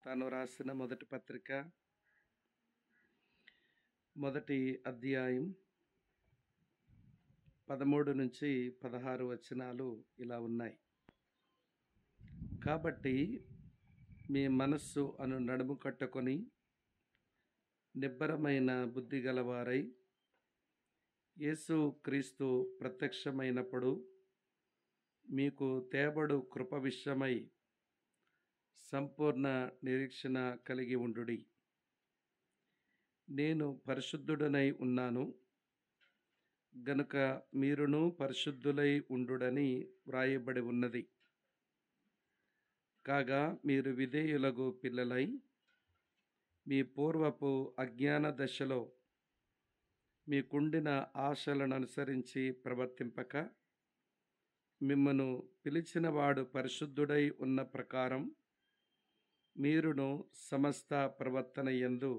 తాను రాసిన మొదటి పత్రిక మొదటి అధ్యాయం 13 నుంచి 16 వచనాలు ఇలా ఉన్నాయి. కాబట్టి మీ మనస్సు అను నడుము కట్టుకొని నిబ్బరమైన బుద్ధి గలవారై యేసు క్రీస్తు ప్రత్యక్షమైనప్పుడు మీకు తేబడు కృప విషయమై సంపూర్ణ నిరీక్షణ కలిగి ఉండుడి. నేను పరిశుద్ధుడనై ఉన్నాను గనుక మీరును పరిశుద్ధులై ఉండుడని వ్రాయబడి ఉన్నది. కాగా మీరు విధేయులగు పిల్లలై మీ పూర్వపు అజ్ఞాన దశలో మీకుండిన ఆశలను అనుసరించి ప్రవర్తింపక మిమ్మను పిలిచినవాడు పరిశుద్ధుడై ఉన్న ప్రకారం మీరును సమస్త ప్రవర్తన యందు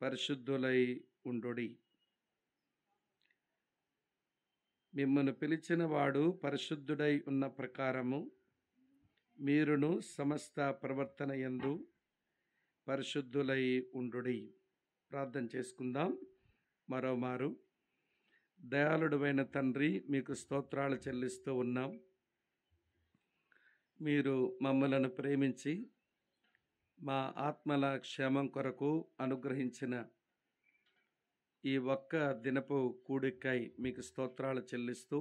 పరిశుద్ధులై ఉండుడి. మిమ్మను పిలిచినవాడు పరిశుద్ధుడై ఉన్న ప్రకారము మీరును సమస్త ప్రవర్తన యందు పరిశుద్ధులై ఉండుడి. ప్రార్థన చేసుకుందాం. మరోమారు దయాళుడైన తండ్రి, మీకు స్తోత్రాలు చెల్లిస్తూ ఉన్నాం. మీరు మమ్మలను ప్రేమించి మా ఆత్మల క్షేమం కొరకు అనుగ్రహించిన ఈ ఒక్క దినపు కూడికై మీకు స్తోత్రాలు చెల్లిస్తూ,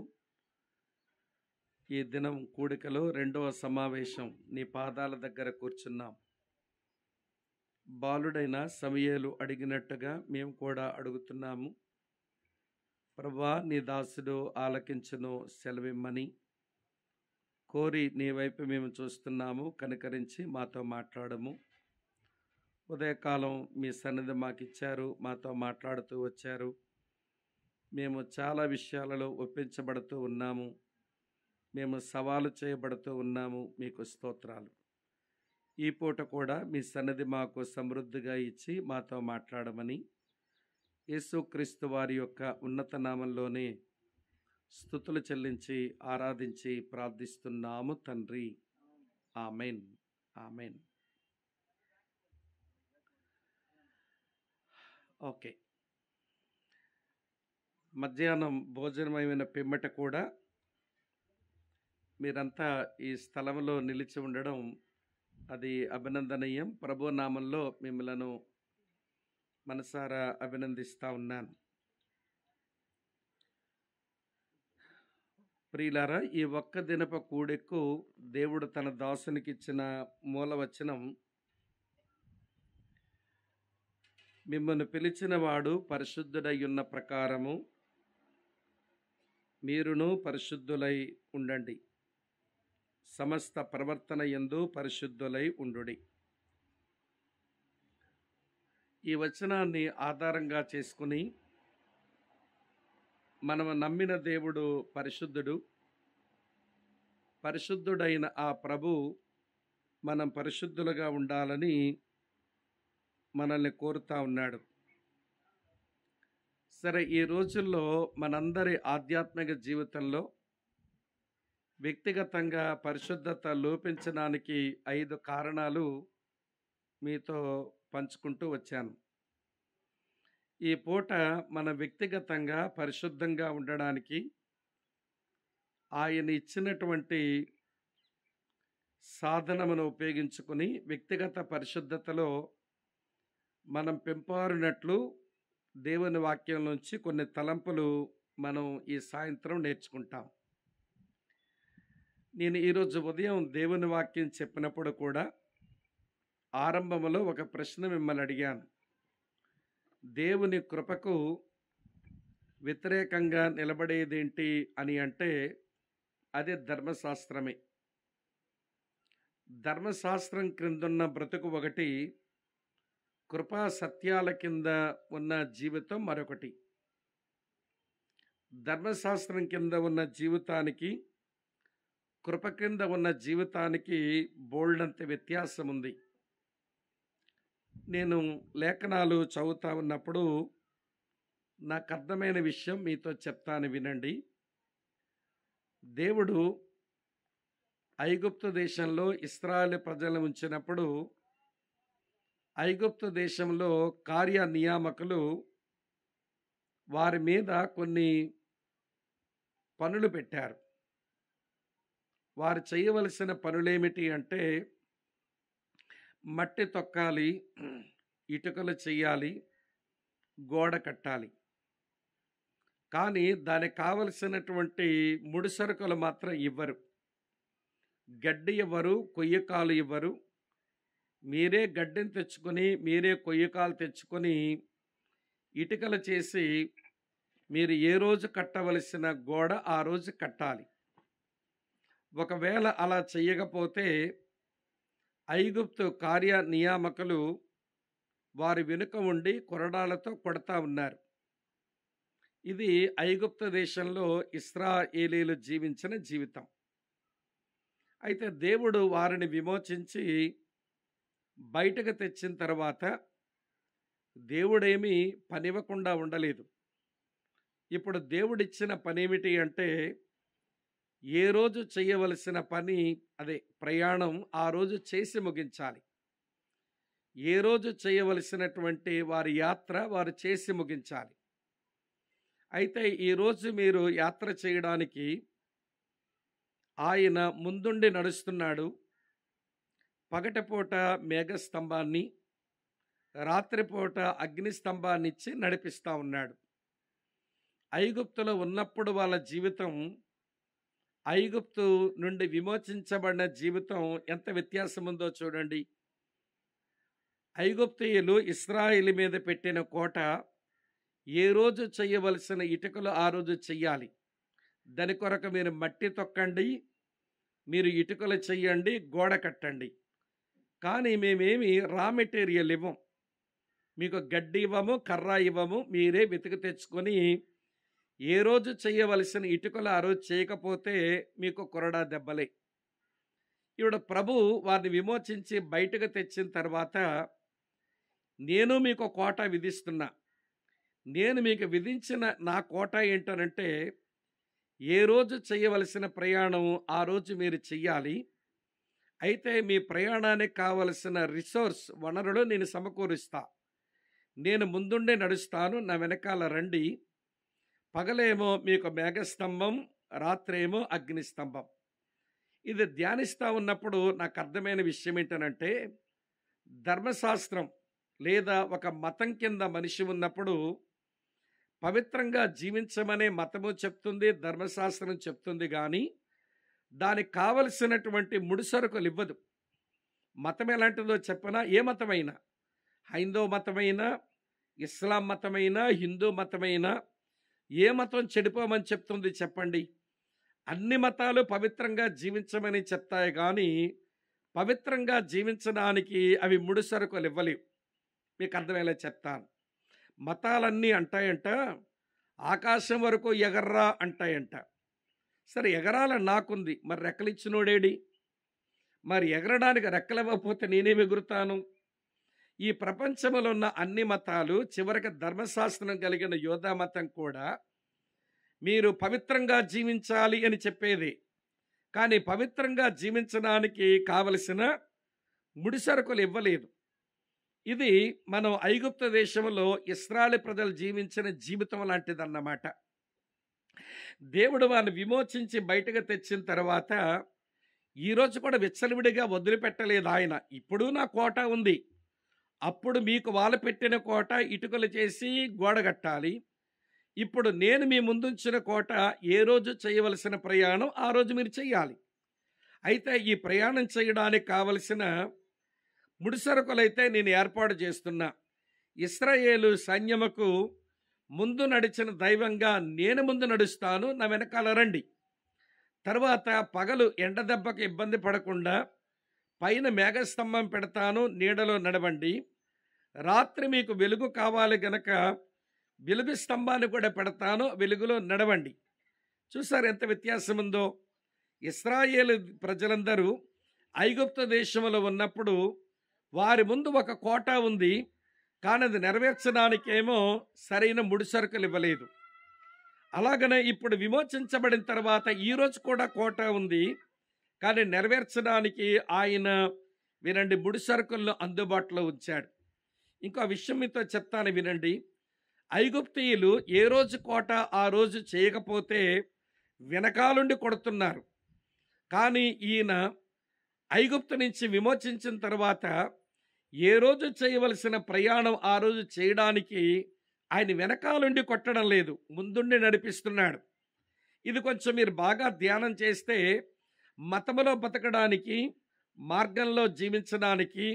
ఈ దినం కూడికలో రెండవ సమావేశం నీ పాదాల దగ్గర కూర్చున్నాం. బాలుడైన సమూయేలు అడిగినట్టుగా మేము కూడా అడుగుతున్నాము. ప్రభువా, నీ దాసుడు ఆలకించును సెలవిమ్మని కోరి నీ వైపు మేము చూస్తున్నాము. కనికరించి మాతో మాట్లాడము. ఉదయకాలం మీ సన్నిధి మాకు ఇచ్చారు, మాతో మాట్లాడుతూ వచ్చారు. మేము చాలా విషయాలలో ఒప్పించబడుతూ ఉన్నాము, మేము సవాలు చేయబడుతూ ఉన్నాము. మీకు స్తోత్రాలు. ఈ పూట కూడా మీ సన్నిధి మాకు సమృద్ధిగా ఇచ్చి మాతో మాట్లాడమని యేసుక్రీస్తు వారి యొక్క ఉన్నత నామంలోనే స్తుతులు చెల్లించి ఆరాధించి ప్రార్థిస్తున్నాము తండ్రి. Amen, amen. ఓకే, మధ్యాహ్నం భోజనమైన పిమ్మట కూడా మీరంతా ఈ స్థలంలో నిలిచి ఉండడం అది అభినందనీయం. ప్రభు నామంలో మిమ్మలను మనసారా అభినందిస్తూ ఉన్నాను. ప్రియులారా, ఈ ఒక్క దినపు కూడెక్కు దేవుడు తన దాసునికి ఇచ్చిన మూలవచనం, మిమ్మల్ని పిలిచిన వాడు పరిశుద్ధుడై ఉన్న ప్రకారము మీరును పరిశుద్ధులై ఉండండి, సమస్త ప్రవర్తన యందు పరిశుద్ధులై ఉండుడి. ఈ వచనాన్ని ఆధారంగా చేసుకుని మనం నమ్మిన దేవుడు పరిశుద్ధుడు. పరిశుద్ధుడైన ఆ ప్రభు మనం పరిశుద్ధులుగా ఉండాలని మనల్ని కోరుతా ఉన్నాడు. సరే, ఈ రోజుల్లో మనందరి ఆధ్యాత్మిక జీవితంలో వ్యక్తిగతంగా పరిశుద్ధత లోపించడానికి 5 కారణాలు మీతో పంచుకుంటూ వచ్చాను. ఈ పూట మన వ్యక్తిగతంగా పరిశుద్ధంగా ఉండడానికి ఆయన ఇచ్చినటువంటి సాధనమును ఉపయోగించుకుని వ్యక్తిగత పరిశుద్ధతలో మనం పెంపారినట్లు దేవుని వాక్యం నుంచి కొన్ని తలంపులు మనం ఈ సాయంత్రం నేర్చుకుంటాం. నేను ఈరోజు ఉదయం దేవుని వాక్యం చెప్పినప్పుడు కూడా ఆరంభంలో ఒక ప్రశ్న మిమ్మల్ని అడిగాను. దేవుని కృపకు వ్యతిరేకంగా నిలబడేదేంటి అని అంటే అది ధర్మశాస్త్రమే. ధర్మశాస్త్రం క్రిందున్న బ్రతుకు ఒకటి, కృపా సత్యాల కింద ఉన్న జీవితం మరొకటి. ధర్మశాస్త్రం కింద ఉన్న జీవితానికి, కృప కింద ఉన్న జీవితానికి బోల్డంత వ్యత్యాసం ఉంది. నేను లేఖనాలు చదువుతా ఉన్నప్పుడు నాకు అర్థమైన విషయం మీతో చెప్తాను, వినండి. దేవుడు ఐగుప్తు దేశంలో ఇశ్రాయేలు ప్రజలను ఉంచినప్పుడు ఐగుప్తు దేశంలో కార్యనియామకులు వారి మీద కొన్ని పనులు పెట్టారు. వారు చేయవలసిన పనులేమిటి అంటే మట్టి తొక్కాలి, ఇటుకలు చెయ్యాలి, గోడ కట్టాలి. కానీ దానికి కావలసినటువంటి ముడిసరుకులు మాత్రం ఇవ్వరు. గడ్డి ఇవ్వరు, కొయ్యకాలు ఇవ్వరు. మీరే గడ్డిని తెచ్చుకొని, మీరే కొయ్యకాలు తెచ్చుకొని ఇటుకలు చేసి మీరు ఏ రోజు కట్టవలసిన గోడ ఆ రోజు కట్టాలి. ఒకవేళ అలా చెయ్యకపోతే ఐగుప్తు కార్యనియామకులు వారి వెనుక ఉండి కొరడాలతో కొడతా ఉన్నారు. ఇది ఐగుప్తు దేశంలో ఇశ్రాయేలీలు జీవించిన జీవితం. అయితే దేవుడు వారిని విమోచించి బయటకు తెచ్చిన తర్వాత దేవుడేమీ పనివ్వకుండా ఉండలేదు. ఇప్పుడు దేవుడిచ్చిన పనేమిటి అంటే ఏ రోజు చేయవలసిన పని, అదే ప్రయాణం, ఆ రోజు చేసి ముగించాలి. ఏ రోజు చేయవలసినటువంటి వారి యాత్ర వారు చేసి ముగించాలి. అయితే ఈరోజు మీరు యాత్ర చేయడానికి ఆయన ముందుండి నడుస్తున్నాడు. పగటిపూట మేఘస్తంభాన్ని, రాత్రిపూట అగ్నిస్తంభాన్ని ఇచ్చి నడిపిస్తూ ఉన్నాడు. ఐగుప్తులో ఉన్నప్పుడు వాళ్ళ జీవితం, ఐగుప్తు నుండి విమోచించబడిన జీవితం ఎంత వ్యత్యాసం ఉందో చూడండి. ఐగుప్తీయులు ఇశ్రాయేలు మీద పెట్టిన కోట, ఏ రోజు చేయవలసిన ఇటుకలు ఆ రోజు చెయ్యాలి. దాని కొరకు మీరు మట్టి తొక్కండి, మీరు ఇటుకలు చెయ్యండి, గోడ కట్టండి. కానీ మేమేమి రా మెటీరియల్ ఇవ్వం, మీకు గడ్డి ఇవ్వము, కర్ర ఇవ్వము. మీరే వెతికి తెచ్చుకొని ఏ రోజు చేయవలసిన ఇటుకలు ఆ రోజు చేయకపోతే మీకు కొరడా దెబ్బలే. ఇప్పుడు ప్రభు వారిని విమోచించి బయటకు తెచ్చిన తర్వాత నేను మీకు కోట విధిస్తున్నా. నేను మీకు విధించిన నా కోట ఏంటనంటే ఏ రోజు చేయవలసిన ప్రయాణం ఆ రోజు మీరు చెయ్యాలి. అయితే మీ ప్రయాణానికి కావలసిన రిసోర్స్, వనరులు నేను సమకూరుస్తా. నేను ముందుండే నడుస్తాను, నా వెనకాల రండి. పగలేమో మీకు మేఘస్తంభం, రాత్రేమో అగ్నిస్తంభం. ఇది ధ్యానిస్తూ ఉన్నప్పుడు నాకు అర్థమైన విషయం ఏంటనంటే ధర్మశాస్త్రం లేదా ఒక మతం కింద మనిషి ఉన్నప్పుడు పవిత్రంగా జీవించమనే మతము చెప్తుంది, ధర్మశాస్త్రం చెప్తుంది. కానీ దానికి కావలసినటువంటి ముడిసరుకులు ఇవ్వదు. మతం ఎలాంటిదో చెప్పనా? ఏ మతమైనా, హైందవ మతమైనా, ఇస్లాం మతమైనా, హిందూ మతమైనా, ఏ మతం చెడిపోమని చెప్తుంది చెప్పండి? అన్ని మతాలు పవిత్రంగా జీవించమని చెప్తాయి. కానీ పవిత్రంగా జీవించడానికి అవి ముడిసరుకులు ఇవ్వలేవు. మీకు అర్థమయ్యేలా చెప్తాను. మతాలన్నీ అంటాయంట ఆకాశం వరకు ఎగర్రా అంటాయంట. సరే, ఎగరాల నాకుంది, మరి రెక్కలిచ్చినోడేడి? మరి ఎగరడానికి రెక్కలివ్వకపోతే నేనేమి ఎగురుతాను? ఈ ప్రపంచంలో ఉన్న అన్ని మతాలు చివరికి ధర్మశాస్త్రం కలిగిన యోధా మతం కూడా మీరు పవిత్రంగా జీవించాలి అని చెప్పేది. కానీ పవిత్రంగా జీవించడానికి కావలసిన ముడిసరుకులు ఇవ్వలేదు. ఇది మనం ఐగుప్తు దేశంలో ఇశ్రాయేలు ప్రజలు జీవించిన జీవితం లాంటిదన్నమాట. దేవుడు వారిని విమోచించి బయటకు తెచ్చిన తర్వాత ఈరోజు కూడా విచ్చలవిడిగా వదిలిపెట్టలేదు ఆయన. ఇప్పుడు నా కోట ఉంది, అప్పుడు మీకు వాళ్ళు పెట్టిన కోట ఇటుకలు చేసి గోడ కట్టాలి. ఇప్పుడు నేను మీ ముందుంచిన కోట ఏ రోజు చేయవలసిన ప్రయాణం ఆ రోజు మీరు చెయ్యాలి. అయితే ఈ ప్రయాణం చేయడానికి కావలసిన ముడిసరుకులైతే నేను ఏర్పాటు చేస్తున్నా. ఇశ్రాయేలు సైన్యముకు ముందు నడిచిన దైవంగా నేను ముందు నడుస్తాను, నా వెనకాల రండి. తర్వాత పగలు ఎండ దెబ్బకు ఇబ్బంది పడకుండా పైన మేఘస్తంభం పెడతాను, నీడలో నడవండి. రాత్రి మీకు వెలుగు కావాలి గనక వెలుగు స్తంభాన్ని కూడా పెడతాను, వెలుగులో నడవండి. చూసారు ఎంత వ్యత్యాసం ఉందో? ఇశ్రాయేలు ప్రజలందరూ ఐగుప్తు దేశంలో ఉన్నప్పుడు వారి ముందు ఒక కోట ఉంది, కానీ అది నెరవేర్చడానికేమో సరైన ముడిసరుకులు ఇవ్వలేదు. అలాగనే ఇప్పుడు విమోచించబడిన తర్వాత ఈరోజు కూడా కోట ఉంది, కానీ నెరవేర్చడానికి ఆయన వినండి ముడిసరుకులను అందుబాటులో ఉంచాడు. ఇంకో విషయం మీతో చెప్తాను వినండి. ఐగుప్తీయులు ఏ రోజు కోట ఆ రోజు చేయకపోతే వెనకాలుండి కొడుతున్నారు. కానీ ఈయన ఐగుప్తు నుంచి విమోచించిన తర్వాత ఏ రోజు చేయవలసిన ప్రయాణం ఆ రోజు చేయడానికి ఆయన వెనకాలుండి కొట్టడం లేదు, ముందుండి నడిపిస్తున్నాడు. ఇది కొంచెం మీరు బాగా ధ్యానం చేస్తే మతములో బతకడానికి, మార్గంలో జీవించడానికి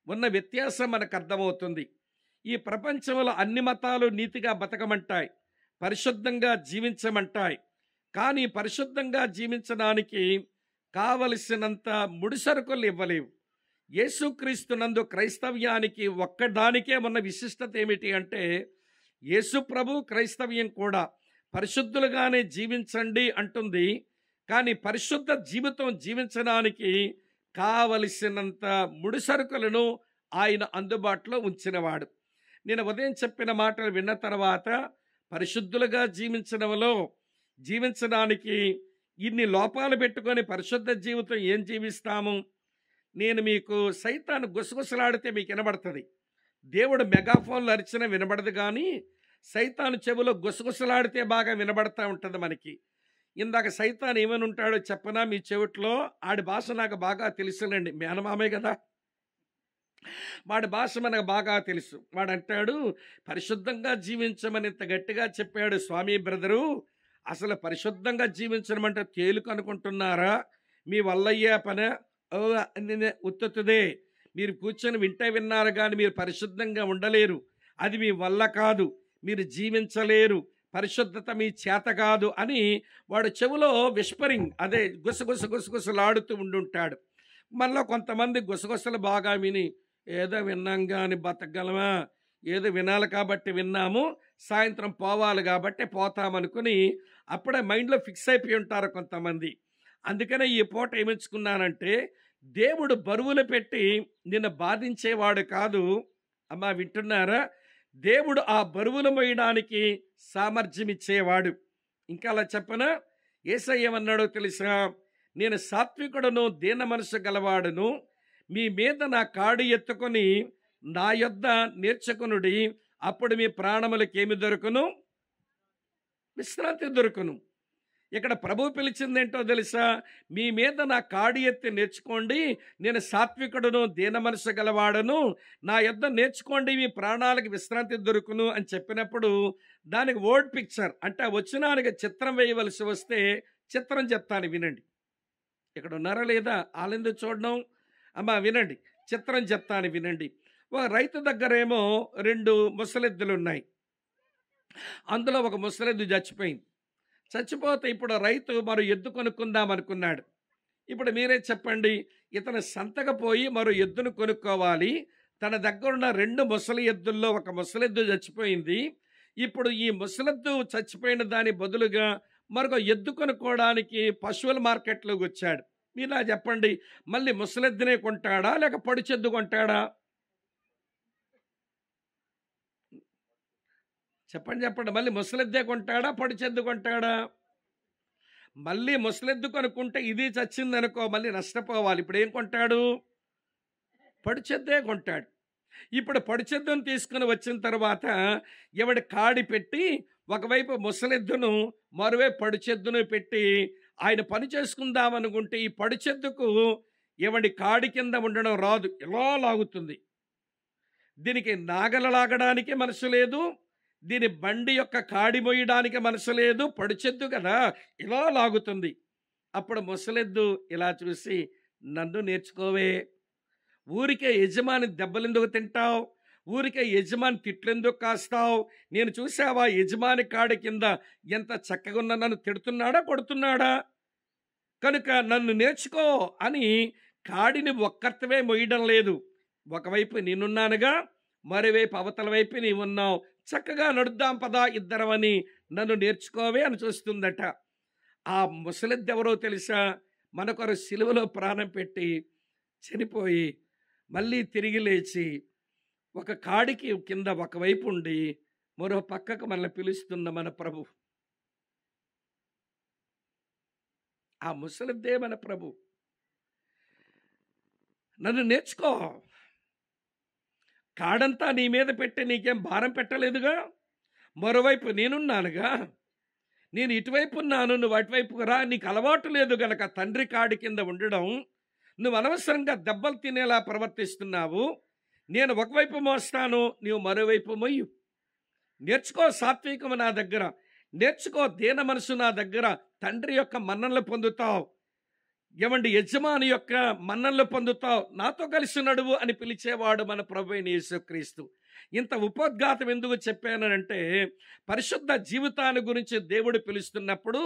ఉన్న వ్యత్యాసం మనకు అర్థమవుతుంది. ఈ ప్రపంచంలో అన్ని మతాలు నీతిగా బతకమంటాయి, పరిశుద్ధంగా జీవించమంటాయి. కానీ పరిశుద్ధంగా జీవించడానికి కావలసినంత ముడిసరుకులు ఇవ్వలేవు. యేసుక్రీస్తునందు క్రైస్తవ్యానికి ఒక్కదానికే ఉన్న విశిష్టత ఏమిటి అంటే, యేసు ప్రభు క్రైస్తవ్యం కూడా పరిశుద్ధులుగానే జీవించండి అంటుంది. కానీ పరిశుద్ధ జీవితం జీవించడానికి కావలసినంత ముడిసరుకులను ఆయన అందుబాటులో ఉంచినవాడు. నేను ఉదయం చెప్పిన మాటలు విన్న తర్వాత పరిశుద్ధులుగా జీవించడానికి ఇన్ని లోపాలు పెట్టుకొని పరిశుద్ధ జీవితం ఏం జీవిస్తాము? నేను మీకు సైతాను గుసగుసలాడితే మీకు వినబడుతుంది. దేవుడు మెగాఫోన్లు అరిచినా వినబడదు, కానీ సైతాను చెవిలో గుసగుసలాడితే బాగా వినబడతా ఉంటుంది మనకి. ఇందాక సైతాన్ ఏమని ఉంటాడో చెప్పనా మీ చెవిట్లో? ఆడి భాష నాకు బాగా తెలుసునండి, మేనమామే కదా, వాడి భాష మనకు బాగా తెలుసు. వాడు అంటాడు, పరిశుద్ధంగా జీవించమని ఇంత గట్టిగా చెప్పాడు స్వామి బ్రదరు, అసలు పరిశుద్ధంగా జీవించమంటే తేలిక అనుకుంటున్నారా? మీ వల్లయ్యే పనే ఉత్తుతుదే. మీరు కూర్చొని విన్నారు కానీ మీరు పరిశుద్ధంగా ఉండలేరు. అది మీ వల్ల కాదు, మీరు జీవించలేరు, పరిశుద్ధత మీ చేత కాదు అని వాడు చెవిలో విస్పరింగ్, అదే గుసగుసలాడుతూ ఉండుంటాడు. మనలో కొంతమంది గుసగుసలు బాగా విని ఏదో విన్నాం కానీ బతకగలమా, ఏదో వినాలి కాబట్టి విన్నాము, సాయంత్రం పోవాలి కాబట్టి పోతామనుకుని అప్పుడే మైండ్లో ఫిక్స్ అయిపోయి ఉంటారు కొంతమంది. అందుకనే ఈ పూట ఏమించుకున్నానంటే, దేవుడు బరువులు పెట్టి నిన్ను బాధించేవాడు కాదు. అమ్మా వింటున్నారా? దేవుడు ఆ బరువులు మోయడానికి సామర్థ్యం ఇచ్చేవాడు. ఇంకా అలా చెప్పనా? యేసయ్య ఏమన్నాడో తెలుసా? నేను సాత్వికుడును, దీన మనసు గలవాడును, మీ మీద నా కాడి ఎత్తుకొని నా యొద్ద నేర్చుకునుడి, అప్పుడు మీ ప్రాణములకేమి దొరుకును? విశ్రాంతి దొరుకును. ఇక్కడ ప్రభు పిలిచిందేంటో తెలుసా? మీ మీద నా కాడి ఎత్తి నేర్చుకోండి, నేను సాత్వికుడును, దీన మనసు గలవాడను, నా యొద్ద నేర్చుకోండి, మీ ప్రాణాలకు విశ్రాంతి దొరుకును అని చెప్పినప్పుడు దానికి వర్డ్ పిక్చర్ అంటే వచనానికి చిత్రం వేయవలసి వస్తే చిత్రం చెప్తాను వినండి. ఇక్కడ ఉన్నారా లేదా? ఆలెందు చూడడం. అమ్మా వినండి, చిత్రం చెప్తాను వినండి. ఒక రైతు దగ్గరేమో 2 ముసలెద్దులు ఉన్నాయి. అందులో ఒక ముసలెద్దు చచ్చిపోతే ఇప్పుడు రైతు మరో ఎద్దు కొనుక్కుందాం అనుకున్నాడు. ఇప్పుడు మీరే చెప్పండి, ఇతను సంతకు పోయి మరో ఎద్దును కొనుక్కోవాలి. తన దగ్గరున్న 2 ముసలి ఎద్దుల్లో ఒక ముసలెద్దు చచ్చిపోయింది. ఇప్పుడు ఈ ముసలెద్దు చచ్చిపోయిన దాని బదులుగా మరొక ఎద్దు కొనుక్కోవడానికి పశువుల మార్కెట్లోకి వచ్చాడు. మీలా చెప్పండి, మళ్ళీ ముసలెద్దునే కొంటాడా లేక పొడిచెద్దు కొంటాడా? చెప్పండి. మళ్ళీ ముసలెద్దే కొంటాడా పొడిచెద్దు కొంటాడా? మళ్ళీ ముసలెద్దు కొనుక్కుంటే ఇది చచ్చింది అనుకో, మళ్ళీ నష్టపోవాలి. ఇప్పుడు ఏం కొంటాడు? పొడిచెద్దే కొంటాడు. ఇప్పుడు పొడిచెద్దును తీసుకుని వచ్చిన తర్వాత ఎవడి కాడి పెట్టి ఒకవైపు ముసలెద్దును మరోవైపు పొడిచెద్దును పెట్టి ఆయన పని చేసుకుందామనుకుంటే ఈ పొడిచెద్దుకు ఎవడి కాడి కింద ఉండడం రాదు, ఇలా లాగుతుంది. దీనికి నాగల లాగడానికి మనసు లేదు, దీని బండి యొక్క కాడి మోయడానికి మనసు లేదు, పొడిచెద్దు కదా ఇలా లాగుతుంది. అప్పుడు ముసలెద్దు ఇలా చూసి, నన్ను నేర్చుకోవే, ఊరికే యజమాని దెబ్బలెందుకు తింటావు, ఊరికే యజమాని తిట్లెందుకు కాస్తావు, నేను చూసావా యజమాని కాడి కింద ఎంత చక్కగా ఉన్నా, నన్ను తిడుతున్నాడా కొడుతున్నాడా, కనుక నన్ను నేర్చుకో అని కాడిని ఒక్కర్తవే మొయ్యడం లేదు. ఒకవైపు నేనున్నానుగా, మరోవైపు అవతల వైపు నీవున్నావు, చక్కగా నడుద్దాం పదా ఇద్దరమని నన్ను నేర్చుకోవే అని చూస్తుందట. ఆ ముసలిద్దు ఎవరో తెలుసా? మనకొరు సిలువలో ప్రాణం పెట్టి చనిపోయి మళ్ళీ తిరిగి లేచి ఒక కాడికి కింద ఒకవైపు ఉండి మరో పక్కకు మనల్ని పిలుస్తున్న మన ప్రభు. ఆ ముసలిద్దే మన ప్రభు. నన్ను నేర్చుకో, కాడంతా నీ మీద పెట్టి నీకేం భారం పెట్టలేదుగా. మరోవైపు నేనున్నానుగా. నేను ఇటువైపు ఉన్నాను, నువ్వు అటువైపుకు రా. నీకు అలవాటు లేదు గనక తండ్రి కాడి కింద ఉండడం, నువ్వు అనవసరంగా దెబ్బలు తినేలా ప్రవర్తిస్తున్నావు. నేను ఒకవైపు మోస్తాను, నీవు మరోవైపు మొయ్యు. నేర్చుకో సాత్వికము నా దగ్గర, నేర్చుకో దీన మనసు నా దగ్గర. తండ్రి యొక్క మన్ననలు పొందుతావు. ఏమండి, యజమాని యొక్క మన్ననలు పొందుతావు. నాతో కలిసి నడువు అని పిలిచేవాడు మన ప్రభువైన యేసుక్రీస్తు. ఇంత ఉపోద్ఘాతం ఎందుకు చెప్పానంటే, పరిశుద్ధ జీవితాన్ని గురించి దేవుడు పిలుస్తున్నప్పుడు,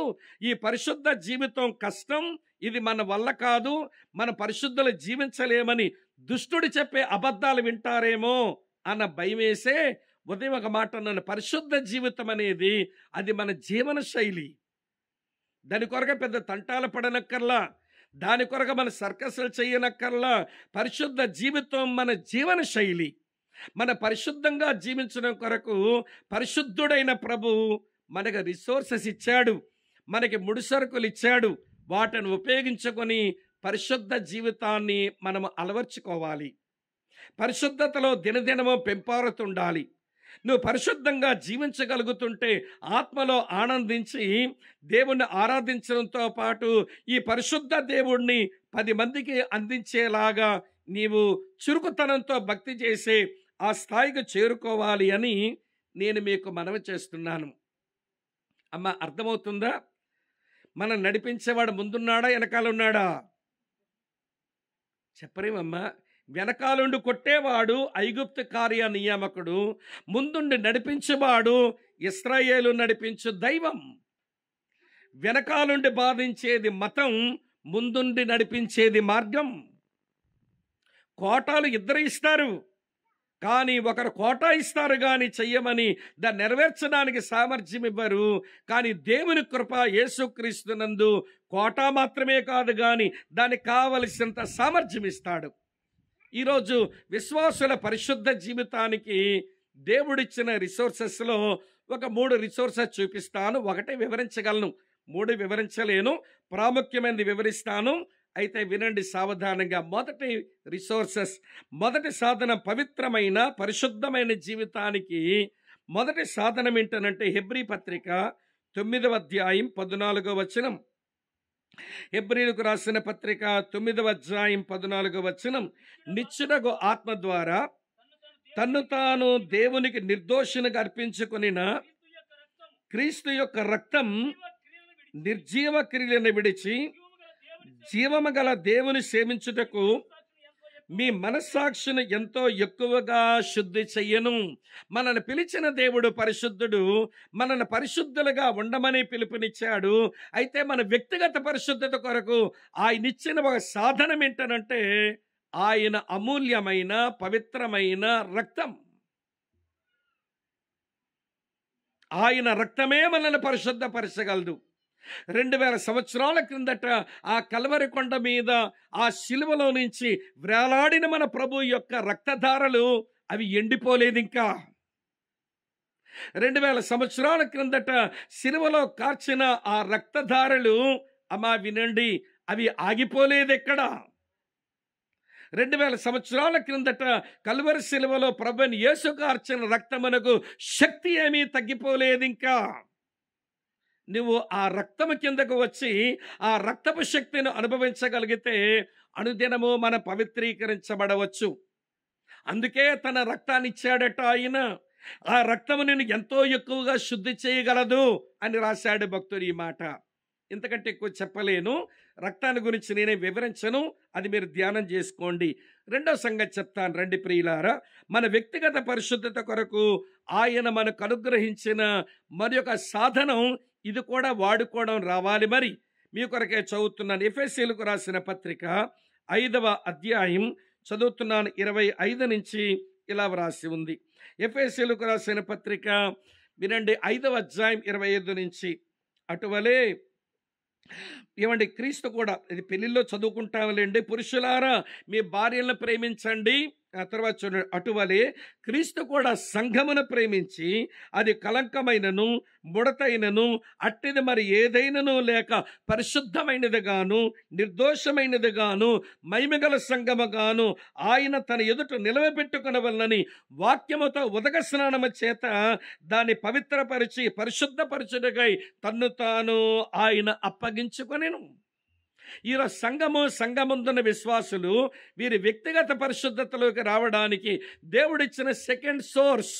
ఈ పరిశుద్ధ జీవితం కష్టం, ఇది మన వల్ల కాదు, మన పరిశుద్ధులు జీవించలేమని దుష్టుడు చెప్పే అబద్ధాలు వింటారేమో అన్న భయం వేసే ఉదయం ఒక మాట అన్నాను. పరిశుద్ధ జీవితం అనేది అది మన జీవన శైలి. దాని కొరకు పెద్ద తంటాలు పడనక్కర్లా, దాని కొరకు మన సర్కస్లు చేయనక్కర్లా. పరిశుద్ధ జీవితం మన జీవన శైలి. మన పరిశుద్ధంగా జీవించడం కొరకు పరిశుద్ధుడైన ప్రభు మనకు రిసోర్సెస్ ఇచ్చాడు, మనకి ముడిసరుకులు ఇచ్చాడు. వాటిని ఉపయోగించుకొని పరిశుద్ధ జీవితాన్ని మనం అలవర్చుకోవాలి. పరిశుద్ధతలో దినదినము పెంపారుతుండాలి. నువ్వు పరిశుద్ధంగా జీవించగలుగుతుంటే ఆత్మలో ఆనందించి దేవుణ్ణి ఆరాధించడంతో పాటు ఈ పరిశుద్ధ దేవుణ్ణి 10 మందికి అందించేలాగా నీవు చురుకుతనంతో భక్తి చేసే ఆ స్థాయికి చేరుకోవాలి అని నేను మీకు మనవి చేస్తున్నాను. అమ్మ, అర్థమవుతుందా? మనం నడిపించేవాడు ముందున్నాడా వెనకాల ఉన్నాడా? చెప్పరేమమ్మా. వెనకాలుండి కొట్టేవాడు ఐగుప్తు కార్య నియామకుడు, ముందుండి నడిపించేవాడు ఇశ్రాయేలు నడిపించు దైవం. వెనకాలుండి బాధించేది మతం, ముందుండి నడిపించేది మార్గం. కోటాలు ఇద్దరు ఇస్తారు, కానీ ఒకరు కోటా ఇస్తారు కానీ చెయ్యమని దాన్ని నెరవేర్చడానికి సామర్థ్యం ఇవ్వరు. కానీ దేవుని కృప యేసుక్రీస్తునందు కోటా మాత్రమే కాదు కానీ దానికి కావలసినంత సామర్థ్యం ఇస్తాడు. ఈరోజు విశ్వాసుల పరిశుద్ధ జీవితానికి దేవుడిచ్చిన రిసోర్సెస్లో ఒక 3 రిసోర్సెస్ చూపిస్తాను. ఒకటే వివరించగలను, 3 వివరించలేను. ప్రాముఖ్యమైనది వివరిస్తాను. అయితే వినండి సావధానంగా. మొదటి రిసోర్సెస్, మొదటి సాధనం, పవిత్రమైన పరిశుద్ధమైన జీవితానికి మొదటి సాధనం ఏంటనంటే హెబ్రీ పత్రిక 9వ అధ్యాయం 14వ వచనం. హెబ్రీలకు రాసిన పత్రిక 9వ అధ్యాయం 14వ వచనం. నిత్యుడగు ఆత్మ ద్వారా తన్ను తాను దేవునికి నిర్దోషినిగా అర్పించుకొనిన క్రీస్తు యొక్క రక్తం నిర్జీవ క్రియలను విడిచి జీవము గల దేవుని సేవించుటకు మీ మనస్సాక్షిని ఎంతో ఎక్కువగా శుద్ధి చెయ్యను. మనల్ని పిలిచిన దేవుడు పరిశుద్ధుడు, మనల్ని పరిశుద్ధులుగా ఉండమని పిలుపునిచ్చాడు. అయితే మన వ్యక్తిగత పరిశుద్ధత కొరకు ఆయన ఇచ్చిన ఒక సాధనం ఏంటనంటే ఆయన అమూల్యమైన పవిత్రమైన రక్తం. ఆయన రక్తమే మనల్ని పరిశుద్ధపరచగలదు. 2000 సంవత్సరాల క్రిందట ఆ కల్వరి కొండ మీద ఆ శిలువలో నుంచి వేలాడిన మన ప్రభు యొక్క రక్తధారలు అవి ఎండిపోలేదు. ఇంకా 2000 సంవత్సరాల క్రిందట శిలువలో కార్చిన ఆ రక్తధారలు, అమ్మా వినండి, అవి ఆగిపోలేదు ఎక్కడ. 2000 సంవత్సరాల క్రిందట కల్వరి శిలువలో ప్రభుని యేసు కార్చిన రక్తమునకు శక్తి ఏమీ తగ్గిపోలేదు. ఇంకా నువ్వు ఆ రక్తము కిందకు వచ్చి ఆ రక్తపు శక్తిని అనుభవించగలిగితే అనుదినము మనం పవిత్రీకరించబడవచ్చు. అందుకే తన రక్తాన్ని ఇచ్చాడట ఆయన. ఆ రక్తము నేను ఎంతో ఎక్కువగా శుద్ధి చేయగలదు అని రాశాడు భక్తుడు. ఈ మాట ఇంతకంటే ఎక్కువ చెప్పలేను. రక్తాన్ని గురించి నేనే వివరించను, అది మీరు ధ్యానం చేసుకోండి. రెండవ సంగతి చెప్తాను, రండి ప్రియులారా. మన వ్యక్తిగత పరిశుద్ధత కొరకు ఆయన మనకు అనుగ్రహించిన మరి ఒక సాధనం, ఇది కూడా వాడుకోవడం రావాలి. మరి మీ కొరకే చదువుతున్నాను. ఎఫెసీయులకు రాసిన పత్రిక 5వ అధ్యాయం చదువుతున్నాను. 25 నుంచి ఇలా వ్రాసి ఉంది. ఎఫెసీయులకు రాసిన పత్రిక వినండి, 5వ అధ్యాయం 25 నుంచి. అటువలే ఏమండి, క్రీస్తు కూడా, ఇది పెళ్లిలో చదువుకుంటాంలేండి. పురుషులారా మీ భార్యలను ప్రేమించండి, ఆ తర్వాత చూడండి, అటువలే క్రీస్తు కూడా సంఘమును ప్రేమించి అది కలంకమైనను ముడతైనను అట్టిది మరి ఏదైనను లేక పరిశుద్ధమైనదిగాను నిర్దోషమైనదిగాను మహిమగల సంఘముగాను ఆయన తన ఎదుట నిలవబెట్టుకొనవలనని వాక్యముతో ఉదక స్నానము చేత దాన్ని పవిత్రపరిచి పరిశుద్ధపరచుటకై తన్ను తాను ఆయన అప్పగించుకొనెను. ఈరోజు సంఘముందున్న విశ్వాసులు వీరి వ్యక్తిగత పరిశుద్ధతలోకి రావడానికి దేవుడిచ్చిన సెకండ్ సోర్స్,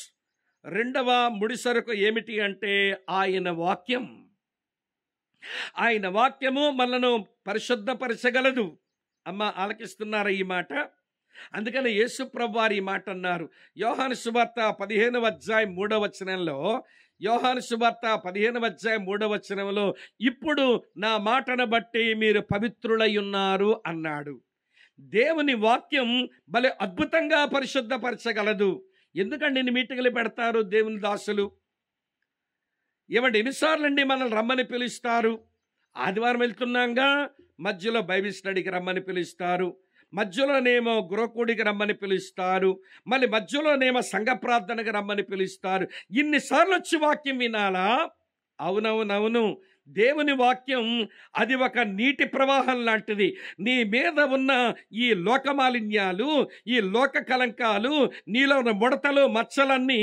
రెండవ ముడిసరుకు ఏమిటి అంటే ఆయన వాక్యం. ఆయన వాక్యము మనను పరిశుద్ధపరచగలదు. అమ్మ, ఆలకిస్తున్నారా ఈ మాట? అందుకని యేసు ప్రభువారు ఈ మాట అన్నారు. యోహాను సువార్త 15వ అధ్యాయం 3వ వచనంలో, యోహాను సువార్త 15వ అధ్యాయం 3వ వచనంలో, ఇప్పుడు నా మాటను బట్టి మీరు పవిత్రులై ఉన్నారు అన్నాడు. దేవుని వాక్యం భలే అద్భుతంగా పరిశుద్ధపరచగలదు. ఎందుకండి ఇన్ని మీటింగులు పెడతారు దేవుని దాసులు? ఏమంటే ఎన్నిసార్లు అండి మనల్ని రమ్మని పిలుస్తారు? ఆదివారం వెళ్తున్నాగా, మధ్యలో బైబిల్ స్టడీకి రమ్మని పిలుస్తారు, మధ్యలోనేమో గృహకూడికి రమ్మని పిలుస్తారు, మళ్ళీ మధ్యలోనేమో సంఘ ప్రార్థనకు రమ్మని పిలుస్తారు. ఇన్నిసార్లు వచ్చి వాక్యం వినాలా? అవునవునవును. దేవుని వాక్యం అది ఒక నీటి ప్రవాహం లాంటిది. నీ మీద ఉన్న ఈ లోకమాలిన్యాలు, ఈ లోక కలంకాలు, నీలో ఉన్న ముడతలు మచ్చలన్నీ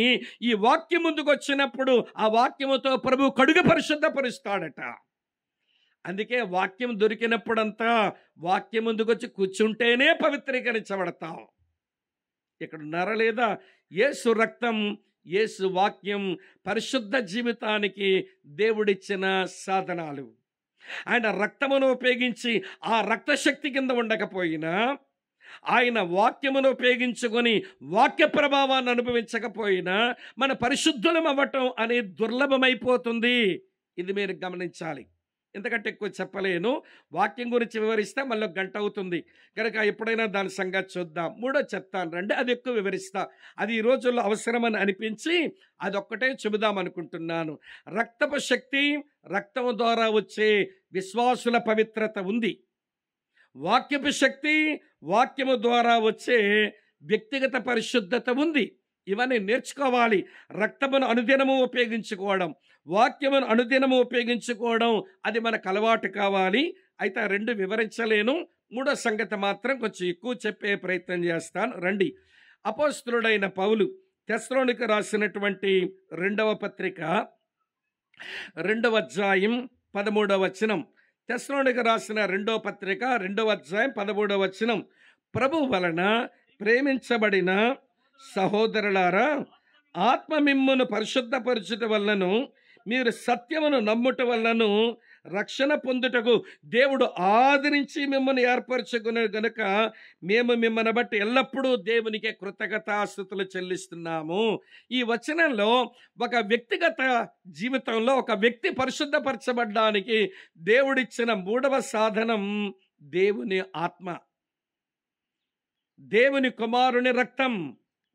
ఈ వాక్యం ముందుకు వచ్చినప్పుడు ఆ వాక్యముతో ప్రభు కడుగు పరిశుద్ధపరుస్తాడట. అందుకే వాక్యం దొరికినప్పుడంతా వాక్యం ముందుకు వచ్చి కూర్చుంటేనే పవిత్రీకరించబడతాం. ఇక్కడ ఉన్నారా లేదా? యేసు రక్తం, యేసు వాక్యం పరిశుద్ధ జీవితానికి దేవుడిచ్చిన సాధనాలు. ఆయన రక్తమును ఉపయోగించి ఆ రక్తశక్తి కింద ఉండకపోయినా, ఆయన వాక్యమును ఉపయోగించుకొని వాక్య ప్రభావాన్ని అనుభవించకపోయినా మన పరిశుద్ధులం అవ్వటం అనేది దుర్లభమైపోతుంది. ఇది మీరు గమనించాలి. ఎందుకంటే ఎక్కువ చెప్పలేను, వాక్యం గురించి వివరిస్తే మళ్ళీ గంట అవుతుంది కనుక ఎప్పుడైనా దాని సంగతి చూద్దాం. మూడో చెప్తాను రండి, అది ఎక్కువ వివరిస్తా. అది ఈ రోజుల్లో అవసరమని అనిపించి అదొక్కటే చెబుదాం అనుకుంటున్నాను. రక్తపు శక్తి, రక్తము ద్వారా వచ్చే విశ్వాసుల పవిత్రత ఉంది. వాక్యపు శక్తి, వాక్యము ద్వారా వచ్చే వ్యక్తిగత పరిశుద్ధత ఉంది. ఇవన్నీ నేర్చుకోవాలి. రక్తమును అనుదినము ఉపయోగించుకోవడం, వాక్యమును అనుదినము ఉపయోగించుకోవడం, అది మనకు అలవాటు కావాలి. అయితే ఆ రెండు వివరించలేను. మూడో సంగతి మాత్రం కొంచెం ఎక్కువ చెప్పే ప్రయత్నం చేస్తాను. రండి, అపోస్తలుడైన పౌలు తెస్సలోనికీయులకు రాసినటువంటి 2వ పత్రిక 2వ అధ్యాయం 13వ వచనం. తెస్సలోనికీయులకు రాసిన 2వ పత్రిక 2వ అధ్యాయం 13వ వచనం. ప్రభు వలన ప్రేమించబడిన సహోదరులారా, ఆత్మ మిమ్మును పరిశుద్ధపరచుట వలనను మీరు సత్యమును నమ్ముట వలనను రక్షణ పొందుటకు దేవుడు ఆదరించి మిమ్మల్ని ఏర్పరచుకునే గనుక మేము మిమ్మల్ని బట్టి ఎల్లప్పుడూ దేవునికి కృతజ్ఞతాస్తుతులు చెల్లిస్తున్నాము. ఈ వచనంలో ఒక వ్యక్తిగత జీవితంలో ఒక వ్యక్తి పరిశుద్ధపరచబడ్డానికి దేవుడిచ్చిన 3వ సాధనం దేవుని ఆత్మ, దేవుని కుమారుని రక్తం,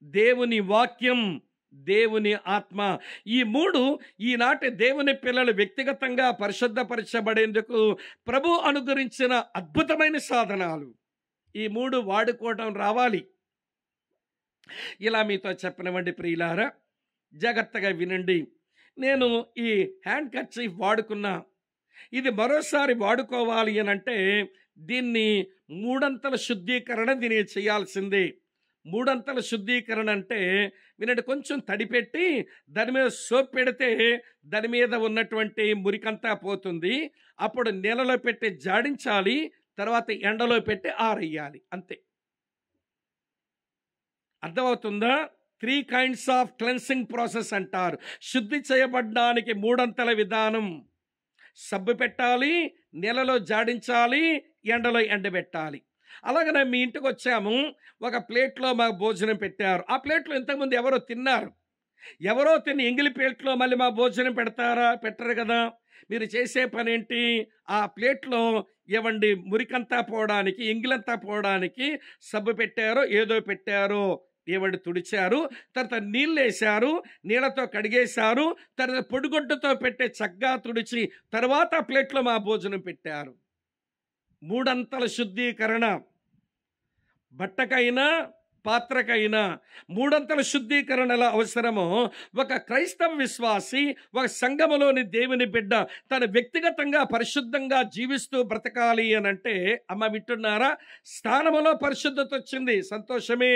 దేవుని వాక్యం, దేవుని ఆత్మ. ఈ 3 ఈనాటి దేవుని పిల్లలు వ్యక్తిగతంగా పరిశుద్ధపరచబడేందుకు ప్రభు అనుగ్రహించిన అద్భుతమైన సాధనాలు. ఈ 3 వాడుకోవడం రావాలి. ఇలా మీతో చెప్పనివ్వండి ప్రియులారా, జాగ్రత్తగా వినండి. నేను ఈ హ్యాండ్ కర్చీఫ్ వాడుకున్నా, ఇది మరోసారి వాడుకోవాలి అని అంటే దీన్ని 3 శుద్ధీకరణ దీనికి చేయాల్సిందే. 3 శుద్ధీకరణ అంటే వినండి, కొంచెం తడిపెట్టి దాని మీద సోప్ పెడితే దాని మీద ఉన్నటువంటి మురికంతా పోతుంది. అప్పుడు నీళ్ళలో పెట్టి జాడించాలి, తర్వాత ఎండలో పెట్టి ఆరేయాలి, అంతే. అర్థమవుతుందా? 3 kinds ఆఫ్ క్లెన్సింగ్ ప్రాసెస్ అంటారు. శుద్ధి చేయబడ్డానికి 3 విధానం. సబ్బు పెట్టాలి, నీళ్ళలో జాడించాలి, ఎండలో ఎండబెట్టాలి. అలాగనే మీ ఇంటికి వచ్చాము, ఒక ప్లేట్లో మాకు భోజనం పెట్టారు. ఆ ప్లేట్లో ఇంతకుముందు ఎవరో తిన్నారు. ఎవరో తిని ఎంగిలి ప్లేట్లో మళ్ళీ మా భోజనం పెడతారా? పెట్టరు కదా. మీరు చేసే పని ఏంటి? ఆ ప్లేట్లో ఏవండి మురికంతా పోవడానికి, ఎంగిలంతా పోవడానికి సబ్బు పెట్టారో ఏదో పెట్టారో ఏవండి తుడిచారు, తర్వాత నీళ్ళు వేశారు, నీళ్ళతో కడిగేశారు, తర్వాత పొడిగుడ్డతో పెట్టి చక్కగా తుడిచి తర్వాత ప్లేట్లో మా భోజనం పెట్టారు. 3 శుద్ధీకరణ. బట్టకైనా పాత్రకైనా మూడంతల శుద్ధీకరణల అవసరమో ఒక క్రైస్తవ విశ్వాసి, ఒక సంఘములోని దేవుని బిడ్డ తను వ్యక్తిగతంగా పరిశుద్ధంగా జీవిస్తూ బ్రతకాలి అని అంటే, అమ్మ వింటున్నారా, స్థానములో పరిశుద్ధత వచ్చింది, సంతోషమే.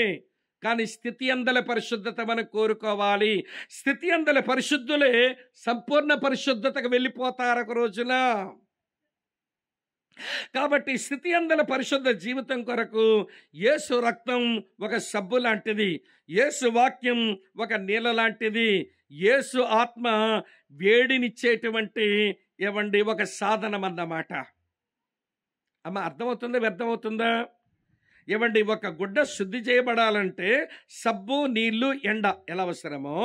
కానీ స్థితి అందల పరిశుద్ధత మనం కోరుకోవాలి. స్థితి అందల పరిశుద్ధులే సంపూర్ణ పరిశుద్ధతకు వెళ్ళిపోతారు ఒక రోజున. కాబట్టి స్థితి అందల పరిశుద్ధ జీవితం కొరకు యేసు రక్తం ఒక సబ్బు లాంటిది, యేసు వాక్యం ఒక నీళ్ళ లాంటిది, యేసు ఆత్మ వేడినిచ్చేటువంటి ఒక సాధనం అన్నమాట. అమ్మ అర్థమవుతుందా, వ్యర్థమవుతుందా? ఒక గుడ్డ శుద్ధి చేయబడాలంటే సబ్బు, నీళ్లు, ఎండ ఎలా అవసరమో,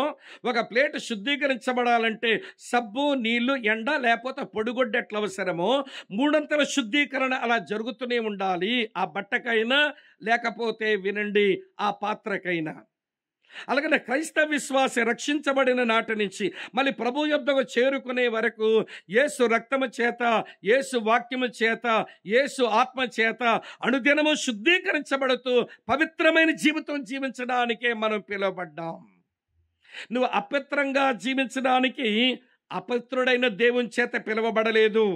ఒక ప్లేట్ శుద్ధీకరించబడాలంటే సబ్బు, నీళ్లు, ఎండ లేకపోతే పొడిగుడ్డ ఎట్లా అవసరమో, మూడంతల శుద్ధీకరణ అలా జరుగుతూనే ఉండాలి. ఆ బట్టకైనా లేకపోతే వినండి ఆ పాత్రకైనా. అలాగనే క్రైస్తవ విశ్వాసి రక్షించబడిన నాటి నుంచి మళ్ళీ ప్రభు యొద్దకు చేరుకునే వరకు యేసు రక్తము చేత, యేసు వాక్యము చేత, యేసు ఆత్మ చేత అనుదినము శుద్ధీకరించబడుతూ పవిత్రమైన జీవితం జీవించడానికే మనం పిలువబడ్డాం. నువ్వు అపవిత్రంగా జీవించడానికి అపవిత్రుడైన దేవుని చేత పిలువబడలేదు.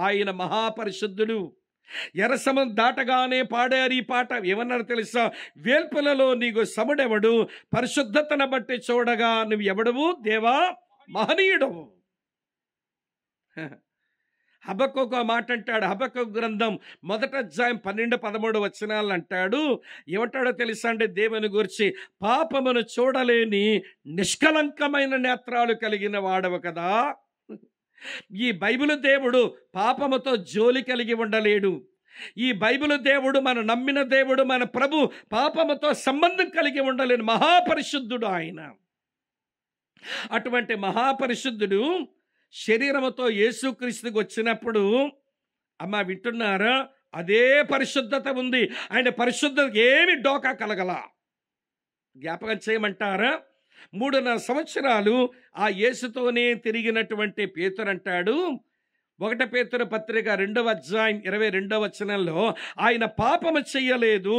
ఆయన మహాపరిశుద్ధుడు. ఎర్రసముద్రం దాటగానే పాడారు ఈ పాట. ఏమన్నారు తెలుసా? వేల్పులలో నీకు సముడెవడు, పరిశుద్ధతను బట్టి చూడగా నువ్వు ఎవడవు దేవా, మహనీయుడవు. హబక్కూకు మాట అంటాడు. హబక్కూకు గ్రంథం 1వ అధ్యాయం 12-13 వచనాలు అంటాడు. ఏమంటాడో తెలుసా అంటే దేవుని గురించి, పాపమును చూడలేని నిష్కలంకమైన నేత్రాలు కలిగిన వాడవు కదా. ఈ బైబిల్ దేవుడు పాపముతో జోలి కలిగి ఉండలేడు. ఈ బైబిల్ దేవుడు, మన నమ్మిన దేవుడు, మన ప్రభు పాపముతో సంబంధం కలిగి ఉండలేని మహాపరిశుద్ధుడు ఆయన. అటువంటి మహాపరిశుద్ధుడు శరీరముతో యేసుక్రీస్తుకు వచ్చినప్పుడు, అమ్మ వింటున్నారా, అదే పరిశుద్ధత ఉంది. ఆయన పరిశుద్ధత ఏమి డోకా కలగల. జ్ఞాపకం చేయమంటారా? 3.5 సంవత్సరాలు ఆ యేసుతోనే తిరిగినటువంటి పేతురు అంటాడు, 1 పేతురు పత్రిక 2వ అధ్యాయం 22వ వచనంలో, ఆయన పాపము చెయ్యలేదు,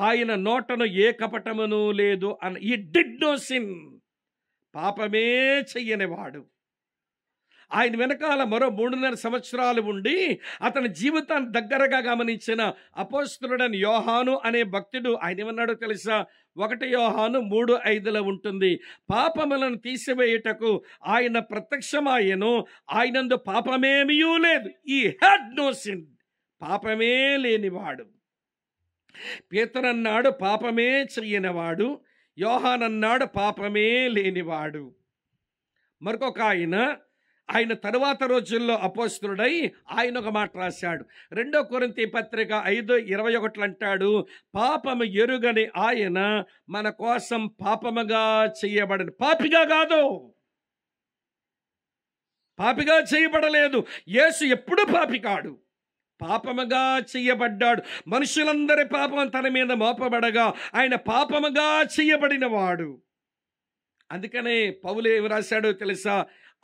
ఆయన నోటను ఏ కపటమును లేదు అని. ఈ డిడ్ నో సిన్, పాపమే చెయ్యనివాడు. ఆయన వెనకాల మరో 3.5 సంవత్సరాలు ఉండి అతని జీవితాన్ని దగ్గరగా గమనించిన అపోస్తలుడైన యోహాను అనే భక్తుడు ఆయన ఏమన్నాడో తెలుసా? 1 యోహాను 3:5లో ఉంటుంది, పాపములను తీసివేయుటకు ఆయన ప్రత్యక్షమాయెను, ఆయనందు పాపమేమీయూ లేదు. ఈ హ్యాడ్ నో సిన్, పాపమే లేనివాడు. పేతురు అన్నాడు పాపమే చెయ్యనివాడు, యోహాను అన్నాడు పాపమే లేనివాడు. మరొక ఆయన తరువాత రోజుల్లో అపోస్తలుడై ఆయన ఒక మాట రాశాడు. 2 కొరింథీ పత్రిక 5:21 అంటాడు, పాపము ఎరుగని ఆయన మన కోసం పాపముగా చేయబడిన. పాపిగా కాదు, పాపిగా చేయబడలేదు. యేసు ఎప్పుడు పాపి కాడు, పాపముగా చేయబడ్డాడు. మనుషులందరి పాపం తన మీద మోపబడగా ఆయన పాపముగా చేయబడిన వాడు. అందుకనే పౌలు ఏమి రాశాడో తెలుసా?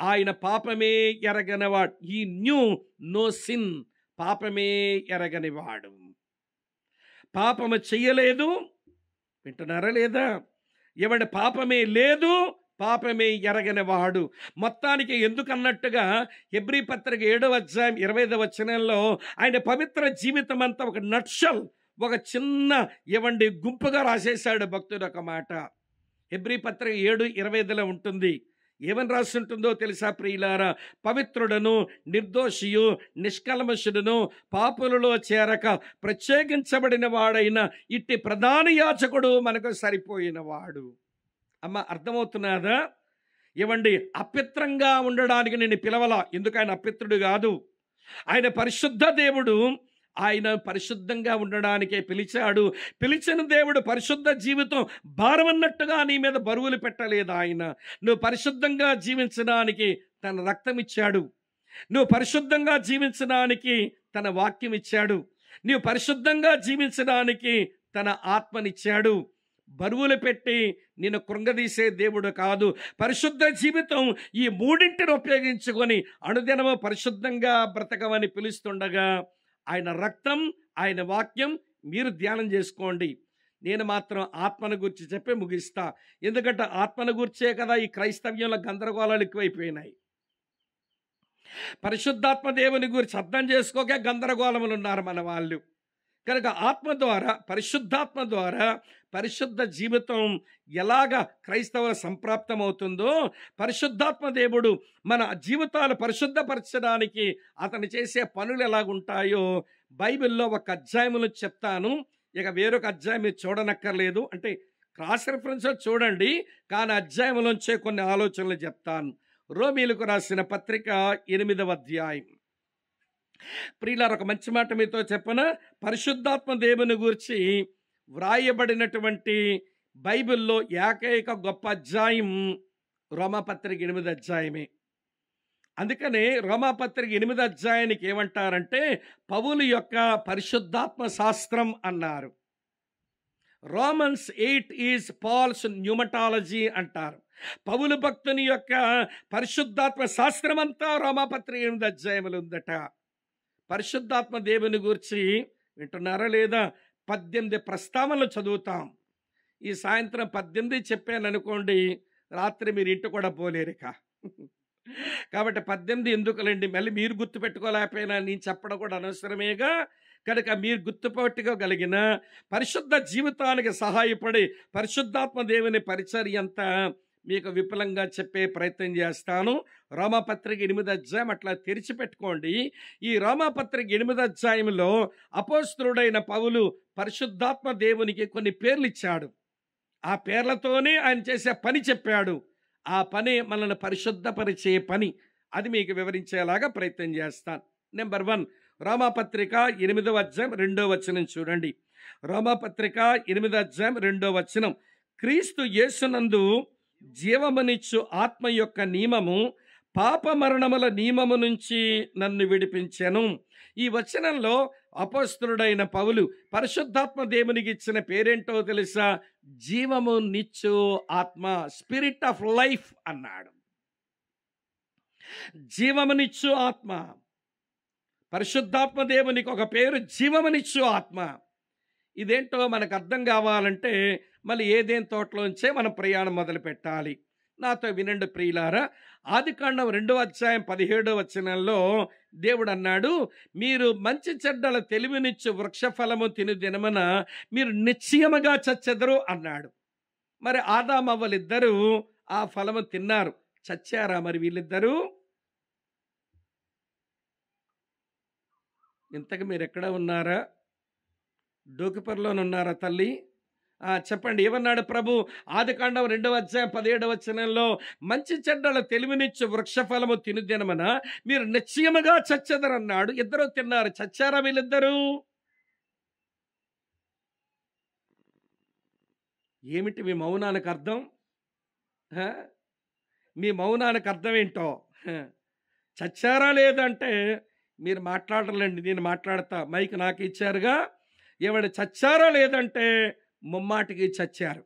ఆయన పాపమే ఎరగనివాడు. ఈ న్యూ నో సిన్, పాపమే ఎరగనివాడు. పాపము చెయ్యలేదు, వింటున్నారా లేదా? ఎవడి పాపమే లేదు, పాపమే ఎరగనివాడు. మొత్తానికి ఎందుకన్నట్టుగా హెబ్రీ పత్రిక 7వ అధ్యాయం 25వ వచనంలో ఆయన పవిత్ర జీవితం అంతా ఒక నట్షల్, ఒక చిన్న గుంపుగా రాసేశాడు భక్తుడు. ఒక మాట హెబ్రీ పత్రిక 7:25లో ఉంటుంది. ఏమని రాస్తుంటుందో తెలుసా ప్రియులారా? పవిత్రుడను, నిర్దోషియు, నిష్కల్మషుడును, పాపులలో చేరక ప్రత్యేకించబడిన వాడైన ఇట్టి ప్రధాన యాజకుడు మనకు సరిపోయిన వాడు. అమ్మ అర్థమవుతున్నదా? అపిత్రంగా ఉండడానికి నేను పిలవలా. ఎందుకు? ఆయన అపిత్రుడు కాదు, ఆయన పరిశుద్ధ దేవుడు. ఆయన పరిశుద్ధంగా ఉండడానికే పిలిచాడు. పిలిచిన దేవుడు పరిశుద్ధ జీవితం భారమన్నట్టుగా నీ మీద బరువులు పెట్టలేదు. ఆయన నువ్వు పరిశుద్ధంగా జీవించడానికి తన రక్తం ఇచ్చాడు, నువ్వు పరిశుద్ధంగా జీవించడానికి తన వాక్యం ఇచ్చాడు, నువ్వు పరిశుద్ధంగా జీవించడానికి తన ఆత్మనిచ్చాడు. బరువులు పెట్టి నిన్ను కృంగదీసే దేవుడు కాదు. పరిశుద్ధ జీవితం ఈ మూడింటిని ఉపయోగించుకొని అనుదినము పరిశుద్ధంగా బ్రతకమని పిలుస్తుండగా ఆయన రక్తం, ఆయన వాక్యం మీరు ధ్యానం చేసుకోండి. నేను మాత్రం ఆత్మను గురించి చెప్పి ముగిస్తా. ఎందుకంటే ఆత్మను గురించే కదా ఈ క్రైస్తవ్యంలో గందరగోళాలు ఎక్కువైపోయినాయి. పరిశుద్ధాత్మ దేవుని గురించి అర్థం చేసుకోకే గందరగోళములు ఉన్నారు మన వాళ్ళు. కనుక ఆత్మ ద్వారా, పరిశుద్ధాత్మ ద్వారా పరిశుద్ధ జీవితం ఎలాగ క్రైస్తవుల సంప్రాప్తం అవుతుందో, పరిశుద్ధాత్మ దేవుడు మన జీవితాలు పరిశుద్ధపరచడానికి అతను చేసే పనులు ఎలాగుంటాయో బైబిల్లో ఒక అధ్యాయములు చెప్తాను. ఇక వేరొక అధ్యాయం మీరు చూడనక్కర్లేదు, అంటే క్రాస్ రెఫరెన్స్ చూడండి, కానీ అధ్యాయంలోంచే కొన్ని ఆలోచనలు చెప్తాను. రోమీలకు రాసిన పత్రిక 8వ అధ్యాయం. ప్రియులారా, ఒక మంచి మాట మీతో చెప్పన, పరిశుద్ధాత్మ దేవుని గురించి వ్రాయబడినటువంటి బైబిల్లో ఏకైక గొప్ప అధ్యాయం రోమాపత్రిక 8వ అధ్యాయమే. అందుకనే రోమాపత్రిక 8వ అధ్యాయానికి ఏమంటారంటే పౌలు యొక్క పరిశుద్ధాత్మ శాస్త్రం అన్నారు. రోమన్స్ 8 ఈజ్ పాల్స్ న్యూమటాలజీ అంటారు. పౌలు భక్తుని యొక్క పరిశుద్ధాత్మ శాస్త్రం అంతా రోమాపత్రిక 8వ అధ్యాయములు ఉందట. పరిశుద్ధాత్మ దేవుని గురించి వింటున్నారా లేదా? 18 ప్రస్తావనలు చదువుతాం. ఈ సాయంత్రం 18 చెప్పాను అనుకోండి, రాత్రి మీరు ఇంటి కూడా పోలేరిక. కాబట్టి 18 ఎందుకులేండి, మళ్ళీ మీరు గుర్తుపెట్టుకోలేకపోయినా నేను చెప్పడం కూడా అనవసరమేగా. కనుక మీరు గుర్తుపెట్టుకోగలిగిన పరిశుద్ధ జీవితానికి సహాయపడి పరిశుద్ధాత్మ దేవుని పరిచర్య అంతా మీకు విపులంగా చెప్పే ప్రయత్నం చేస్తాను. రోమాపత్రిక 8వ అధ్యాయం అట్లా తెరిచిపెట్టుకోండి. ఈ రోమాపత్రిక 8వ అధ్యాయంలో అపోస్తలుడైన పౌలు పరిశుద్ధాత్మ దేవునికి కొన్ని పేర్లు ఇచ్చాడు. ఆ పేర్లతోనే ఆయన చేసే పని చెప్పాడు. ఆ పని మనల్ని పరిశుద్ధపరిచే పని. అది మీకు వివరించేలాగా ప్రయత్నం చేస్తాను. నెంబర్ 1, రోమాపత్రిక 8వ అధ్యాయం 2వ వచనం చూడండి. రోమాపత్రిక 8వ అధ్యాయం 2వ వచనం, క్రీస్తు యేసునందు జీవమునిచ్చు ఆత్మ యొక్క నియమము పాప మరణముల నియమము నుంచి నన్ను విడిపించెను. ఈ వచనంలో అపోస్తలుడైన పౌలు పరిశుద్ధాత్మ దేవునికి ఇచ్చిన పేరేంటో తెలుసా? జీవము నిచ్చు ఆత్మ, స్పిరిట్ ఆఫ్ లైఫ్ అన్నాడు. జీవమునిచ్చు ఆత్మ. పరిశుద్ధాత్మ దేవునికి ఒక పేరు జీవమునిచ్చు ఆత్మ. ఇదేంటో మనకు అర్థం కావాలంటే మళ్ళీ ఏదేం తోటలోంచే మనం ప్రయాణం మొదలు పెట్టాలి. నాతో వినండి ప్రియులారా. ఆదికాండం 2వ అధ్యాయం 17వ వచనంలో దేవుడు అన్నాడు, మీరు మంచి చెడ్డల తెలివినిచ్చు వృక్షఫలము తిను దినమున మీరు నిశ్చయముగా చచ్చెదరు అన్నాడు. మరి ఆదామవ్వలిద్దరూ ఆ ఫలము తిన్నారు. చచ్చారా మరి వీళ్ళిద్దరూ? ఇంతకు మీరు ఎక్కడ ఉన్నారా? డోకిపర్లోనున్నారా తల్లి? చెప్పండి, ఏమన్నాడు ప్రభు? ఆదికాండం 2వ అధ్యాయం 17వ వచనంలో మంచి చెడ్డల తెలివినిచ్చు వృక్షఫలము తినుదినమన మీరు నిశ్చయముగా చచ్చెదరన్నాడు. ఇద్దరు తిన్నారు. చచ్చారా వీళ్ళిద్దరూ? ఏమిటి మీ మౌనానికి అర్థం? మీ మౌనానికి అర్థం ఏంటో? చచ్చారా లేదంటే మీరు మాట్లాడలేండి, నేను మాట్లాడతా. మైక్ నాకు ఇచ్చారుగా. ఏమంటే చచ్చారా లేదంటే ముమ్మాటికి చచ్చారు.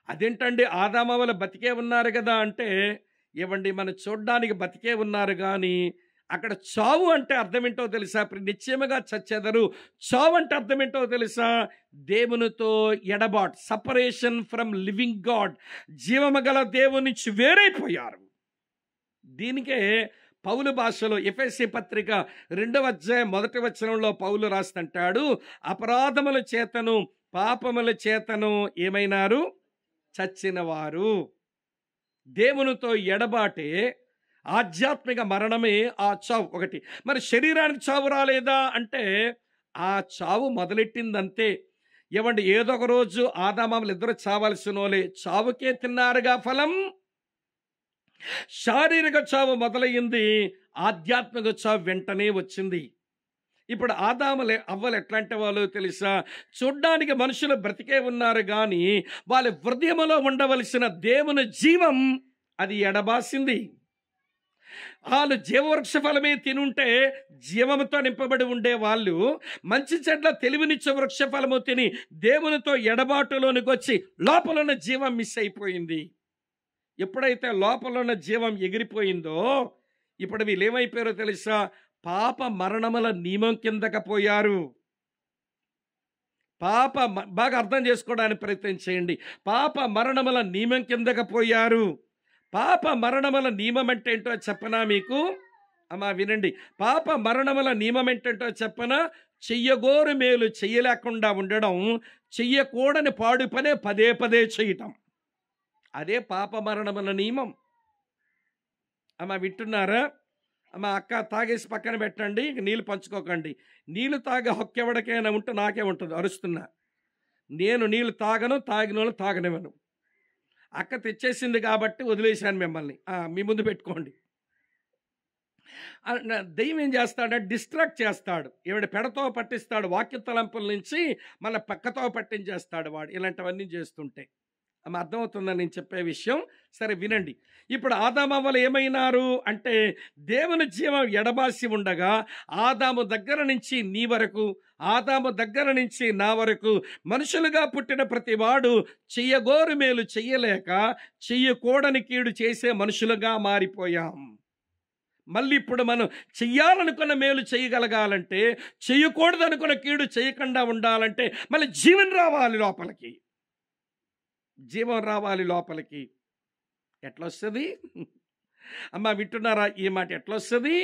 అదేంటండి, ఆదామవ్వలు బతికే ఉన్నారు కదా అంటే, ఇవ్వండి మనం చూడ్డానికి బతికే ఉన్నారు కానీ అక్కడ చావు అంటే అర్థం ఏంటో తెలుసా? నిశ్చయముగా చచ్చెదరు. చావు అంటే అర్థం ఏంటో తెలుసా? దేవునితో ఎడబాటు, సపరేషన్ ఫ్రమ్ లివింగ్ గాడ్. జీవము గల దేవుని నుంచి వేరైపోయారు. దీనికే పౌలు భాషలో ఎఫెసీ పత్రిక 2వ అధ్యాయం 1వ వచనంలో పౌలు రాస్తుంటాడు, అపరాధముల చేతను పాపముల చేతను ఏమైనారు? చచ్చినవారు. దేవునితో ఎడబాటే ఆధ్యాత్మిక మరణమే ఆ చావు. ఒకటి. మరి శరీరానికి చావు రాలేదా అంటే ఆ చావు మొదలెట్టిందంతే. ఏమండి, ఏదో ఒక రోజు ఆదామవ్వలు ఇద్దరు చావాల్సినోలే. చావుకే తిన్నారుగా ఫలం. శారీరక చావు మొదలయ్యింది, ఆధ్యాత్మిక చావు వెంటనే వచ్చింది. ఇప్పుడు అవ్వలు ఎట్లాంటి వాళ్ళు తెలుసా? చూడ్డానికి మనుషులు బ్రతికే ఉన్నారు కానీ వాళ్ళ హృదయంలో ఉండవలసిన దేవుని జీవం అది ఎడబాసింది. వాళ్ళు జీవవృక్ష ఫలమే తినుంటే జీవముతో నింపబడి ఉండే వాళ్ళు మంచి చెడ్ల తెలివినిచ్చే వృక్ష ఫలము తిని దేవునితో ఎడబాటులోనికి వచ్చి లోపల ఉన్న జీవం మిస్ అయిపోయింది. ఎప్పుడైతే లోపల ఉన్న జీవం ఎగిరిపోయిందో ఇప్పుడు వీళ్ళు ఏమైపోయారో తెలుసా? పాప మరణముల నియమం కిందకి పోయారు. బాగా అర్థం చేసుకోవడానికి ప్రయత్నం చేయండి. పాప మరణముల నియమం కిందకు పోయారు. పాప మరణముల నియమం అంటే ఏంటో చెప్పనా మీకు? అమ్మా వినండి. పాప మరణముల నియమం ఏంటంటో చెప్పనా? చెయ్యగోరు మేలు చెయ్యలేకుండా ఉండడం, చెయ్యకూడని పాడు పనే పదే పదే చేయటం, అదే పాప మరణముల నియమం. అమ్మా వింటున్నారా? అమ్మ అక్క తాగేసి పక్కన పెట్టండి, నీళ్ళు పంచుకోకండి. నీళ్ళు తాగే హక్కు ఎవరికైనా ఉంటే నాకే ఉంటుంది. అరుస్తున్నా. నేను నీళ్ళు తాగను, తాగిన వాళ్ళు తాగనివ్వను. అక్క తెచ్చేసింది కాబట్టి వదిలేశాను మిమ్మల్ని. మీ ముందు పెట్టుకోండి. దెయ్యం ఏం చేస్తాడంటే డిస్ట్రాక్ట్ చేస్తాడు. ఈవిడ పెడతో పట్టిస్తాడు, వాక్య తలంపుల నుంచి మళ్ళీ పక్కతో పట్టించేస్తాడు వాడు ఇలాంటివన్నీ చేస్తుంటే. అమ్మ అర్థమవుతుందని నేను చెప్పే విషయం. సరే వినండి. ఇప్పుడు ఆదామవ్వలు ఏమైనారు అంటే, దేవుని జీవం ఎడబాసి ఉండగా ఆదాము దగ్గర నుంచి నీ వరకు, ఆదాము దగ్గర నుంచి నా వరకు మనుషులుగా పుట్టిన ప్రతి వాడు చెయ్యగోరు మేలు చెయ్యలేక చెయ్యకూడని కీడు చేసే మనుషులుగా మారిపోయాం. మళ్ళీ ఇప్పుడు మనం చెయ్యాలనుకున్న మేలు చేయగలగాలంటే, చెయ్యకూడదు అనుకున్న కీడు చేయకుండా ఉండాలంటే మళ్ళీ జీవం రావాలి లోపలికి. జీవం రావాలి లోపలికి. ఎట్లొస్తుంది? అమ్మ వింటున్నారా ఈ మాట? ఎట్లొస్తుంది?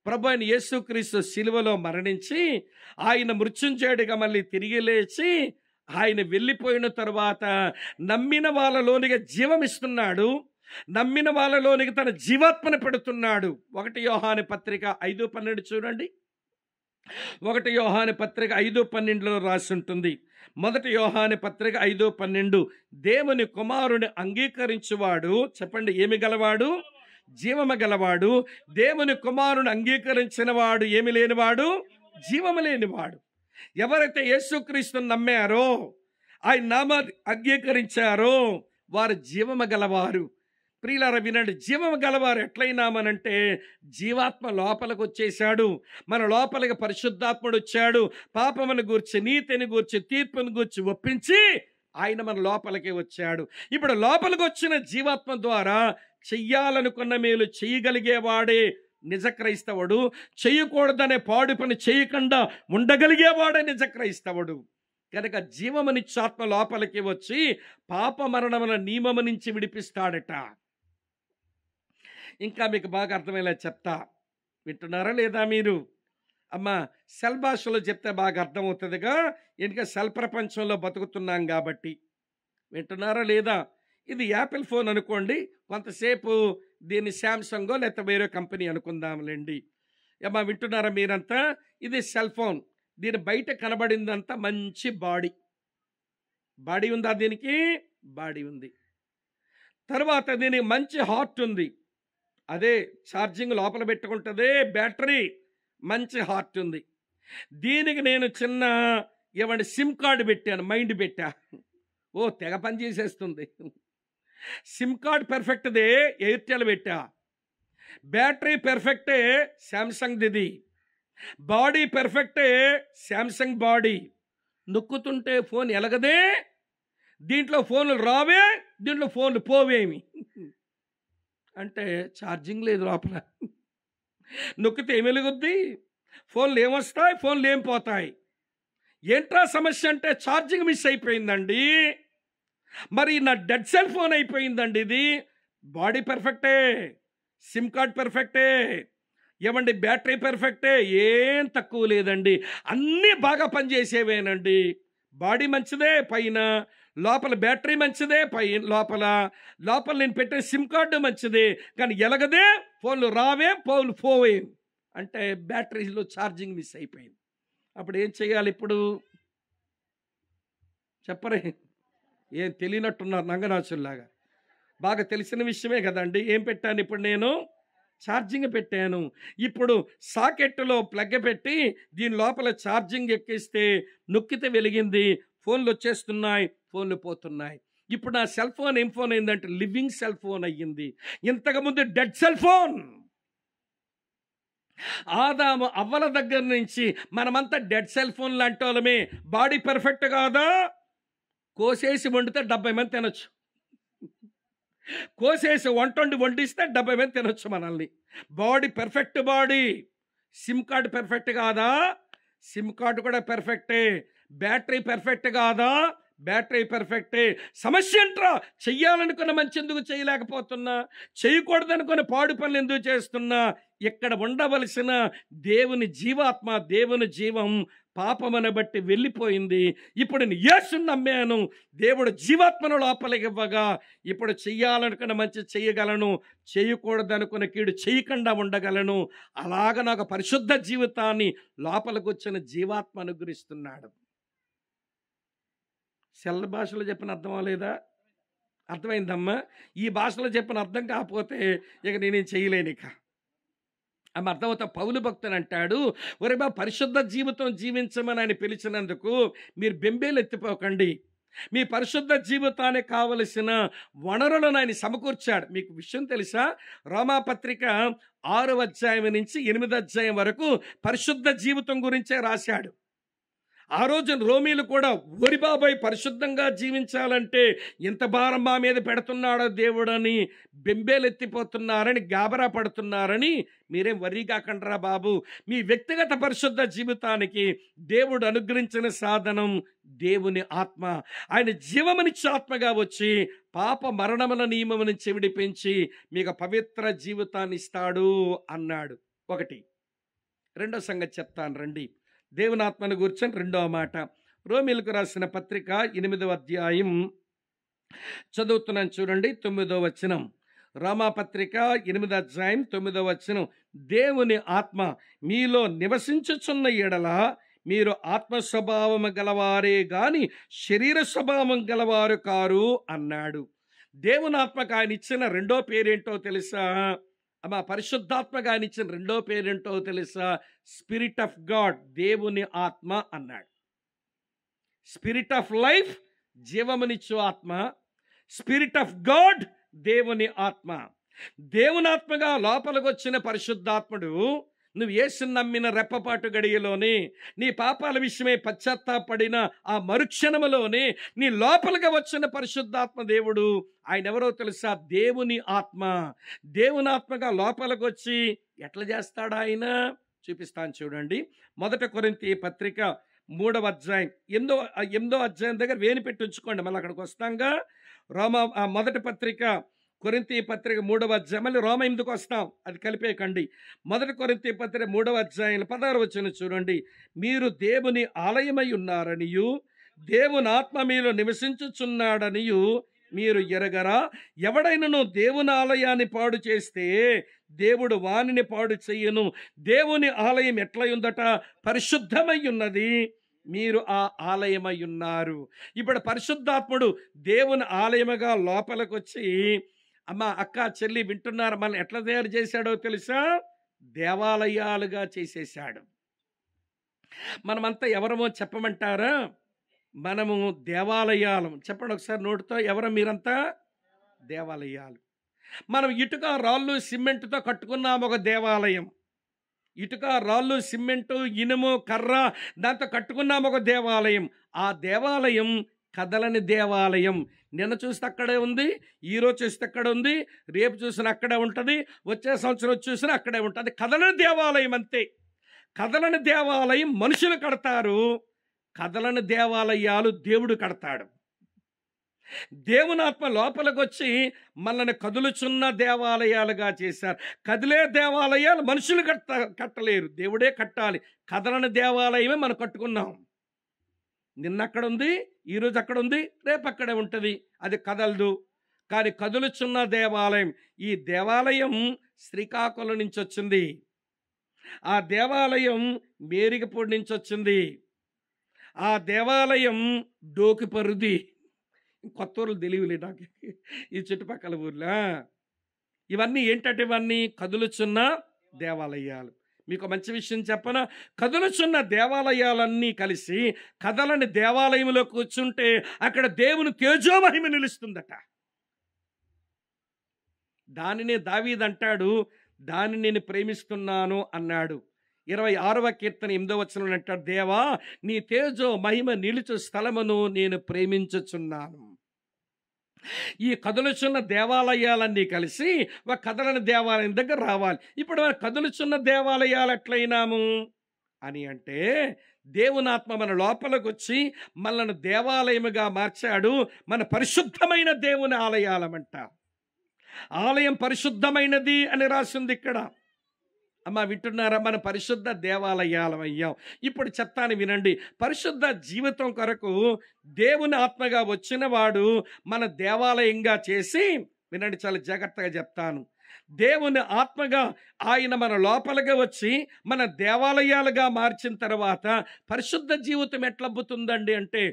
ప్రభు అయిన యేసుక్రీస్తు శిలువలో మరణించి ఆయన మృత్యుంజయుడిగా మళ్ళీ తిరిగి లేచి ఆయన వెళ్ళిపోయిన తరువాత నమ్మిన వాళ్ళలోనిగా జీవం ఇస్తున్నాడు. నమ్మిన వాళ్ళలోనికి తన జీవాత్మను పెడుతున్నాడు. 1 యోహాను పత్రిక 5:12 చూడండి. 1 యోహాను పత్రిక 5:12లో రాసి ఉంటుంది. 1 యోహాను పత్రిక 5:12 దేవుని కుమారుని అంగీకరించువాడు, చెప్పండి ఏమి గలవాడు? జీవము గలవాడు. దేవుని కుమారుని అంగీకరించిన వాడు ఏమి లేనివాడు? జీవము లేనివాడు. ఎవరైతే యేసుక్రీస్తుని నమ్మారో, ఆయన నామాన్ని అంగీకరించారో వారు జీవము గలవారు. ప్రియులారా వినండి. జీవము గలవారు ఎట్లయినామనంటే, జీవాత్మ లోపలికి వచ్చేసాడు. మన లోపలికి పరిశుద్ధాత్ముడు వచ్చాడు. పాపమును గూర్చి, నీతిని గూర్చి, తీర్పును గూర్చి ఒప్పించి ఆయన మన లోపలికి వచ్చాడు. ఇప్పుడు లోపలికి వచ్చిన జీవాత్మ ద్వారా చెయ్యాలనుకున్న మేలు చేయగలిగేవాడే నిజ క్రైస్తవుడు. చెయ్యకూడదనే పాడు పని చేయకుండా ఉండగలిగేవాడే నిజ క్రైస్తవుడు. కనుక జీవమునిచ్చాత్మ లోపలికి వచ్చి పాప మరణముల నియమము నుంచి విడిపిస్తాడట. ఇంకా మీకు బాగా అర్థమయ్యేలా చెప్తా. వింటున్నారా లేదా మీరు? అమ్మ సెల్ భాషలో చెప్తే బాగా అర్థమవుతుందిగా, ఇంకా సెల్ ప్రపంచంలో బతుకుతున్నాం కాబట్టి. వింటున్నారా లేదా? ఇది యాపిల్ ఫోన్ అనుకోండి, కొంతసేపు దీన్ని శాంసంగో లేకపోతే వేరే కంపెనీ అనుకుందాంలేండి. అమ్మ వింటున్నారా మీరంతా? ఇది సెల్ ఫోన్. దీని బయట కనబడిందంతా మంచి బాడీ ఉందా? దీనికి బాడీ ఉంది. తర్వాత దీనికి మంచి హార్ట్ ఉంది. అదే ఛార్జింగ్ లోపల పెట్టుకుంటుంది, బ్యాటరీ, మంచి హార్ట్ ఉంది. దీనికి నేను చిన్న సిమ్ కార్డు పెట్టాను, మైండ్ పెట్టా. తెగ పని చేసేస్తుంది. సిమ్ కార్డ్ పెర్ఫెక్ట్దే, ఎయిర్టెల్ పెట్టా. బ్యాటరీ పెర్ఫెక్టే, శాంసంగ్ది. బాడీ పెర్ఫెక్టే, శాంసంగ్ బాడీ. నొక్కుతుంటే ఫోన్ ఎలగదే, దీంట్లో ఫోన్లు రావే, దీంట్లో ఫోన్లు పోవేమి అంటే ఛార్జింగ్ లేదు లోపల. నొక్కితే ఏమి వెలుగుద్ది? ఫోన్లు ఏమొస్తాయి, ఫోన్లు ఏం పోతాయి. ఏంట్రా సమస్య అంటే ఛార్జింగ్ మిస్ అయిపోయిందండి. మరి నా డెడ్ సెల్ ఫోన్ అయిపోయిందండి. ఇది బాడీ పెర్ఫెక్టే, సిమ్ కార్డ్ పెర్ఫెక్టే, బ్యాటరీ పెర్ఫెక్టే, ఏం తక్కువ లేదండి. అన్నీ బాగా పనిచేసేవేనండి. బాడీ మంచిదే పైన, లోపల బ్యాటరీ మంచిదే లోపల నేను పెట్టే సిమ్ కార్డు మంచిదే. కానీ ఎలగదే, ఫోన్లు రావే, ఫోన్లు పోవే అంటే బ్యాటరీలో ఛార్జింగ్ మిస్ అయిపోయింది. అప్పుడు ఏం చేయాలి? ఇప్పుడు చెప్పరే, ఏం తెలియనట్టున్నారు నంగనాచుల్లాగా. బాగా తెలిసిన విషయమే కదండి. ఏం పెట్టాను ఇప్పుడు? నేను ఛార్జింగ్ పెట్టాను. ఇప్పుడు సాకెట్లో ప్లగ్ పెట్టి దీని లోపల ఛార్జింగ్ ఎక్కిస్తే నొక్కితే వెలిగింది, ఫోన్లు వచ్చేస్తున్నాయి, ఫోన్లు పోతున్నాయి. ఇప్పుడు నా సెల్ ఫోన్ ఏం ఫోన్ అయిందంటే లివింగ్ సెల్ ఫోన్ అయ్యింది. ఇంతకుముందు డెడ్ సెల్ ఫోన్. ఆదాము అవ్వల దగ్గర నుంచి మనమంతా డెడ్ సెల్ ఫోన్ లాంటి వాళ్ళమే. బాడీ పెర్ఫెక్ట్ కాదా? కోసేసి వండితే 70 మంది తినొచ్చు. కోసేసి వండిస్తే 70 మంది తినొచ్చు మనల్ని. Body perfect body. SIM card perfect కాదా? సిమ్ కార్డు కూడా పెర్ఫెక్టే. బ్యాటరీ పెర్ఫెక్ట్ కాదా? బ్యాటరీ పెర్ఫెక్టే. సమస్య ఏంట్రా? చెయ్యాలనుకున్న మంచి ఎందుకు చేయలేకపోతున్నా? చేయకూడదనుకున్న పాడు పనులు ఎందుకు చేస్తున్నా? ఇక్కడ ఉండవలసిన దేవుని జీవాత్మ, దేవుని జీవం పాపమని బట్టి వెళ్ళిపోయింది. ఇప్పుడు నేను యేసుని నమ్మాను, దేవుడు జీవాత్మను లోపలికి ఇవ్వగా ఇప్పుడు చెయ్యాలనుకున్న మంచి చేయగలను, చేయకూడదనుకున్న కీడు చేయకుండా ఉండగలను. అలాగ నాకు పరిశుద్ధ జీవితాన్ని లోపలికి వచ్చిన జీవాత్మ అనుగ్రహిస్తున్నాడు. సెల్ భాషలో చెప్పిన అర్థం అవ్వలేదా? అర్థమైందమ్మా? ఈ భాషలో చెప్పిన అర్థం కాకపోతే ఇక నేనేం చేయలేను. ఇక ఆమె అర్థమవుతా. పౌలు భక్తుని అంటాడు, ఒరే బా, పరిశుద్ధ జీవితం జీవించమని ఆయన పిలిచినందుకు మీరు బెంబేలు ఎత్తిపోకండి. మీ పరిశుద్ధ జీవితానికి కావలసిన వనరులను ఆయన సమకూర్చాడు. మీకు విషయం తెలుసా? రోమాపత్రిక 6వ అధ్యాయం నుంచి 8వ అధ్యాయం వరకు పరిశుద్ధ జీవితం గురించే రాశాడు. ఆ రోజు రోమీలు కూడా, ఒరి బాబాయ్, పరిశుద్ధంగా జీవించాలంటే ఇంత భారం మా మీద పెడుతున్నాడో దేవుడని బెంబేలెత్తిపోతున్నారని, గాబరా పడుతున్నారని మీరేం వర్రీ కాకండ్రా బాబు. మీ వ్యక్తిగత పరిశుద్ధ జీవితానికి దేవుడు అనుగ్రహించిన సాధనం దేవుని ఆత్మ. ఆయన జీవమునిచ్చే ఆత్మగా వచ్చి పాప మరణముల నియమము నుంచి విడిపించి మీకు పవిత్ర జీవితాన్ని ఇస్తాడు అన్నాడు. ఒకటి. రెండో సంగతి చెప్తాను రండి. దేవుని ఆత్మను కూర్చొని రెండవ మాట. రోమీలకు రాసిన పత్రిక 8వ అధ్యాయం చదువుతున్నాను చూడండి, 9వ వచనం. రోమాపత్రిక 8వ అధ్యాయం 9వ వచనం. దేవుని ఆత్మ మీలో నివసించుచున్న ఎడల మీరు ఆత్మ స్వభావము గలవారే గాని శరీర స్వభావం గలవారు కారు అన్నాడు. దేవుని ఆత్మకు ఆయన ఇచ్చిన రెండో పేరేంటో తెలుసా? అమ్మా, పరిశుద్ధాత్మగా ఆయన ఇచ్చిన రెండో పేరేంటో తెలుసా? స్పిరిట్ ఆఫ్ గాడ్, దేవుని ఆత్మ అన్నాడు. స్పిరిట్ ఆఫ్ లైఫ్, జీవమునిచ్చు ఆత్మ. స్పిరిట్ ఆఫ్ గాడ్, దేవుని ఆత్మ. దేవుని ఆత్మగా లోపలికి వచ్చిన పరిశుద్ధాత్ముడు నువ్వు యేసుని నమ్మిన రెప్పపాటు గడియలోనే, నీ పాపాల విషయమై పశ్చాత్తాపడిన ఆ మరుక్షణములోనే నీ లోపలికి వచ్చిన పరిశుద్ధాత్మ దేవుడు ఆయన ఎవరో తెలుసా? దేవుని ఆత్మ. దేవుని ఆత్మగా లోపలికి వచ్చి ఎట్లా చేస్తాడు ఆయన? చూపిస్తాను చూడండి. 1 కొరింథీ పత్రిక 3వ అధ్యాయం 8వ అధ్యాయం దగ్గర వేని పెట్టి ఉంచుకోండి, మళ్ళీ అక్కడికి వస్తాంగా. మొదటి పత్రిక కొరింథీ పత్రిక 3వ అధ్యాయం, మళ్ళీ రోమ 8కి వస్తాం, అది కలిపేకండి. 1 కొరింథీ పత్రిక 3వ అధ్యాయం 16వ వచనం చూడండి. మీరు దేవుని ఆలయమై ఉన్నారనియు దేవుని ఆత్మ మీలో నివసించుచున్నాడనియు మీరు ఎరగరా? ఎవడైనను దేవుని ఆలయాన్ని పాడు చేస్తే దేవుడు వానిని పాడు చెయ్యను. దేవుని ఆలయం ఎట్లై ఉందట? పరిశుద్ధమై ఉన్నది, మీరు ఆ ఆలయమై ఉన్నారు. ఇప్పుడు పరిశుద్ధాత్ముడు దేవుని ఆలయముగా లోపలికి వచ్చి, అమ్మ, అక్క, చెల్లి వింటున్నారు, మనం ఎట్లా తయారు చేశాడో తెలుసా? దేవాలయాలుగా చేసేశాడు. మనమంతా ఎవరమో చెప్పమంటారా? మనము దేవాలయాలు. చెప్పండి ఒకసారి నోటితో, ఎవరు మీరంతా? దేవాలయాలు. మనం ఇటుక, రాళ్ళు, సిమెంట్తో కట్టుకున్నాము ఒక దేవాలయం. ఇటుక, రాళ్ళు, సిమెంటు, ఇనుము, కర్ర, దాంతో కట్టుకున్నాము ఒక దేవాలయం. ఆ దేవాలయం కదలని దేవాలయం. నిన్న చూస్తే అక్కడే ఉంది, ఈరోజు చూస్తే అక్కడ ఉంది, రేపు చూసిన అక్కడే ఉంటుంది, వచ్చే సంవత్సరం చూసినా అక్కడే ఉంటుంది. కదలని దేవాలయం అంతే. కదలని దేవాలయం మనుషులు కడతారు, కదలని దేవాలయాలు దేవుడు కడతాడు. దేవుని ఆత్మ లోపలికి వచ్చి మనల్ని కదులుచున్న దేవాలయాలుగా చేశారు. కదిలే దేవాలయాలు మనుషులు కట్టలేరు, దేవుడే కట్టాలి. కదలని దేవాలయమే మనం కట్టుకున్నాం. నిన్న అక్కడ ఉంది, ఈరోజు అక్కడ ఉంది, రేపు అక్కడే ఉంటుంది, అది కదలదు. కానీ కదులుచున్న దేవాలయం, ఈ దేవాలయం శ్రీకాకుళం నుంచి వచ్చింది, ఆ దేవాలయం మేరిగపూడి నుంచి వచ్చింది, ఆ దేవాలయం డోకిపరుది. కొత్త ఊర్లు తెలియలే నాకు, ఈ చుట్టుపక్కల ఊర్లో. ఇవన్నీ ఏంటంటే ఇవన్నీ కదులుచున్న దేవాలయాలు. మీకు మంచి విషయం చెప్పనా? కదులుచున్న దేవాలయాలన్నీ కలిసి కదలని దేవాలయంలో కూర్చుంటే అక్కడ దేవుని తేజోమహిమ నిలుస్తుందట. దానినే దావీదు అంటాడు, దాన్ని నేను ప్రేమిస్తున్నాను అన్నాడు. 26వ కీర్తన 8వ వచనంలో అంటాడు, దేవా, నీ తేజో మహిమ నిలుచు స్థలమును నేను ప్రేమించుచున్నాను. ఈ కదులుచున్న దేవాలయాలన్నీ కలిసి ఒక కదలని దేవాలయం దగ్గర రావాలి. ఇప్పుడు కదులుచున్న దేవాలయాలు ఎట్లయినాము అని అంటే, దేవుని ఆత్మ మన లోపలికి వచ్చి మనల్ని దేవాలయముగా మార్చాడు. మన పరిశుద్ధమైన దేవుని ఆలయాలమంట. ఆలయం పరిశుద్ధమైనది అని రాసింది ఇక్కడ. అమ్మ వింటున్నారా? మన పరిశుద్ధ దేవాలయాలం అయ్యాం. ఇప్పుడు చెప్తాను వినండి. పరిశుద్ధ జీవితం కొరకు దేవుని ఆత్మగా వచ్చిన వాడు మన దేవాలయంగా చేసి, వినండి చాలా జాగ్రత్తగా చెప్తాను. దేవుని ఆత్మగా ఆయన మన లోపలిగా వచ్చి మన దేవాలయాలుగా మార్చిన తర్వాత పరిశుద్ధ జీవితం ఎట్లబ్బుతుందండి అంటే,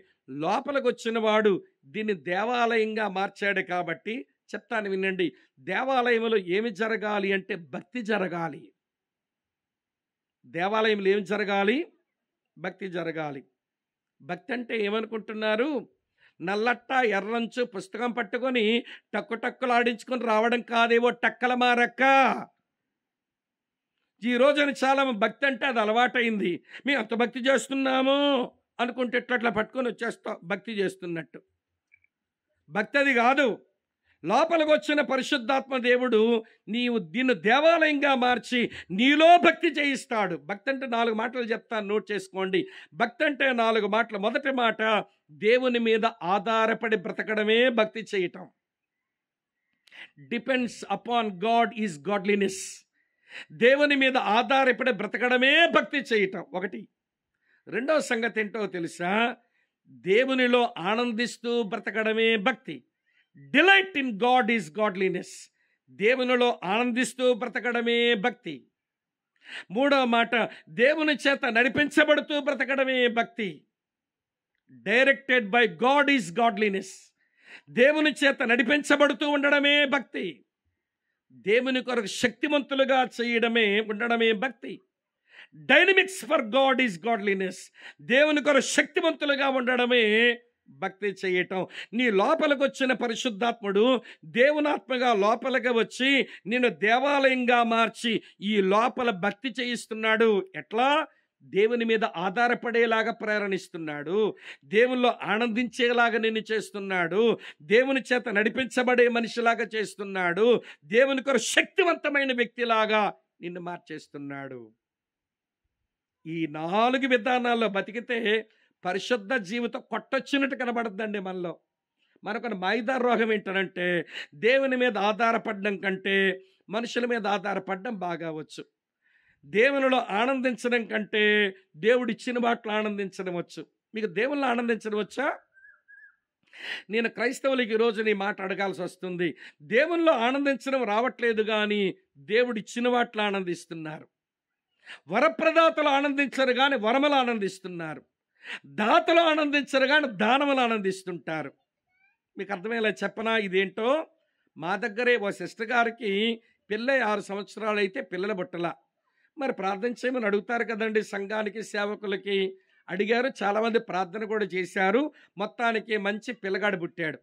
లోపలికి వచ్చిన వాడు దీన్ని దేవాలయంగా మార్చాడు. కాబట్టి చెప్తాను వినండి. దేవాలయంలో ఏమి జరగాలి అంటే భక్తి జరగాలి. దేవాలయంలో ఏమి జరగాలి? భక్తి జరగాలి. భక్తి అంటే ఏమనుకుంటున్నారు? నల్లట్ట ఎర్రంచు పుస్తకం పట్టుకొని టక్కు టక్కులు ఆడించుకొని రావడం కాదేవో టక్కల మారక్క. ఈ రోజున చాలా భక్తి అంటే అది అలవాటైంది. మేము అంత భక్తి చేస్తున్నాము అనుకుంటే ఇట్లా పట్టుకొని వచ్చేస్తాం భక్తి చేస్తున్నట్టు. భక్తి అది కాదు. లోపలికి వచ్చిన పరిశుద్ధాత్మ దేవుడు నీవు దీన్ని దేవాలయంగా మార్చి నీలో భక్తి చేయిస్తాడు. భక్తి అంటే 4 మాటలు చెప్తాను, నోట్ చేసుకోండి. భక్తి అంటే 4 మాటలు. మొదటి మాట, దేవుని మీద ఆధారపడి బ్రతకడమే భక్తి చేయటం. Depends upon God is godliness. దేవుని మీద ఆధారపడి బ్రతకడమే భక్తి చేయటం ఒకటి. రెండవ సంగతి ఏంటో తెలుసా? దేవునిలో ఆనందిస్తూ బ్రతకడమే భక్తి. Delight in God is godliness. దేవునిలో ఆనందిస్తూ బ్రతకడమే భక్తి. మూడవ మాట, దేవుని చేత నడిపించబడుతూ బ్రతకడమే భక్తి. Directed by God is godliness. దేవుని చేత నడిపించబడుతూ ఉండడమే భక్తి. దేవుని కొరకు శక్తిమంతులుగా ఉండడమే భక్తి. Dynamics for God is godliness. దేవుని కొరకు శక్తిమంతులుగా ఉండడమే భక్తి చేయటం. నీ లోపలికి వచ్చిన పరిశుద్ధాత్ముడు దేవునాత్మగా లోపలికి వచ్చి నిన్ను దేవాలయంగా మార్చి ఈ లోపల భక్తి చేయిస్తున్నాడు. ఎట్లా? దేవుని మీద ఆధారపడేలాగా ప్రేరణిస్తున్నాడు. దేవునిలో ఆనందించేలాగా నిన్ను చేస్తున్నాడు. దేవుని చేత నడిపించబడే మనిషిలాగా చేస్తున్నాడు. దేవుని కొరకు శక్తివంతమైన వ్యక్తిలాగా నిన్ను మార్చేస్తున్నాడు. ఈ 4 విధానాల్లో బతికితే పరిశుద్ధ జీవితం కొట్టొచ్చినట్టు కనబడుతుందండి మనలో. మనకు మాయిదారు రోగం ఏంటంటే, దేవుని మీద ఆధారపడడం కంటే మనుషుల మీద ఆధారపడడం బాగా వచ్చు. దేవునిలో ఆనందించడం కంటే దేవుడిచ్చిన వాటిలో ఆనందించడం వచ్చు. మీకు దేవునిలో ఆనందించడం వచ్చా? నేను క్రైస్తవులకి ఈరోజు నీ మాట అడగాల్సి వస్తుంది. దేవునిలో ఆనందించడం రావట్లేదు, కానీ దేవుడిచ్చిన వాటిలో ఆనందిస్తున్నారు. వరప్రదాతలు ఆనందించరు కానీ వరములు ఆనందిస్తున్నారు. దాతలు ఆనందించరు కానీ దానములు ఆనందిస్తుంటారు. మీకు అర్థమయ్యేలా చెప్పనా? ఇదేంటో, మా దగ్గరే ఓ సిస్టర్ గారికి పిల్ల 6 సంవత్సరాలు అయితే పిల్లల బుట్టల. మరి ప్రార్థన చేయమని అడుగుతారు కదండి సంఘానికి, సేవకులకి. అడిగారు, చాలామంది ప్రార్థన కూడా చేశారు. మొత్తానికి మంచి పిల్లగాడు పుట్టాడు.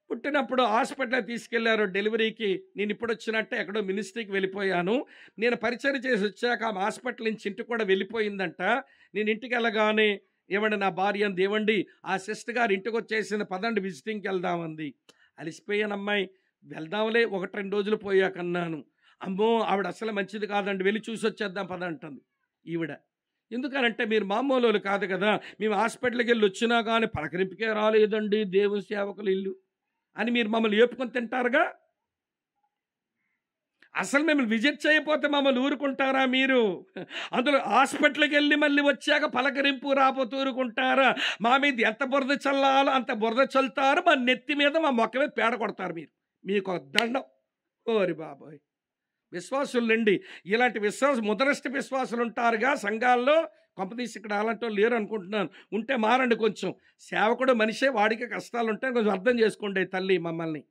పుట్టినప్పుడు హాస్పిటల్ తీసుకెళ్లారు డెలివరీకి. నేను ఇప్పుడు వచ్చినట్టే ఎక్కడో మినిస్ట్రీకి వెళ్ళిపోయాను. నేను పరిచయం చేసి వచ్చాక ఆ హాస్పిటల్ నుంచి ఇంటికి కూడా వెళ్ళిపోయిందంట. నేను ఇంటికి వెళ్ళగానే, ఏమండి నా భార్య అంది, ఏమండి ఆ సిస్టర్ గారు ఇంటికి వచ్చేసిన, పదండి విజిటింగ్కి వెళ్దామంది. అలిసిపోయాను అమ్మాయి, వెళ్దాంలే 1-2 రోజులు పోయాకన్నాను. అమ్మో ఆవిడ అసలు మంచిది కాదండి, వెళ్ళి చూసి వచ్చేద్దాం పద అంటుంది ఈవిడ. ఎందుకనంటే మీరు మామూలు కాదు కదా, మేము హాస్పిటల్కి వెళ్ళి వచ్చినా కానీ పలకరింపుకే రాలేదండి దేవుని సేవకులు ఇల్లు అని మీరు మమ్మల్ని ఏపుకొని తింటారుగా. అసలు మిమ్మల్ని విజిట్ చేయకపోతే మమ్మల్ని ఊరుకుంటారా మీరు? అందులో హాస్పిటల్కి వెళ్ళి మళ్ళీ వచ్చాక పలకరింపు రాపోతే ఊరుకుంటారా? మా మీద ఎంత బురద చల్లాలో అంత బురద చల్లుతారు, మా నెత్తి మీద మా మొక్క మీద పేడ కొడతారు. మీకు దండం. ఓరి బాబోయ్, విశ్వాసులండి. ఇలాంటి ముదరష్ట విశ్వాసులు ఉంటారుగా సంఘాల్లో. కొంపదీసి ఇక్కడ అలాంటి వాళ్ళు లేరు అనుకుంటున్నాను. ఉంటే మారండి కొంచెం. సేవకుడు మనిషే, వాడికి కష్టాలు ఉంటాయి, కొంచెం అర్థం చేసుకోండి తల్లి మమ్మల్ని.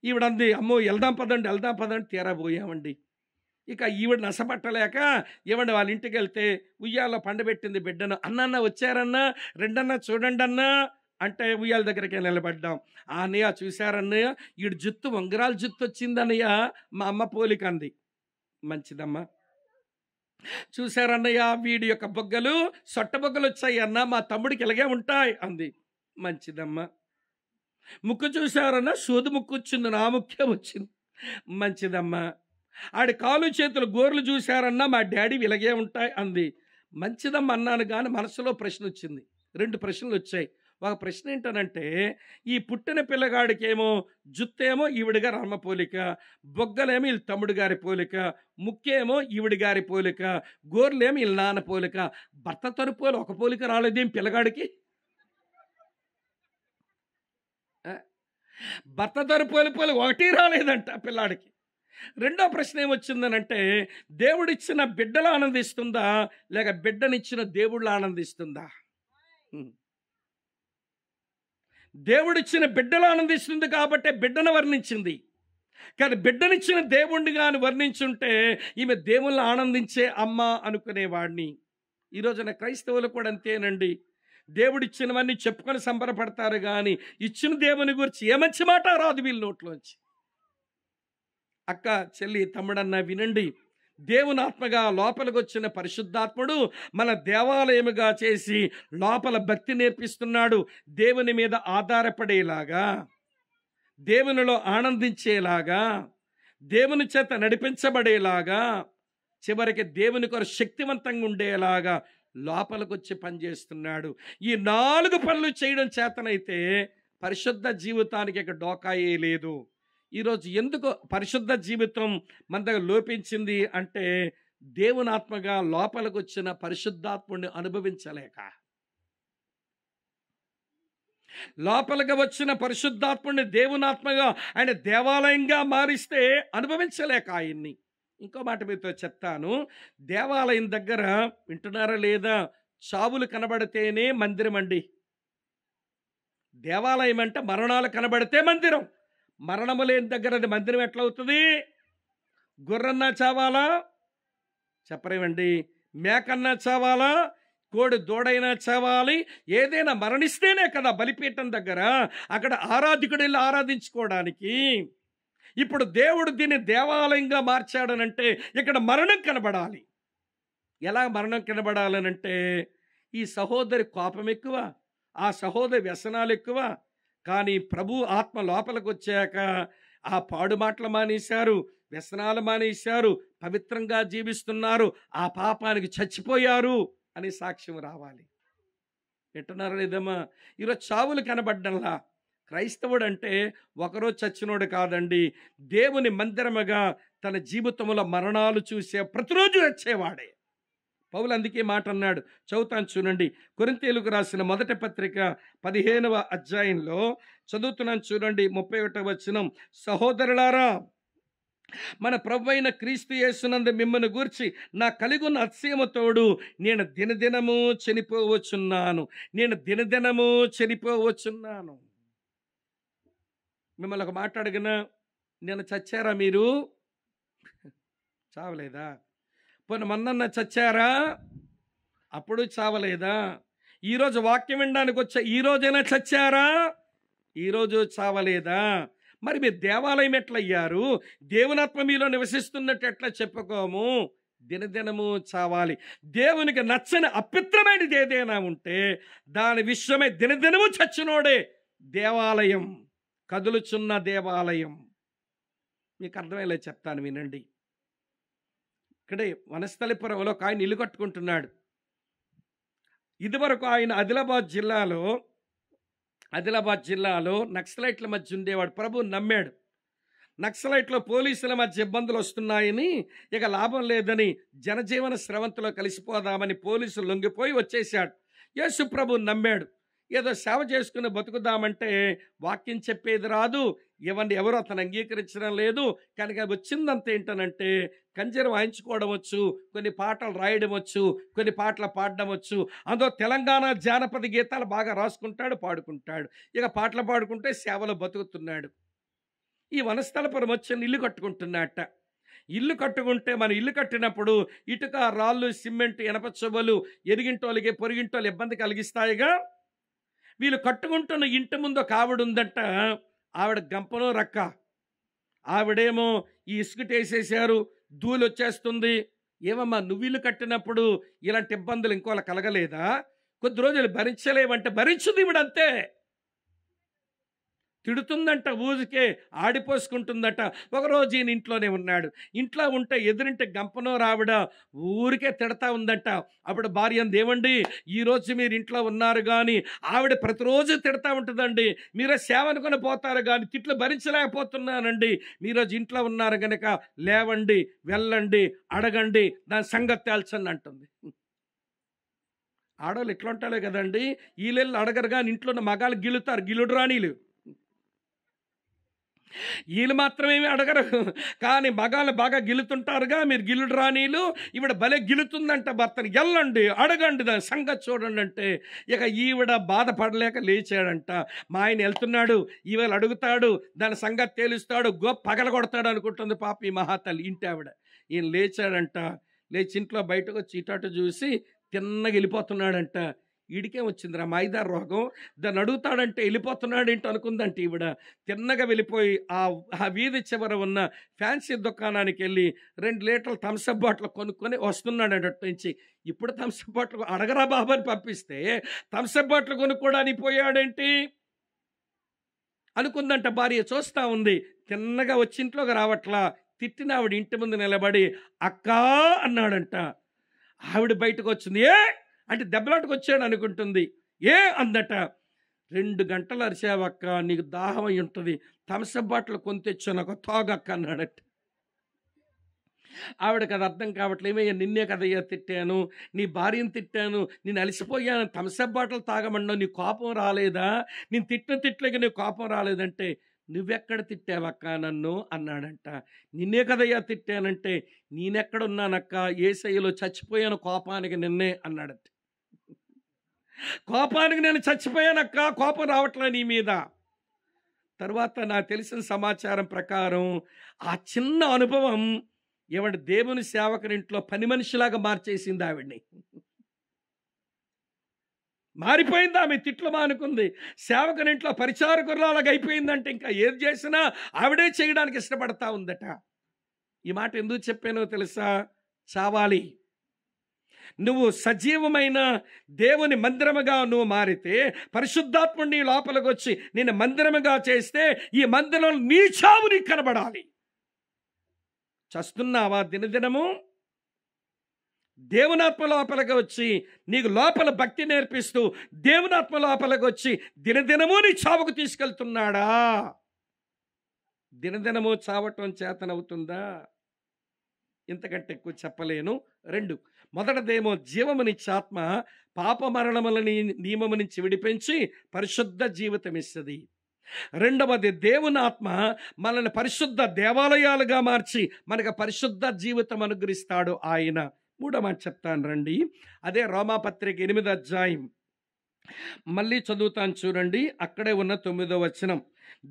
ఈవిడంది, అమ్మో వెళ్దాం పదండి తీరా పోయామండి. ఇక ఈవిడ నసపట్టలేక, ఏమండి వాళ్ళ ఇంటికి వెళ్తే ఉయ్యాలో పండబెట్టింది బిడ్డను. అన్న వచ్చారన్నా, రెండన్నా చూడండి అన్నా అంటే ఉయ్యాల దగ్గరికి నిలబడ్డాం. అన్నయ్య చూశారన్నయ్య, ఈడు జుత్తు ఉంగరాల జుత్తు వచ్చిందన్నయ్య, మా అమ్మ పోలిక అంది. మంచిదమ్మా. చూశారన్నయ్య, వీడి యొక్క బొగ్గలు సొట్ట బొగ్గలు వచ్చాయి అన్న, మా తమ్ముడికి ఇలాగే ఉంటాయి అంది. మంచిదమ్మా. ముక్కు చూశారన్నా, సూది ముక్కు వచ్చింది, నా ముఖ్య వచ్చింది. మంచిదమ్మా. ఆడి కాలు చేతులు గోర్లు చూశారన్నా, మా డాడీ ఇలాగే ఉంటాయి అంది. మంచిదమ్మ అన్నాను కానీ మనసులో ప్రశ్న వచ్చింది. 2 ప్రశ్నలు వచ్చాయి. ఒక ప్రశ్న ఏంటనంటే, ఈ పుట్టిన పిల్లగాడికేమో జుత్తేమో ఈవిడ గారి అమ్మ పోలిక, బొగ్గలేమో వీళ్ళ తమ్ముడు గారి పోలిక, ముక్కేమో ఈవిడ గారి పోలిక, గోర్లేమో వీళ్ళ నాన్న పోలిక. భర్త తరపులో ఒక పోలిక రాలేదేం పిల్లగాడికి? భర్త తరపులు ఒకటి రాలేదంట పిల్లాడికి. రెండో ప్రశ్న ఏమొచ్చిందనంటే, దేవుడిచ్చిన బిడ్డలు ఆనందిస్తుందా లేక బిడ్డనిచ్చిన దేవుళ్ళు ఆనందిస్తుందా? దేవుడిచ్చిన బిడ్డలు ఆనందిస్తుంది కాబట్టి బిడ్డను వర్ణించింది. కానీ బిడ్డనిచ్చిన దేవుణ్ణి కానీ వర్ణించుంటే ఈమె దేవుళ్ళని ఆనందించే అమ్మ అనుకునేవాడిని. ఈ రోజున క్రైస్తవులు కూడా అంతేనండి. దేవుడిచ్చినవన్నీ చెప్పుకొని సంబరపడతారు కానీ ఇచ్చిన దేవుని గురించి ఏ మంచి మాట రాదు వీళ్ళ నోట్లోంచి. అక్క, చెల్లి, తమ్ముడన్న వినండి. దేవుని ఆత్మగా లోపలికి వచ్చిన పరిశుద్ధాత్ముడు మన దేవాలయముగా చేసి లోపల భక్తి నేర్పిస్తున్నాడు. దేవుని మీద ఆధారపడేలాగా, దేవునిలో ఆనందించేలాగా, దేవుని చేత నడిపించబడేలాగా, చివరికి దేవుని కొరకు శక్తివంతంగా ఉండేలాగా లోపలికి వచ్చి పనిచేస్తున్నాడు. ఈ 4 పనులు చేయడం చేతనైతే పరిశుద్ధ జీవితానికి ఇక డోకాయే లేదు. ఈరోజు ఎందుకు పరిశుద్ధ జీవితం మన దగ్గర లోపించింది అంటే, దేవుని ఆత్మగా లోపలికి వచ్చిన పరిశుద్ధాత్ముడిని అనుభవించలేక, లోపలికి వచ్చిన పరిశుద్ధాత్ముడిని దేవుని ఆత్మగా ఆయన దేవాలయంగా మారిస్తే అనుభవించలేక ఆయన్ని. ఇంకో మాట మీతో చెప్తాను. దేవాలయం దగ్గర వింటున్నారా లేదా, చావులు కనబడితేనే మందిరం అండి. దేవాలయం అంటే మరణాలు కనబడితే మందిరం. మరణము లేని దగ్గర అది మందిరం ఎట్లవుతుంది? గుర్రన్నా చావాలా? చెప్పరేమండి. మేకన్నా చావాలా? కోడి దూడైనా చావాలి. ఏదైనా మరణిస్తేనే కదా బలిపీఠం దగ్గర అక్కడ ఆరాధికుడు వెళ్ళి ఆరాధించుకోవడానికి. ఇప్పుడు దేవుడు దీన్ని దేవాలయంగా మార్చాడనంటే ఇక్కడ మరణం కనబడాలి. ఎలా మరణం కనబడాలనంటే, ఈ సహోదరి కోపం ఎక్కువ, ఆ సహోదరి వ్యసనాలు ఎక్కువ. కానీ ప్రభు ఆత్మ లోపలికి వచ్చాక ఆ పాడు మాటలు మానేశారు, వ్యసనాలు మానేశారు, పవిత్రంగా జీవిస్తున్నారు, ఆ పాపానికి చచ్చిపోయారు అని సాక్ష్యం రావాలి. ఎట్టున్నారా లేదమ్మా? ఈరోజు చావులు కనబడ్డంలా. క్రైస్తవుడు అంటే ఒకరోజు చచ్చినోడు కాదండి. దేవుని మందిరముగా తన జీవితంలో మరణాలు చూసే ప్రతిరోజు వచ్చేవాడే. పౌలు అందుకే మాట అన్నాడు. చదువుతాను చూడండి. కొరింథీయులకు రాసిన మొదటి పత్రిక 15వ అధ్యాయంలో చదువుతున్నాను చూడండి. 31వ వచనం. సహోదరులారా, మన ప్రభువైన క్రీస్తు యేసునందు మిమ్మల్ని గూర్చి నా కలిగున్న అతిశయముతోడు నేను దినదినము చనిపోవచ్చున్నాను. మిమ్మల్ని ఒక మాట అడిగినా, నేను చచ్చారా మీరు? చావలేదా? పోనీ మొన్న చచ్చారా? అప్పుడు చావలేదా? ఈరోజు వాక్యం వినడానికి వచ్చా, ఈరోజైనా చచ్చారా? ఈరోజు చావలేదా? మరి మీరు దేవాలయం ఎట్లయ్యారు? దేవునాత్మ మీలో నివసిస్తున్నట్టు ఎట్లా చెప్పుకోము? దినదినము చావాలి. దేవునికి నచ్చని అపిత్రమైనది ఏదైనా ఉంటే దాని విషయమై దినదినము చచ్చినోడే దేవాలయం, కదులుచున్న దేవాలయం. మీకు అర్థమయ్యేలా చెప్తాను వినండి. ఇక్కడే వనస్థలిపురంలో ఒక ఆయన ఇల్లు కట్టుకుంటున్నాడు. ఇదివరకు ఆయన ఆదిలాబాద్ జిల్లాలో నక్సలైట్ల మధ్య ఉండేవాడు. ప్రభువుని నమ్మాడు. నక్సలైట్లో పోలీసుల మధ్య ఇబ్బందులు వస్తున్నాయని, ఇక లాభం లేదని జనజీవన స్రవంతిలో కలిసిపోదామని పోలీసులు లొంగిపోయి వచ్చేసాడు. యేసు ప్రభువుని నమ్మాడు. ఏదో సేవ చేసుకుని బతుకుదామంటే వాక్యం చెప్పేది రాదు, ఎవరు అతను అంగీకరించడం లేదు. కనుక వచ్చిందంత ఏంటనంటే, కంజర వాయించుకోవడం వచ్చు, కొన్ని పాటలు రాయడం వచ్చు, కొన్ని పాటలు పాడడం వచ్చు. అందులో తెలంగాణ జానపద గీతాలు బాగా రాసుకుంటాడు, పాడుకుంటాడు. ఇక పాటలు పాడుకుంటే సేవలో బతుకుతున్నాడు. ఈ వనస్థలపురం వచ్చి ఇల్లు కట్టుకుంటున్నట్ట. ఇల్లు కట్టుకుంటే మనం ఇల్లు కట్టినప్పుడు ఇటుక, రాళ్ళు, సిమెంట్, ఇనప చువ్వలు ఎరిగింటోళ్ళకి పొరిగింటోళ్ళు ఇబ్బంది కలిగిస్తాయిగా. వీళ్ళు కట్టుకుంటున్న ఇంటి ముందు ఒక ఆవిడ ఉందంట. ఆవిడ గంపనో రక్క. ఆవిడేమో ఈ ఇసుకటేసేసారు, ధూళి వచ్చేస్తుంది. ఏమమ్మా, నువ్వు ఇల్లు కట్టినప్పుడు ఇలాంటి ఇబ్బందులు ఇంకోలా కలగలేదా? కొద్ది రోజులు భరించలేవంటే భరించుది ఇవిడంతే. తిడుతుందంట, ఊరికే ఆడిపోసుకుంటుందట. ఒకరోజు ఈయన ఇంట్లోనే ఉన్నాడు. ఇంట్లో ఉంటే ఎదురింటి గంపనో రావిడ ఊరికే తిడతా ఉందట. అప్పుడు భార్య అంది, ఏమండి ఈరోజు మీరు ఇంట్లో ఉన్నారు కానీ ఆవిడ ప్రతిరోజు తిడతా ఉంటుందండి, మీరే సేవ అనుకుని పోతారు కానీ తిట్లు భరించలేకపోతున్నానండి, మీరోజు ఇంట్లో ఉన్నారు కనుక లేవండి, వెళ్ళండి, అడగండి, దాని సంగతి తేల్చండి అంటుంది. ఆడవాళ్ళు ఎట్లా ఉంటారో కదండి, వీళ్ళు అడగరు కానీ ఇంట్లో ఉన్న మగాళ్ళు గిలుతారు, గిలుడు రాణీలు. వీళ్ళు మాత్రమేమి అడగరు కానీ మగాళ్ళు బాగా గిలుతుంటారుగా, మీరు గిలుడు రాణీలు, ఈవిడ భలే గిలుతుందంట భర్తని, వెళ్ళండి అడగండి, దాని సంగతి చూడండి అంటే ఇక ఈవిడ బాధపడలేక లేచాడంట. మా ఆయన వెళ్తున్నాడు, ఈవేళ అడుగుతాడు, దాని సంగతి తేలుస్తాడు, పగల కొడతాడు అనుకుంటుంది పాప ఈ మహాతల్లి ఇంటి ఆవిడ. ఈయన లేచాడంట, లేచి ఇంట్లో బయటకు వచ్చి ఇటు చూసి తిన్నగా వెళ్ళిపోతున్నాడంట. ఈడికే వచ్చిందిరా మైదార్ రోగం, దాన్ని అడుగుతాడంటే వెళ్ళిపోతున్నాడు ఏంటి అనుకుందంట ఈవిడ. తిన్నగా వెళ్ళిపోయి ఆ వీధి చివర ఉన్న ఫ్యాన్సీ దుకాణానికి వెళ్ళి 2 లీటర్ల థమ్సప్ బాటిల్ కొనుక్కొని వస్తున్నాడు అటు నుంచి. ఇప్పుడు థమ్సప్ బాటిల్ అడగరా బాబు అని పంపిస్తే థమ్సప్ బాటిల్ కొనుక్కోడానికి పోయాడేంటి అనుకుందంట భార్య. చూస్తూ ఉంది, తిన్నగా వచ్చి ఇంట్లోకి రావట్లా. తిట్టిన ఆవిడ ఇంటి ముందు నిలబడి అక్కా అన్నాడంట. ఆవిడ బయటకు వచ్చింది, ఏ అంటే దెబ్బలాటకు వచ్చాడు అనుకుంటుంది. ఏ అందట. 2 గంటలు అరిసావక్క, నీకు దాహం అయి ఉంటుంది, థమ్సప్ బాటిల్ కొని తెచ్చాను ఒక తాగక్క అన్నాడట. ఆవిడకి అది అర్థం కావట్లేదు. ఏమయ్యా నిన్నే కదయ్యా తిట్టాను, నీ భార్యను తిట్టాను, నేను అలసిపోయాను, థమ్సప్ బాటిల్ తాగమన్నావు, నీ కోపం రాలేదా, నేను తిట్టిన తిట్లకి నీ కోపం రాలేదంటే నువ్వెక్కడ తిట్టావక్క నన్ను అన్నాడంట. నిన్నే కదయ్యా తిట్టానంటే నేనెక్కడున్నానక్క, యేసయ్యలో చచ్చిపోయాను కోపానికి నిన్నే అన్నాడట. కోపానికి నేను చచ్చిపోయానక్క, కోపం రావట్లే నీ మీద. తర్వాత నాకు తెలిసిన సమాచారం ప్రకారం ఆ చిన్న అనుభవం ఏమంటే దేవుని సేవకునింట్లో పని మనిషిలాగా మార్చేసింది ఆవిడ్ని. మారిపోయింది, ఆమె తిట్లు మానుకుంది. సేవకునింట్లో పరిచారకురాలాగా అయిపోయిందంటే ఇంకా ఏది చేసినా ఆవిడే చేయడానికి ఇష్టపడతా ఉందట. ఈ మాట ఎందుకు చెప్పానో తెలుసా? చావాలి. నువ్వు సజీవమైన దేవుని మందిరముగా నువ్వు మారితే, పరిశుద్ధాత్ముడు నీ లోపలికి వచ్చి నేను మందిరముగా చేస్తే ఈ మందిరంలో నీ చావు నీకు కనబడాలి. చస్తున్నావా దినదినము? దేవునాత్మ లోపలికి వచ్చి నీకు లోపల భక్తి నేర్పిస్తూ దేవునాత్మ లోపలికి వచ్చి దినదినము నీ చావుకు తీసుకెళ్తున్నాడా? దినదినము చావటం చేతనవుతుందా? ఇంతకంటే ఎక్కువ చెప్పలేను. 2, మొదటిదేమో జీవమునిచ్చే ఆత్మ పాప మరణములని నియమము నుంచి విడిపించి పరిశుద్ధ జీవితం ఇస్తుంది. 2వది దేవుని ఆత్మ మనల్ని పరిశుద్ధ దేవాలయాలుగా మార్చి మనకు పరిశుద్ధ జీవితం అనుగ్రహిస్తాడు ఆయన. 3వ మాట చెప్తాను రండి. అదే రోమాపత్రిక 8వ అధ్యాయం మళ్ళీ చదువుతాను చూడండి. అక్కడే ఉన్న 9వ వచనం.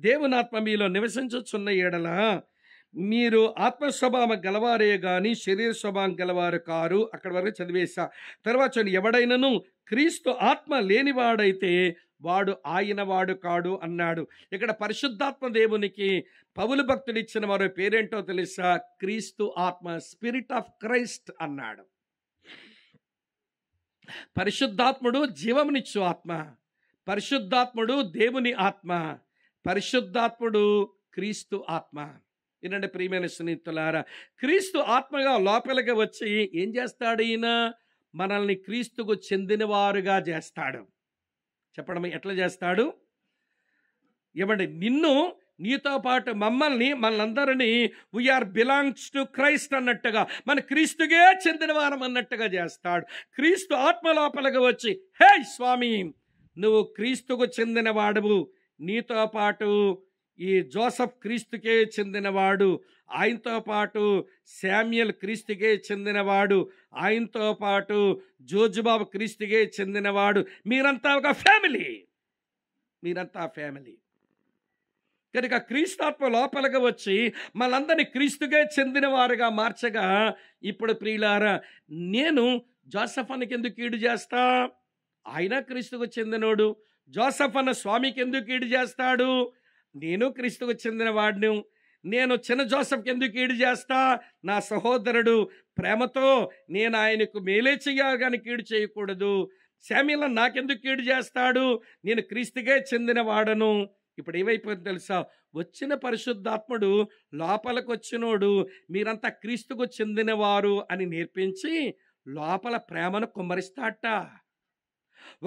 దేవునాత్మ మీలో నివసించుచున్న ఎడల మీరు ఆత్మస్వభావం గలవారే గాని శరీర స్వభావం గలవారు కారు. అక్కడి వరకు చదివేశా. తర్వాత ఎవడైనను క్రీస్తు ఆత్మ లేనివాడైతే వాడు ఆయన వాడు కాడు అన్నాడు. ఇక్కడ పరిశుద్ధాత్మ దేవునికి పౌలు భక్తుడు ఇచ్చిన మరో పేరేంటో తెలుసా? క్రీస్తు ఆత్మ, స్పిరిట్ ఆఫ్ క్రైస్ట్ అన్నాడు. పరిశుద్ధాత్ముడు జీవమునిచ్చు ఆత్మ, పరిశుద్ధాత్ముడు దేవుని ఆత్మ, పరిశుద్ధాత్ముడు క్రీస్తు ఆత్మ. వినండి ప్రియమైన స్నేహితులారా, క్రీస్తు ఆత్మగా లోపలికి వచ్చి ఏం చేస్తాడు? ఈయన మనల్ని క్రీస్తుకు చెందినవారుగా చేస్తాడు. చెప్పడం ఎట్లా చేస్తాడు? ఏమండి, నిన్ను నీతో పాటు మనందరినీ వీఆర్ బిలాంగ్స్ టు క్రైస్ట్ అన్నట్టుగా, మన క్రీస్తుకే చెందిన వారం అన్నట్టుగా చేస్తాడు. క్రీస్తు ఆత్మ లోపలికి వచ్చి, హే స్వామి, నువ్వు క్రీస్తుకు చెందిన వాడువు, నీతో పాటు ఈ జోసఫ్ క్రీస్తుకే చెందినవాడు, ఆయనతో పాటు శామ్యుయల్ క్రీస్తుకే చెందినవాడు, ఆయనతో పాటు జోజుబాబు క్రీస్తుకే చెందినవాడు, మీరంతా ఒక ఫ్యామిలీ, మీరంతా ఫ్యామిలీ. కనుక క్రీస్తాత్మ లోపలికి వచ్చి మనందరినీ క్రీస్తుకే చెందిన వారుగా మార్చగా, ఇప్పుడు ప్రియులారా, నేను జోసఫ్ అన్నకి ఎందుకు కీడు చేస్తా? ఆయన క్రీస్తుకు చెందినోడు. జోసఫ్ అన్న స్వామికి ఎందుకు కీడు చేస్తాడు? నేను క్రీస్తుకు చెందిన వాడిని. నేను చిన్న జోసఫ్కి ఎందుకు కీడు చేస్తా? నా సహోదరుడు, ప్రేమతో నేను ఆయనకు మేలే చెయ్యాలి కానీ కీడు చేయకూడదు. శామ్యుయల్ నాకెందుకు కీడు చేస్తాడు? నేను క్రీస్తుకే చెందిన వాడను. ఇప్పుడు ఏమైపోయింది తెలుసా? వచ్చిన పరిశుద్ధాత్ముడు లోపలికి వచ్చినోడు మీరంతా క్రీస్తుకు చెందినవారు అని నేర్పించి లోపల ప్రేమను కుమ్మరిస్తాట.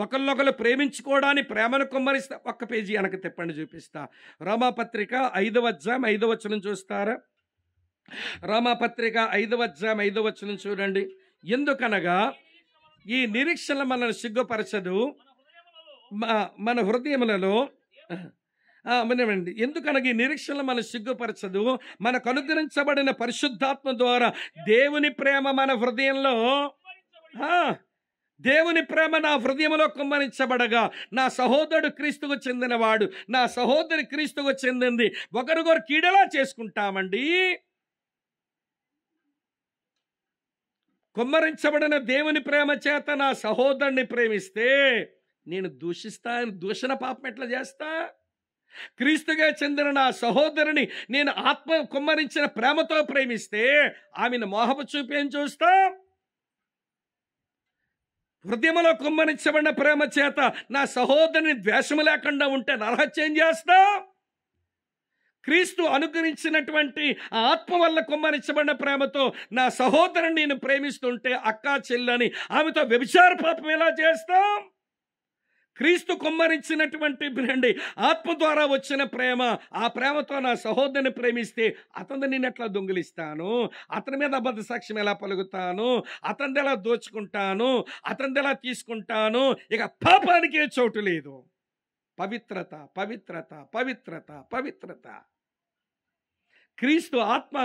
ఒకళ్ళొకరు ప్రేమించుకోవడానికి ప్రేమను కుమ్మరిస్తా. ఒక్క పేజీ వెనక తిప్పండి, చూపిస్తా. రోమాపత్రిక 5వ అధ్యాయం 5వ వచనం చూస్తారా? రోమాపత్రిక 5వ అధ్యాయం 5వ వచనం చూడండి. ఎందుకనగా ఈ నిరీక్షణ మనల్ని సిగ్గుపరచదు, మన హృదయములలో ఎందుకనగా ఈ నిరీక్షణ మన సిగ్గుపరచదు, మనకు అనుగ్రహించబడిన పరిశుద్ధాత్మ ద్వారా దేవుని ప్రేమ మన హృదయంలో, దేవుని ప్రేమ నా హృదయంలో కుమ్మరించబడగా నా సహోదరుడు క్రీస్తుకు చెందినవాడు, నా సహోదరి క్రీస్తుకు చెందింది, ఒకరికొకరు కీడలా చేసుకుంటామండి. కుమ్మరించబడిన దేవుని ప్రేమ చేత నా సహోదరుని ప్రేమిస్తే నేను దూషణ పాపం ఎట్లా చేస్తా? క్రీస్తుగా చెందిన నా సహోదరుని నేను ఆత్మ కుమ్మరించిన ప్రేమతో ప్రేమిస్తే ఆమెను మోహపు చూపేం చూస్తా? హృదయంలో కుమ్మరించబడిన ప్రేమ చేత నా సహోదరుని ద్వేషము లేకుండా ఉంటే నరహత్యం చేస్తా? క్రీస్తు అనుగ్రహించినటువంటి ఆత్మ వల్ల కుమ్మరించబడిన ప్రేమతో నా సహోదరుని నేను ప్రేమిస్తుంటే అక్కా చెల్లని ఆమెతో వ్యభిచార పాపం ఎలా చేస్తాం? క్రీస్తు కుమ్మరించినటువంటి ఆత్మ ద్వారా వచ్చిన ప్రేమ, ఆ ప్రేమతో నా సహోదరుని ప్రేమిస్తే అతన్ని నేను ఎట్లా దొంగిలిస్తాను? అతని మీద అబద్ధ సాక్ష్యం ఎలా పలుకుతాను? అతనిది ఎలా దోచుకుంటాను? అతనిది ఎలా తీసుకుంటాను? ఇక పాపానికే చోటు లేదు. పవిత్రత, పవిత్రత, పవిత్రత, పవిత్రత. క్రీస్తు ఆత్మ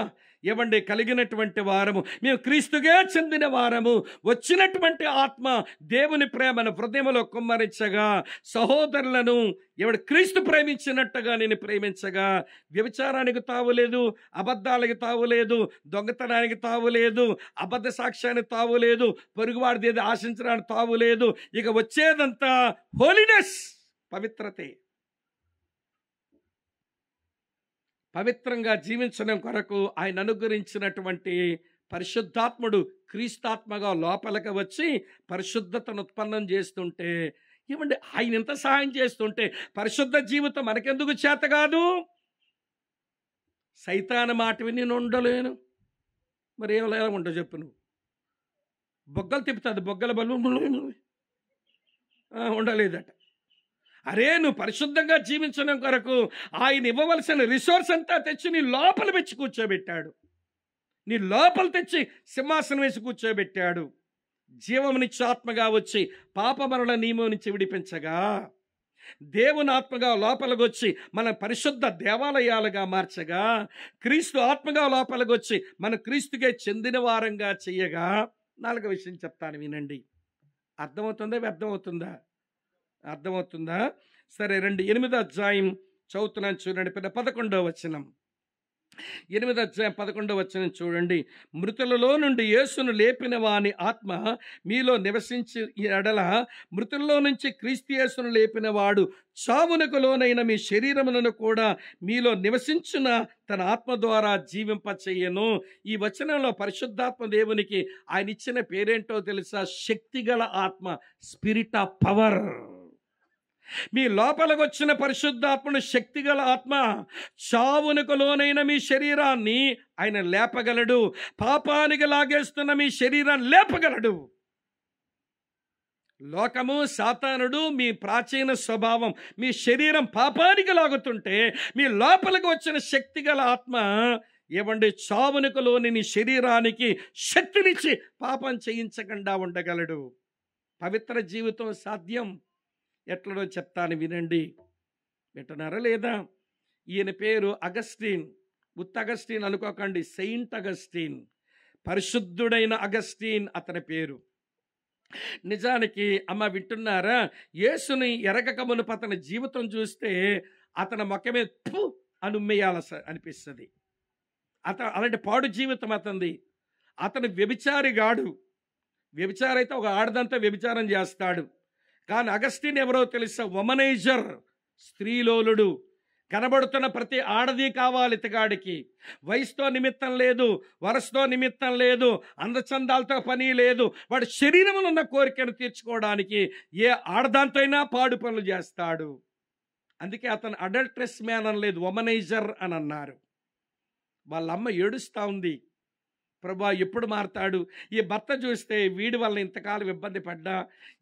కలిగినటువంటి వారము, మేము క్రీస్తుగా చెందిన వారము. వచ్చినటువంటి ఆత్మ దేవుని ప్రేమను హృదయంలో కుమ్మరించగా సహోదరులను క్రీస్తు ప్రేమించినట్టుగా నేను ప్రేమించగా వ్యభిచారానికి తావులేదు, అబద్ధాలకు తావులేదు, దొంగతనానికి తావులేదు, అబద్ధ సాక్ష్యానికి తావులేదు, పొరుగువాడిది ఏది ఆశించడానికి తావులేదు. ఇక వచ్చేదంతా హోలీనెస్, పవిత్రతే. పవిత్రంగా జీవించడం కొరకు ఆయన అనుగ్రహించినటువంటి పరిశుద్ధాత్ముడు క్రీస్తాత్మగా లోపలికి వచ్చి పరిశుద్ధతను ఉత్పన్నం చేస్తుంటే ఆయన ఎంత సహాయం చేస్తుంటే పరిశుద్ధ జీవితం మనకెందుకు చేత కాదు? సైతాను మాట విని నేను ఉండలేను. మరి ఎలా ఉండవు చెప్పు? నువ్వు బొగ్గలు తిప్పుతుంది, బొగ్గల బలు ఉండలేదట. అరే, నువ్వు పరిశుద్ధంగా జీవించడం కొరకు ఆయన ఇవ్వవలసిన రిసోర్స్ అంతా తెచ్చి నీ లోపల పెంచి కూర్చోబెట్టాడు. నీ లోపల తెచ్చి సింహాసనం వేసి కూర్చోబెట్టాడు. జీవమునిచ్చి ఆత్మగా వచ్చి పాపమరణ నియమం నుంచి విడిపించగా దేవుని ఆత్మగా లోపలికి వచ్చి మన పరిశుద్ధ దేవాలయాలుగా మార్చగా క్రీస్తు ఆత్మగా లోపలికి వచ్చి మన క్రీస్తుకే చెందిన వారంగా చెయ్యగా 4వ విషయం చెప్తాను, వినండి. అర్థమవుతుందా? వ్యర్థమవుతుందా? అర్థమవుతుందా? సరే రండి. 8వ అధ్యాయం చదువుతున్నాను చూడండి. 11వ వచనం. 8వ అధ్యాయం 11వ వచనం చూడండి. మృతులలో నుండి యేసును లేపిన వాని ఆత్మ మీలో నివసించి ఎడల మృతుల్లో నుంచి క్రీస్తు యేసును లేపిన వాడు చావునకు లోనైన మీ శరీరములను కూడా మీలో నివసించిన తన ఆత్మ ద్వారా జీవింపచేయను. ఈ వచనంలో పరిశుద్ధాత్మ దేవునికి ఆయన ఇచ్చిన పేరేంటో తెలుసా? శక్తిగల ఆత్మ, స్పిరిట్ ఆఫ్ పవర్. మీ లోపలికి వచ్చిన పరిశుద్ధాత్మను శక్తిగల ఆత్మ చావునకు లోనైన మీ శరీరాన్ని ఆయన లేపగలడు. పాపానికి లాగేస్తున్న మీ శరీరాన్ని లేపగలడు. లోకము, సాతానుడు, మీ ప్రాచీన స్వభావం, మీ శరీరం పాపానికి లాగుతుంటే మీ లోపలికి వచ్చిన శక్తిగల ఆత్మ చావునకు లోని నీ శరీరానికి శక్తినిచ్చి పాపం చేయించకుండా ఉండగలడు. పవిత్ర జీవితం సాధ్యం. ఎట్లనో చెప్తాను, వినండి. వింటున్నారా లేదా? ఈయన పేరు అగస్టిన్. ఉత్త అగస్టిన్ అనుకోకండి, సెయింట్ అగస్టిన్, పరిశుద్ధుడైన అగస్టిన్ అతని పేరు. నిజానికి అమ్మ వింటున్నారా? యేసుని ఎరగక మునుపు అతని జీవితం చూస్తే అతని ముఖమే థు అని ఉమ్మేయాల అనిపిస్తుంది. అలాంటి పాడు జీవితం అతనిది. అతను వ్యభిచారిగాడు. వ్యభిచారి అయితే ఒక ఆడదంతా వ్యభిచారం చేస్తాడు. కానీ అగస్టిన్ ఎవరో తెలుసా? వమనైజర్, స్త్రీలోలుడు. కనబడుతున్న ప్రతి ఆడది కావాలి ఇతగాడికి. వయసుతో నిమిత్తం లేదు, వరసతో నిమిత్తం లేదు, అందచందాలతో పని లేదు. వాడు శరీరంలో ఉన్న కోరికను తీర్చుకోవడానికి ఏ ఆడదాంతో అయినా పాడు పనులు చేస్తాడు. అందుకే అతను అడల్ట్రెస్ మ్యాన్ అనలేదు, వమనైజర్ అని అన్నారు. వాళ్ళ అమ్మ ఏడుస్తూ ఉంది, ప్రభా ఎప్పుడు మారతాడు? ఈ భర్త చూస్తే వీడి వల్ల ఇంతకాలం ఇబ్బంది పడ్డా,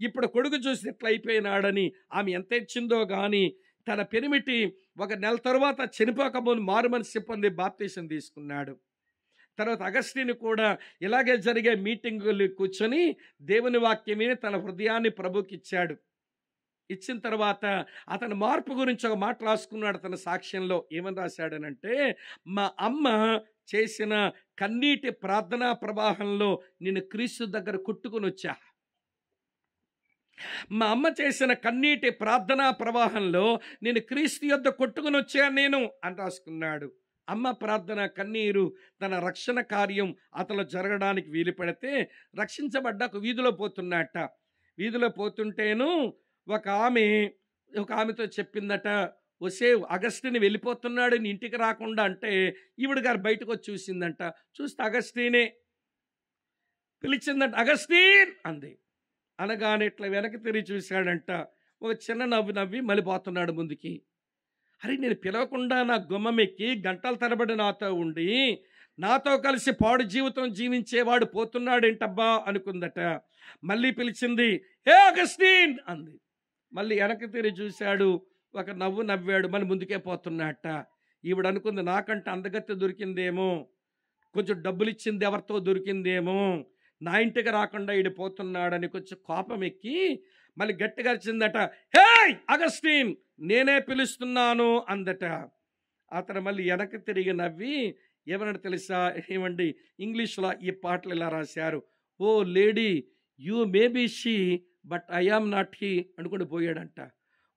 ఇప్పుడు కొడుకు చూసి ఇట్లా అయిపోయినాడని ఆమె ఎంత ఇచ్చిందో కానీ తన పెనిమిటి 1 నెల తర్వాత చనిపోకముందు మారు మనసు పొంది బాప్తీసం తీసుకున్నాడు. తర్వాత అగస్టిన్ కూడా ఇలాగే జరిగే మీటింగులు కూర్చొని దేవుని వాక్యమే తన హృదయాన్ని ప్రభుకి ఇచ్చాడు. ఇచ్చిన తర్వాత అతని మార్పు గురించి ఒక మాట రాసుకున్నాడు తన సాక్ష్యంలో. ఏమని రాశాడనంటే, మా అమ్మ చేసిన కన్నీటి ప్రార్థనా ప్రవాహంలో నేను క్రీస్తు దగ్గర కొట్టుకుని వచ్చా. మా అమ్మ చేసిన కన్నీటి ప్రార్థనా ప్రవాహంలో నేను క్రీస్తు యొద్ద కొట్టుకుని వచ్చాను నేను అని రాసుకున్నాడు. అమ్మ ప్రార్థన కన్నీరు తన రక్షణ కార్యం అతను జరగడానికి వీలు పెడితే రక్షించబడ్డాక వీధిలో పోతున్నట్ట. వీధిలో పోతుంటేను ఒక ఆమెతో చెప్పిందట, వసే అగస్టిన్ వెళ్ళిపోతున్నాడు నీ ఇంటికి రాకుండా అంటే ఈవిడ గారు బయటకు వచ్చి చూసిందంట. చూస్తే అగస్టినే పిలిచిందంట, అగస్టిన్ అంది. అనగానే ఇట్లా వెనక్కి తిరిగి చూశాడంట. ఒక చిన్న నవ్వు నవ్వి మళ్ళీ పోతున్నాడు ముందుకి. అరే నేను పిలవకుండా నా గుమ్మం ఎక్కి గంటల తరబడి నాతో ఉండి నాతో కలిసి పాడు జీవితం జీవించేవాడు పోతున్నాడేంటబ్బా అనుకుందట. మళ్ళీ పిలిచింది, హే అగస్టిన్ అంది. మళ్ళీ వెనక్కి తిరిగి చూశాడు, ఒక నవ్వు నవ్వాడు, మళ్ళీ ముందుకే పోతున్నట్ట. ఈవిడ అనుకుంది నాకంటే అందగత్తె దొరికిందేమో, కొంచెం డబ్బులు ఇచ్చింది ఎవరితో దొరికిందేమో, నా ఇంటికి రాకుండా ఈడు పోతున్నాడని కొంచెం కోపం ఎక్కి మళ్ళీ గట్టిగా వచ్చిందట, హే అగస్టిన్ నేనే పిలుస్తున్నాను అందట. అతను మళ్ళీ వెనక్కి తిరిగి నవ్వి ఏమన్నాడు తెలుసా? ఏమండి ఇంగ్లీష్లో ఈ పాటలు ఇలా రాశారు, oh lady you may be she but I am not he అనుకుని పోయాడంట.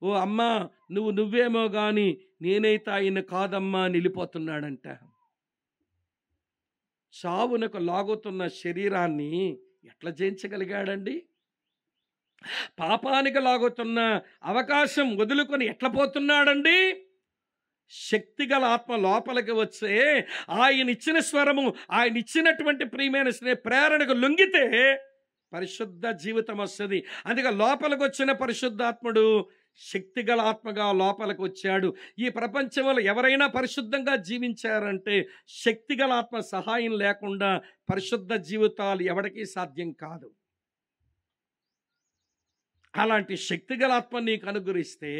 ఓ అమ్మా నువ్వేమో కానీ నేనైతే ఆయన కాదమ్మా నిలిపోతున్నాడంట. చావునకు లాగుతున్న శరీరాన్ని ఎట్లా జయించగలిగాడండి? పాపానికి లాగుతున్న అవకాశం వదులుకొని ఎట్లా పోతున్నాడండి? శక్తిగల ఆత్మ లోపలికి వచ్చే ఆయన ఇచ్చిన స్వరము, ఆయన ఇచ్చినటువంటి ప్రియమైన ప్రేరణకు లొంగితే పరిశుద్ధ జీవితం వస్తుంది. అందుకే లోపలికి వచ్చిన పరిశుద్ధాత్ముడు శక్తిగల ఆత్మగా లోపలికి వచ్చాడు. ఈ ప్రపంచంలో ఎవరైనా పరిశుద్ధంగా జీవించారంటే శక్తిగల ఆత్మ సహాయం లేకుండా పరిశుద్ధ జీవితాలు ఎవరికీ సాధ్యం కాదు. అలాంటి శక్తిగల ఆత్మ నీకు అనుగ్రహిస్తే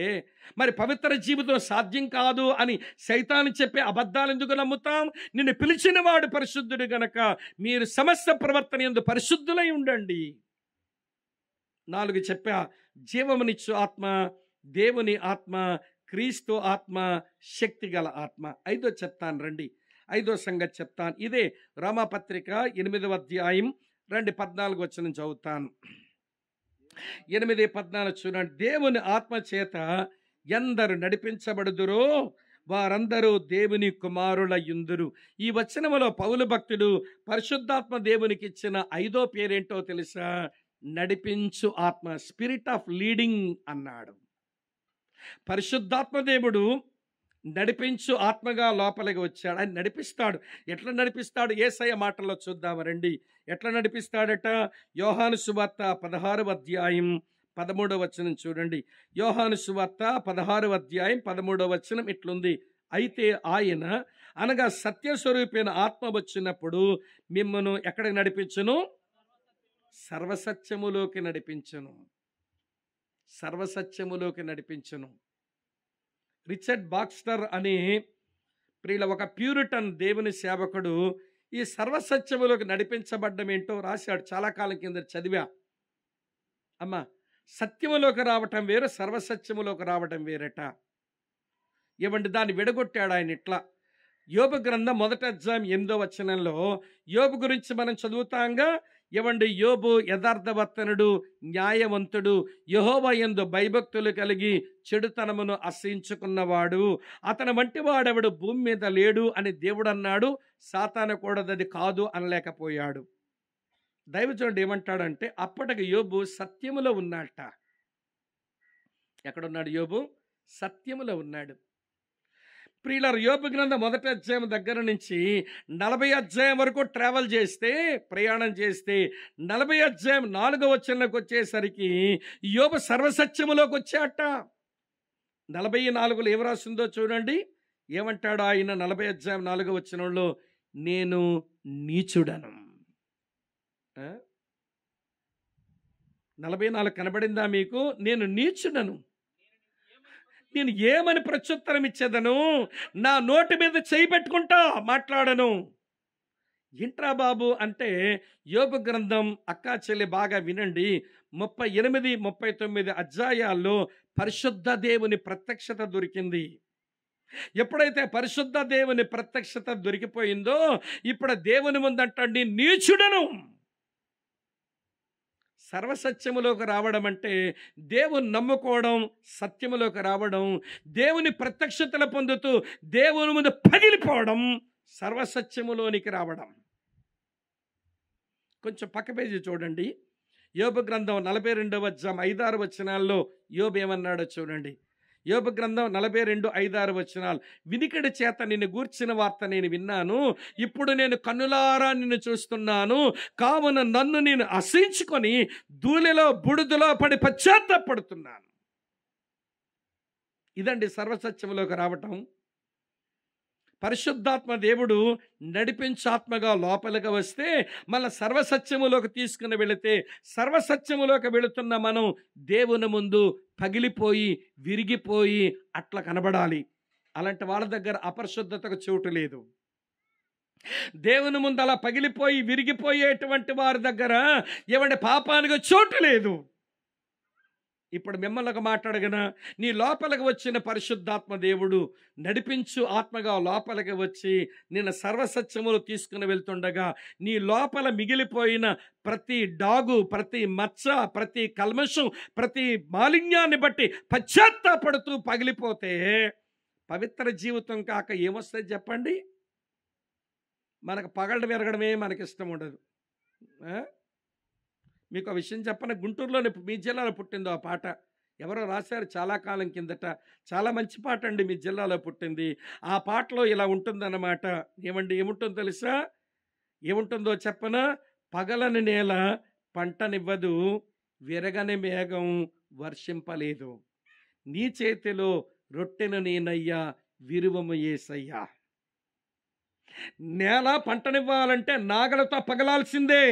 మరి పవిత్ర జీవితం సాధ్యం కాదు అని సైతాను చెప్పే అబద్ధాలు ఎందుకు నమ్ముతాం? నిన్ను పిలిచిన వాడు పరిశుద్ధుడు గనక మీరు సమస్త ప్రవర్తన యందు పరిశుద్ధులై ఉండండి. 4 చెప్పా, జీవమునిచ్చు ఆత్మ, దేవుని ఆత్మ, క్రీస్తు ఆత్మ, శక్తిగల ఆత్మ. 5వ చెప్తాను రండి, 5వ సంగతి చెప్తాను. ఇదే రోమాపత్రిక 8వ అధ్యాయం 2:14 వచనం చదువుతాను. 8:14 చూడండి. దేవుని ఆత్మ చేత ఎందరు నడిపించబడుదురో వారందరూ దేవుని కుమారులయుందురు. ఈ వచనములో పౌలు భక్తుడు పరిశుద్ధాత్మ దేవునికి ఇచ్చిన 5వ పేరేంటో తెలుసా? నడిపించు ఆత్మ, స్పిరిట్ ఆఫ్ లీడింగ్ అన్నాడు. పరిశుద్ధాత్మ దేవుడు నడిపించు ఆత్మగా లోపలికి వచ్చాడు. ఆయన నడిపిస్తాడు. ఎట్లా నడిపిస్తాడు? యేసయ్య మాటల్లో చూద్దాం రండి. ఎట్లా నడిపిస్తాడట? యోహాను సువార్త 16వ అధ్యాయం 13వ వచనం చూడండి. యోహాను సువార్త 16వ అధ్యాయం 13వ వచనం ఇట్లుంది, అయితే ఆయన అనగా సత్యస్వరూపైన ఆత్మ వచ్చినప్పుడు మిమ్మను ఎక్కడికి నడిపించును? సర్వసత్యములోకి నడిపించును. సర్వసత్యములోకి నడిపించును. రిచర్డ్ బాక్స్టర్ అనే ప్రియుల ఒక ప్యూరిటన్ దేవుని సేవకుడు ఈ సర్వసత్యములోకి నడిపించబడ్డం ఏంటో రాశాడు. చాలా కాలం కింద చదివా. అమ్మ, సత్యములోకి రావటం వేరు, సర్వసత్యములోకి రావటం వేరట. ఇవ్వండి దాన్ని విడగొట్టాడు ఆయన ఇట్లా. యోబు గ్రంథం 1వ అధ్యాయం 8వ వచనంలో యోబు గురించి మనం చదువుతాంగా. ఇవ్వండి, యోబు యథార్థవర్తనుడు, న్యాయవంతుడు, యెహోవా యందు భయభక్తులు కలిగి చెడుతనమును అసహించుకున్నవాడు, అతని వంటి వాడెవడు భూమి మీద లేడు అని దేవుడు అన్నాడు. సాతాను కూడా అది కాదు అనలేకపోయాడు. దైవజనుడు ఏమంటాడంటే అప్పటికి యోబు సత్యములో ఉన్నాడట. ఎక్కడున్నాడు యోబు? సత్యములో ఉన్నాడు. ప్రియులారా, యోబు గ్రంథం 1వ అధ్యాయం దగ్గర నుంచి 40వ అధ్యాయం వరకు ట్రావెల్ చేస్తే, ప్రయాణం చేస్తే 40వ అధ్యాయం 4వ వచనంలోకి వచ్చేసరికి యోబు సర్వసత్యములోకి వచ్చాట. 44లో ఏం రాసిందో చూడండి. ఏమంటాడు ఆయన 40 అధ్యాయం 4వ వచనంలో? నేను నీచుడను. 44 కనబడిందా మీకు? నేను నీచుడను, నేను ఏమని ప్రత్యుత్తరం ఇచ్చేదను? నా నోటి మీద చేయి పెట్టుకుంటా మాట్లాడను. ఏంట్రా బాబు అంటే, యోబు గ్రంథం అక్కా చెల్లి బాగా వినండి. 38, 39 అధ్యాయాల్లో పరిశుద్ధ దేవుని ప్రత్యక్షత దొరికింది. ఎప్పుడైతే పరిశుద్ధ దేవుని ప్రత్యక్షత దొరికిపోయిందో, ఇప్పుడు దేవుని ముందంటాడు నేను నీచుడను. సర్వసత్యములోకి రావడం అంటే దేవుని నమ్ముకోవడం, సత్యములోకి రావడం, దేవుని ప్రత్యక్షతలు పొందుతూ దేవుని ముందు పగిలిపోవడం, సర్వసత్యములోనికి రావడం. కొంచెం పక్క పేజీ చూడండి. యోబు గ్రంథం 42వ అధ్యాయం 5-6 వచనాల్లో యోబు ఏమన్నాడో చూడండి. యోబు గ్రంథం 42, 5-6 వచనాలు. వినికిడి చేత నిన్ను గూర్చిన వార్త నేను విన్నాను, ఇప్పుడు నేను కన్నులారా నిన్ను చూస్తున్నాను, కావున నన్ను నేను అసహించుకొని ధూళిలో బుడుదులో పడి పశ్చాత్తాపడుతున్నాను. ఇదండి సర్వసత్యములోకి రావటం. పరిశుద్ధాత్మ దేవుడు నడిపించాత్మగా లోపలికి వస్తే మళ్ళీ సర్వసత్యములోకి తీసుకుని వెళితే, సర్వసత్యములోకి వెళుతున్న మనం దేవుని ముందు పగిలిపోయి విరిగిపోయి అట్లా కనబడాలి. అలాంటి వాళ్ళ దగ్గర అపరిశుద్ధతకు చోటు లేదు. దేవుని ముందు అలా పగిలిపోయి విరిగిపోయేటువంటి వారి దగ్గర ఏమంటే పాపానికి చోటు లేదు. ఇప్పుడు మిమ్మల్ని ఒక మాట్లాడగన, నీ లోపలికి వచ్చిన పరిశుద్ధాత్మ దేవుడు నడిపించు ఆత్మగా లోపలికి వచ్చి నిన్ను సర్వసత్యములు తీసుకుని వెళ్తుండగా, నీ లోపల మిగిలిపోయిన ప్రతి డాగు, ప్రతి మచ్చ, ప్రతి కల్మషం, ప్రతి మాలిన్యాన్ని బట్టి పశ్చాత్తాపడుతూ పగిలిపోతే పవిత్ర జీవితం కాక ఏమొస్తుంది చెప్పండి? మనకు పగలడం ఎరగడమే మనకి ఇష్టం ఉండదు. మీకు ఆ విషయం చెప్పన, గుంటూరులోనే మీ జిల్లాలో పుట్టిందో ఆ పాట. ఎవరో రాశారు చాలా కాలం కిందట. చాలా మంచి పాట అండి, మీ జిల్లాలో పుట్టింది. ఆ పాటలో ఇలా ఉంటుందన్నమాట. ఏముంటుందో తెలుసా? ఏముంటుందో చెప్పనా? పగలని నేల పంటనివ్వదు, విరగని మేఘం వర్షింపలేదు, నీ చేతిలో రొట్టెను నేనయ్యా, విరువము యేసయ్యా. నేల పంటనివ్వాలంటే నాగలతో పగలాల్సిందే.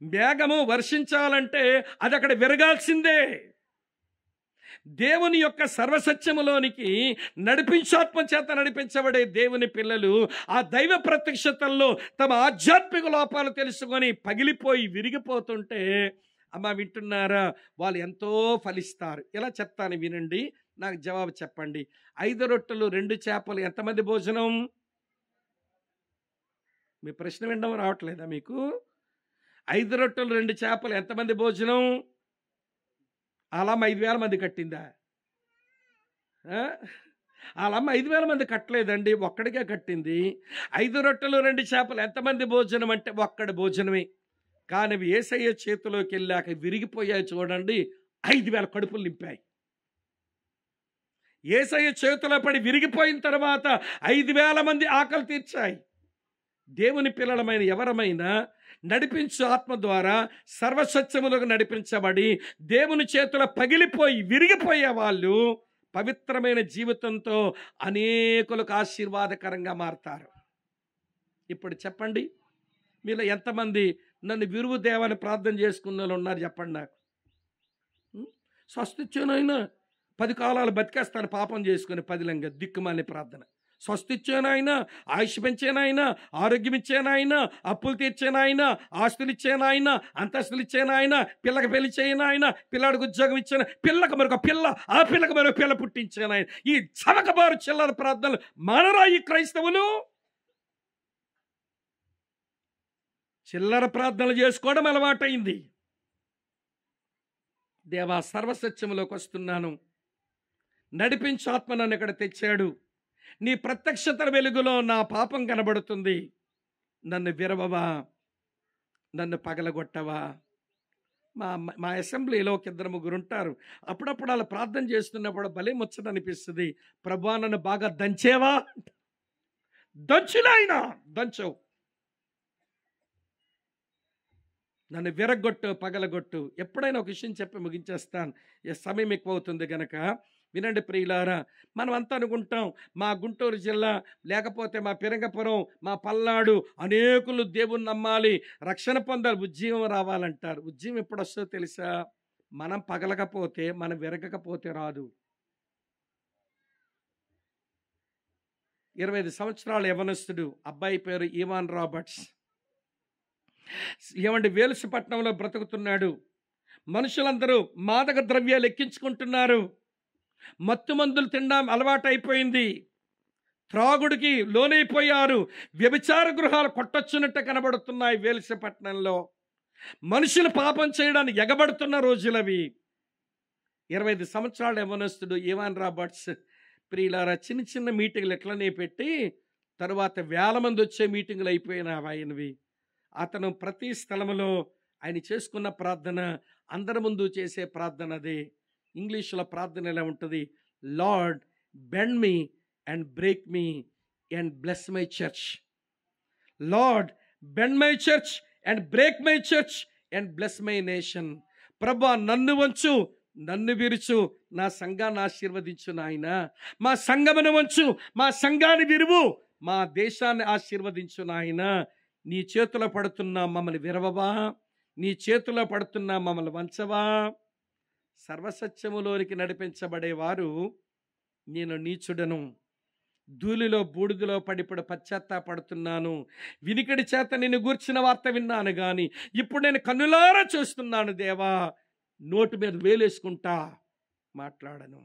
మేఘము వర్షించాలంటే అది అక్కడ విరగాల్సిందే. దేవుని యొక్క సర్వసత్యములోనికి నడిపించాత్మ చేత నడిపించబడే దేవుని పిల్లలు ఆ దైవ ప్రత్యక్షతల్లో తమ ఆధ్యాత్మిక లోపాలు తెలుసుకొని పగిలిపోయి విరిగిపోతుంటే, అమ్మ వింటున్నారా, వాళ్ళు ఎంతో ఫలిస్తారు. ఇలా చెప్తాను వినండి, నాకు జవాబు చెప్పండి. 5 రొట్టెలు 2 చేపలు ఎంతమంది భోజనం? మీ ప్రశ్న వినడం రావట్లేదా మీకు? 5 రొట్టెలు 2 చేపలు ఎంతమంది భోజనం? వాళ్ళమ్మ 5,000 మంది కట్టిందా? వాళ్ళమ్మ 5,000 మంది కట్టలేదండి, ఒక్కడికే కట్టింది. 5 రొట్టెలు 2 చేపలు ఎంతమంది భోజనం అంటే ఒక్కడి భోజనమే. కానీ యేసయ్య చేతిలోకి వెళ్ళాక విరిగిపోయాయి చూడండి, 5,000 కడుపులు నింపాయి. యేసయ్య చేతిలో పడి విరిగిపోయిన తర్వాత 5,000 మంది ఆకలి తీర్చాయి. దేవుని పిల్లలమైన ఎవరమైనా నడిపించు ఆత్మ ద్వారా సర్వసత్యములకు నడిపించబడి దేవుని చేతుల పగిలిపోయి విరిగిపోయే వాళ్ళు పవిత్రమైన జీవితంతో అనేకులకు ఆశీర్వాదకరంగా మారతారు. ఇప్పుడు చెప్పండి, మీలో ఎంతమంది నన్ను విరువు దేవాన్ని ప్రార్థన చేసుకున్న వాళ్ళు ఉన్నారు చెప్పండి నాకు. స్వస్థిచ్చానైనా 10 కాలాలు బతికేస్తాను పాపం చేసుకుని, 10 లంగా దిక్కుమాలి ప్రార్థన. స్వస్థిచ్చానాయన, ఆయుష్ పెంచానాయన, ఆరోగ్యం ఇచ్చానాయన, అప్పులు తీర్చానాయన, ఆస్తులు ఇచ్చానాయన, అంతస్తులు ఇచ్చానాయన, పిల్లకి పెళ్లి చేయనాయన, పిల్లాడికి ఉద్యోగం ఇచ్చాను, పిల్లకి మరొక పిల్ల, ఆ పిల్లకి మరొక పిల్ల పుట్టించానాయన. ఈ చవకబారు చిల్లర ప్రార్థనలు మానరా ఈ క్రైస్తవులు? చిల్లర ప్రార్థనలు చేసుకోవడం అలవాటైంది. దేవా, సర్వసత్యములోకి వస్తున్నాను, నడిపించు ఆత్మ నన్ను ఇక్కడ తెచ్చాడు, నీ ప్రత్యక్షతల వెలుగులో నా పాపం కనబడుతుంది, నన్ను విరవవా, నన్ను పగలగొట్టవా. మా అసెంబ్లీలో ఒక 2-3 ఉంటారు. అప్పుడప్పుడు అలా ప్రార్థన చేస్తున్నప్పుడు భలే ముచ్చట అనిపిస్తుంది. ప్రభువా నన్ను బాగా దంచేవా? దంచునాయనా, దంచవు. నన్ను విరగొట్టు, పగలగొట్టు. ఎప్పుడైనా ఒక విషయం చెప్పి ముగించేస్తాను, సమయం ఎక్కువ అవుతుంది గనక. వినండి ప్రియులారా, మనం అంతా అనుకుంటాం మా గుంటూరు జిల్లా, లేకపోతే మా పిరంగపురం, మా పల్నాడు అనేకులు దేవుని నమ్మాలి, రక్షణ పొందాలి, ఉజ్జీవం రావాలంటారు. ఉజ్జీవం ఎప్పుడు వస్తుందో తెలుసా? మనం పగలకపోతే, మనం విరగకపోతే రాదు. 25 సంవత్సరాల యవనస్తుడు, అబ్బాయి పేరు ఈవాన్ రాబర్ట్స్. ఏమండి, వేలుసపట్నంలో బ్రతుకుతున్నాడు. మనుషులందరూ మాదక ద్రవ్యాలు ఎక్కించుకుంటున్నారు. మత్తు మందులు తినడం అలవాటు అయిపోయింది. త్రాగుడికి లోనైపోయారు. వ్యభిచార గృహాలు కొట్టొచ్చున్నట్టు కనబడుతున్నాయి వేలుసపట్నంలో. మనుషులు పాపం చేయడానికి ఎగబడుతున్న రోజులవి. 25 సంవత్సరాల యవనస్తుడు ఈవాన్ రాబర్ట్స్. ప్రియులారా, చిన్న చిన్న మీటింగ్లు ఎట్లనే పెట్టి తరువాత వేల మంది వచ్చే మీటింగులు అయిపోయినా ఆయనవి. అతను ప్రతి స్థలంలో ఆయన చేసుకున్న ప్రార్థన, అందరి ముందు చేసే ప్రార్థన అదే. ఇంగ్లీష్లో ప్రార్థన ఎలా ఉంటుంది? Lord bend me and break me and bless my church. Lord bend my church and break my church and bless my nation. ప్రభా, నన్ను వంచు, నన్ను విరుచు, నా సంఘాన్ని ఆశీర్వదించు నాయన. మా సంఘమును వంచు, మా సంఘాన్ని విరువు, మా దేశాన్ని ఆశీర్వదించు నాయన. నీ చేతిలో పడుతున్నా మమ్మల్ని విరవవా, నీ చేతిలో పడుతున్నా మమ్మల్ని వంచవా. సర్వసత్యములోనికి నడిపించబడేవారు, నేను నీచుడను, ధూళిలో బూడిదలో పడిపడు పశ్చాత్తాపడుతున్నాను, వినికిడి చేత నిన్ను గూర్చిన వార్త విన్నాను గాని ఇప్పుడు నేను కన్నులారా చూస్తున్నాను దేవా, నోటి మీద వేలేసుకుంటా మాట్లాడను.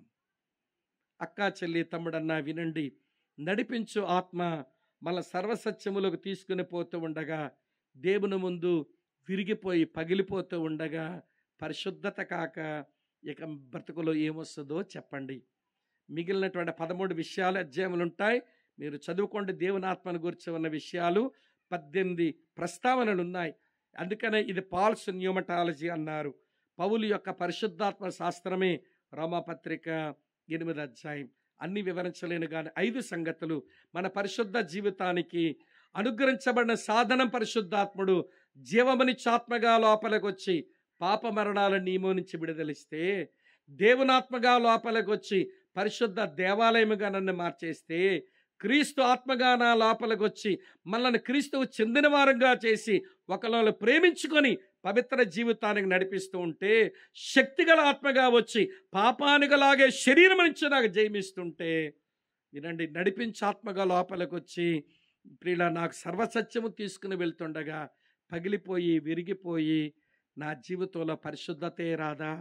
అక్కా, చెల్లి, తమ్ముడన్నా వినండి, నడిపించు ఆత్మ మన సర్వసత్యములకు తీసుకుని పోతూ ఉండగా, దేవుని ముందు విరిగిపోయి పగిలిపోతూ ఉండగా, పరిశుద్ధత కాక ఇక బ్రతుకులో ఏమొస్తుందో చెప్పండి. మిగిలినటువంటి 13 విషయాలు, అధ్యాయములు ఉంటాయి, మీరు చదువుకోండి. దేవుని ఆత్మను గురించి ఉన్న విషయాలు 18 ప్రస్తావనలు ఉన్నాయి. అందుకనే ఇది పాల్స్ న్యూమటాలజీ అన్నారు. పౌలు యొక్క పరిశుద్ధాత్మ శాస్త్రమే రోమాపత్రిక 8వ అధ్యాయం. అన్ని వివరించలేను కానీ 5 సంగతులు మన పరిశుద్ధ జీవితానికి అనుగ్రహించబడిన సాధనం. పరిశుద్ధాత్ముడు జీవమనిచ్చాత్మగా లోపలికి వచ్చి పాప మరణాల నియమం నుంచి విడుదలిస్తే, దేవునాత్మగా లోపలికి వచ్చి పరిశుద్ధ దేవాలయముగా నన్ను మార్చేస్తే, క్రీస్తు ఆత్మగా నా లోపలికి వచ్చి మనల్ని క్రీస్తువు చెందిన వారంగా చేసి ఒకళ్ళు ప్రేమించుకొని పవిత్ర జీవితానికి నడిపిస్తూ ఉంటే, శక్తిగల ఆత్మగా వచ్చి పాపానికలాగే శరీరం నుంచి నాకు జయమిస్తుంటే, వినండి, నడిపించి ఆత్మగా లోపలికి వచ్చి ప్రియుల నాకు సర్వసత్యము తీసుకుని వెళ్తుండగా పగిలిపోయి విరిగిపోయి నా జీవితంలో పరిశుద్ధతే రాదా?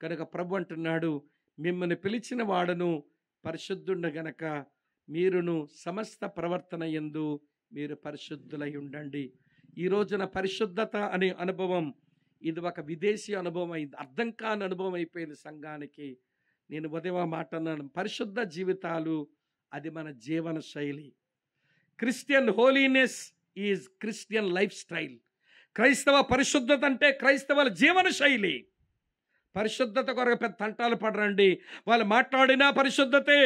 కనుక ప్రభు అంటున్నాడు, మిమ్మల్ని పిలిచిన వాడును పరిశుద్ధుండ గనక మీరును సమస్త ప్రవర్తన యందు మీరు పరిశుద్ధులై ఉండండి. ఈ రోజున పరిశుద్ధత అనే అనుభవం ఇది ఒక విదేశీ అనుభవం అయింది, అర్థం కాని అనుభవం అయిపోయింది సంఘానికి. నేను ఉదయం మాట అన్నాను, పరిశుద్ధ జీవితాలు అది మన జీవన శైలి. Christian holiness is Christian life style. క్రైస్తవ పరిశుద్ధత అంటే క్రైస్తవుల జీవన శైలి. పరిశుద్ధత కొరకు పెద్ద తంటాలు పడరండి. వాళ్ళు మాట్లాడినా పరిశుద్ధతే,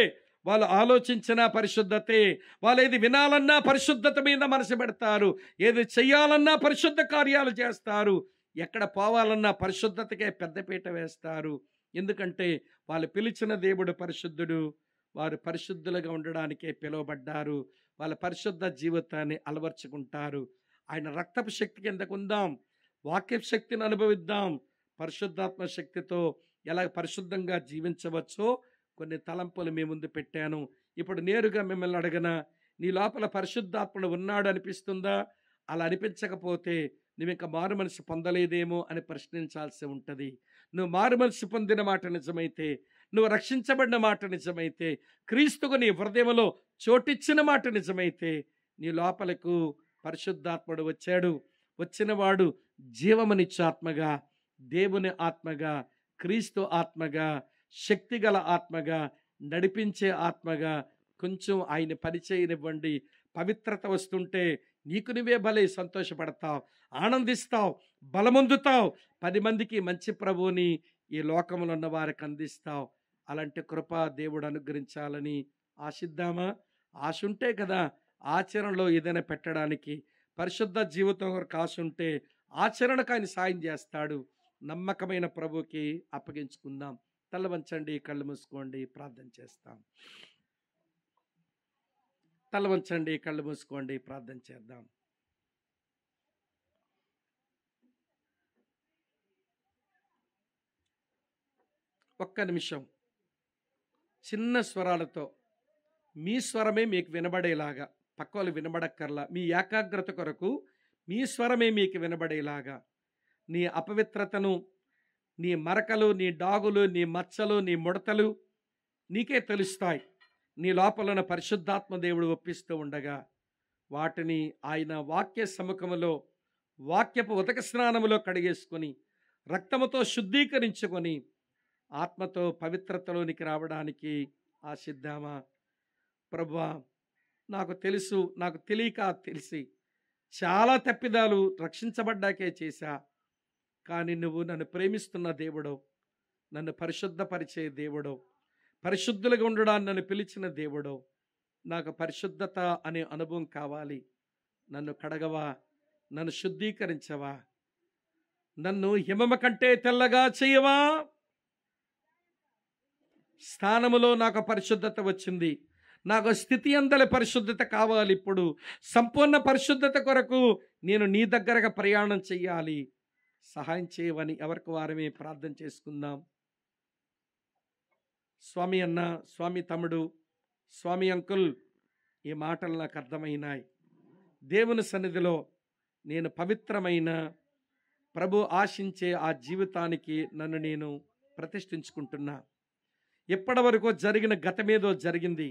వాళ్ళు ఆలోచించినా పరిశుద్ధతే, వాళ్ళు ఏది వినాలన్నా పరిశుద్ధత మీద మనసు పెడతారు, ఏది చెయ్యాలన్నా పరిశుద్ధ కార్యాలు చేస్తారు, ఎక్కడ పోవాలన్నా పరిశుద్ధతకే పెద్దపీట వేస్తారు. ఎందుకంటే వాళ్ళు పిలిచిన దేవుడు పరిశుద్ధుడు, వారు పరిశుద్ధులుగా ఉండడానికే పిలువబడ్డారు. వాళ్ళ పరిశుద్ధ జీవితాన్ని అలవర్చుకుంటారు. ఆయన రక్తపు శక్తి కిందకు ఉందాం, వాక్య శక్తిని అనుభవిద్దాం. పరిశుద్ధాత్మ శక్తితో ఎలా పరిశుద్ధంగా జీవించవచ్చో కొన్ని తలంపులు మీ ముందు పెట్టాను. ఇప్పుడు నేరుగా మిమ్మల్ని అడగన, నీ లోపల పరిశుద్ధాత్ముడు ఉన్నాడు అనిపిస్తుందా? అలా అనిపించకపోతే నువ్వు ఇంకా మారు మనసు పొందలేదేమో అని ప్రశ్నించాల్సి ఉంటుంది. నువ్వు మారు మనసు పొందిన మాట నిజమైతే, నువ్వు రక్షించబడిన మాట నిజమైతే, క్రీస్తుకు నీ హృదయంలో చోటిచ్చిన మాట నిజమైతే, నీ లోపలకు పరిశుద్ధాత్ముడు వచ్చాడు. వచ్చినవాడు జీవమనిచ్చే ఆత్మగా, దేవుని ఆత్మగా, క్రీస్తు ఆత్మగా, శక్తిగల ఆత్మగా, నడిపించే ఆత్మగా. కొంచెం ఆయన పరిచయనివ్వండి. పవిత్రత వస్తుంటే నీకు నువ్వే భలే సంతోషపడతావు, ఆనందిస్తావు, బలమొందుతావు. 10 మందికి మంచి ప్రభువుని ఈ లోకంలో ఉన్న వారికి అందిస్తావు. అలాంటి కృప దేవుడు అనుగ్రహించాలని ఆశిద్దామా? ఆశ ఉంటే కదా ఆచరణలో ఏదైనా పెట్టడానికి. పరిశుద్ధ జీవితం కొరకు ఆశ ఉంటే ఆచరణకు ఆయన సాయం చేస్తాడు. నమ్మకమైన ప్రభుకి అప్పగించుకుందాం. తల వంచండి, కళ్ళు మూసుకోండి, ప్రార్థన చేస్తాం. తల వంచండి, కళ్ళు మూసుకోండి, ప్రార్థన చేద్దాం. ఒక్క నిమిషం చిన్న స్వరాలతో మీ స్వరమే మీకు వినబడేలాగా, పక్క వాళ్ళు వినబడక్కర్లా, మీ ఏకాగ్రత కొరకు మీ స్వరమే మీకు వినబడేలాగా, నీ అపవిత్రతను, నీ మరకలు, నీ డాగులు, నీ మచ్చలు, నీ ముడతలు నీకే తెలుస్తాయి. నీ లోపలన పరిశుద్ధాత్మ దేవుడు ఒప్పిస్తూ ఉండగా వాటిని ఆయన వాక్య సముఖములో, వాక్యపు ఉదక స్నానములో కడిగేసుకొని, రక్తముతో శుద్ధీకరించుకొని, ఆత్మతో పవిత్రతలోనికి రావడానికి ఆశిద్దామా? ప్రభువా, నాకు తెలుసు, నాకు తెలియక తెలిసి చాలా తప్పిదాలు రక్షించబడ్డాకే చేశా. కానీ నువ్వు నన్ను ప్రేమిస్తున్న దేవుడో, నన్ను పరిశుద్ధపరిచే దేవుడో, పరిశుద్ధులుగా ఉండడానికి నన్ను పిలిచిన దేవుడో, నాకు పరిశుద్ధత అనే అనుభవం కావాలి. నన్ను కడగవా, నన్ను శుద్ధీకరించవా, నన్ను హిమము కంటే తెల్లగా చేయవా. స్థానములో నాకు పరిశుద్ధత వచ్చింది, నాకు స్థితి అందలి పరిశుద్ధత కావాలి. ఇప్పుడు సంపూర్ణ పరిశుద్ధత కొరకు నేను నీ దగ్గరగా ప్రయాణం చెయ్యాలి. సహాయం చేయవని ఎవరికి వారమే ప్రార్థన చేసుకుందాం. స్వామి అన్న, స్వామి తమ్ముడు, స్వామి అంకుల్, ఈ మాటలు నాకు అర్థమైనాయి. దేవుని సన్నిధిలో నేను పవిత్రమైన, ప్రభు ఆశించే ఆ జీవితానికి నన్ను నేను ప్రతిష్ఠించుకుంటున్నా. ఇప్పటి వరకు జరిగిన గతమేదో జరిగింది.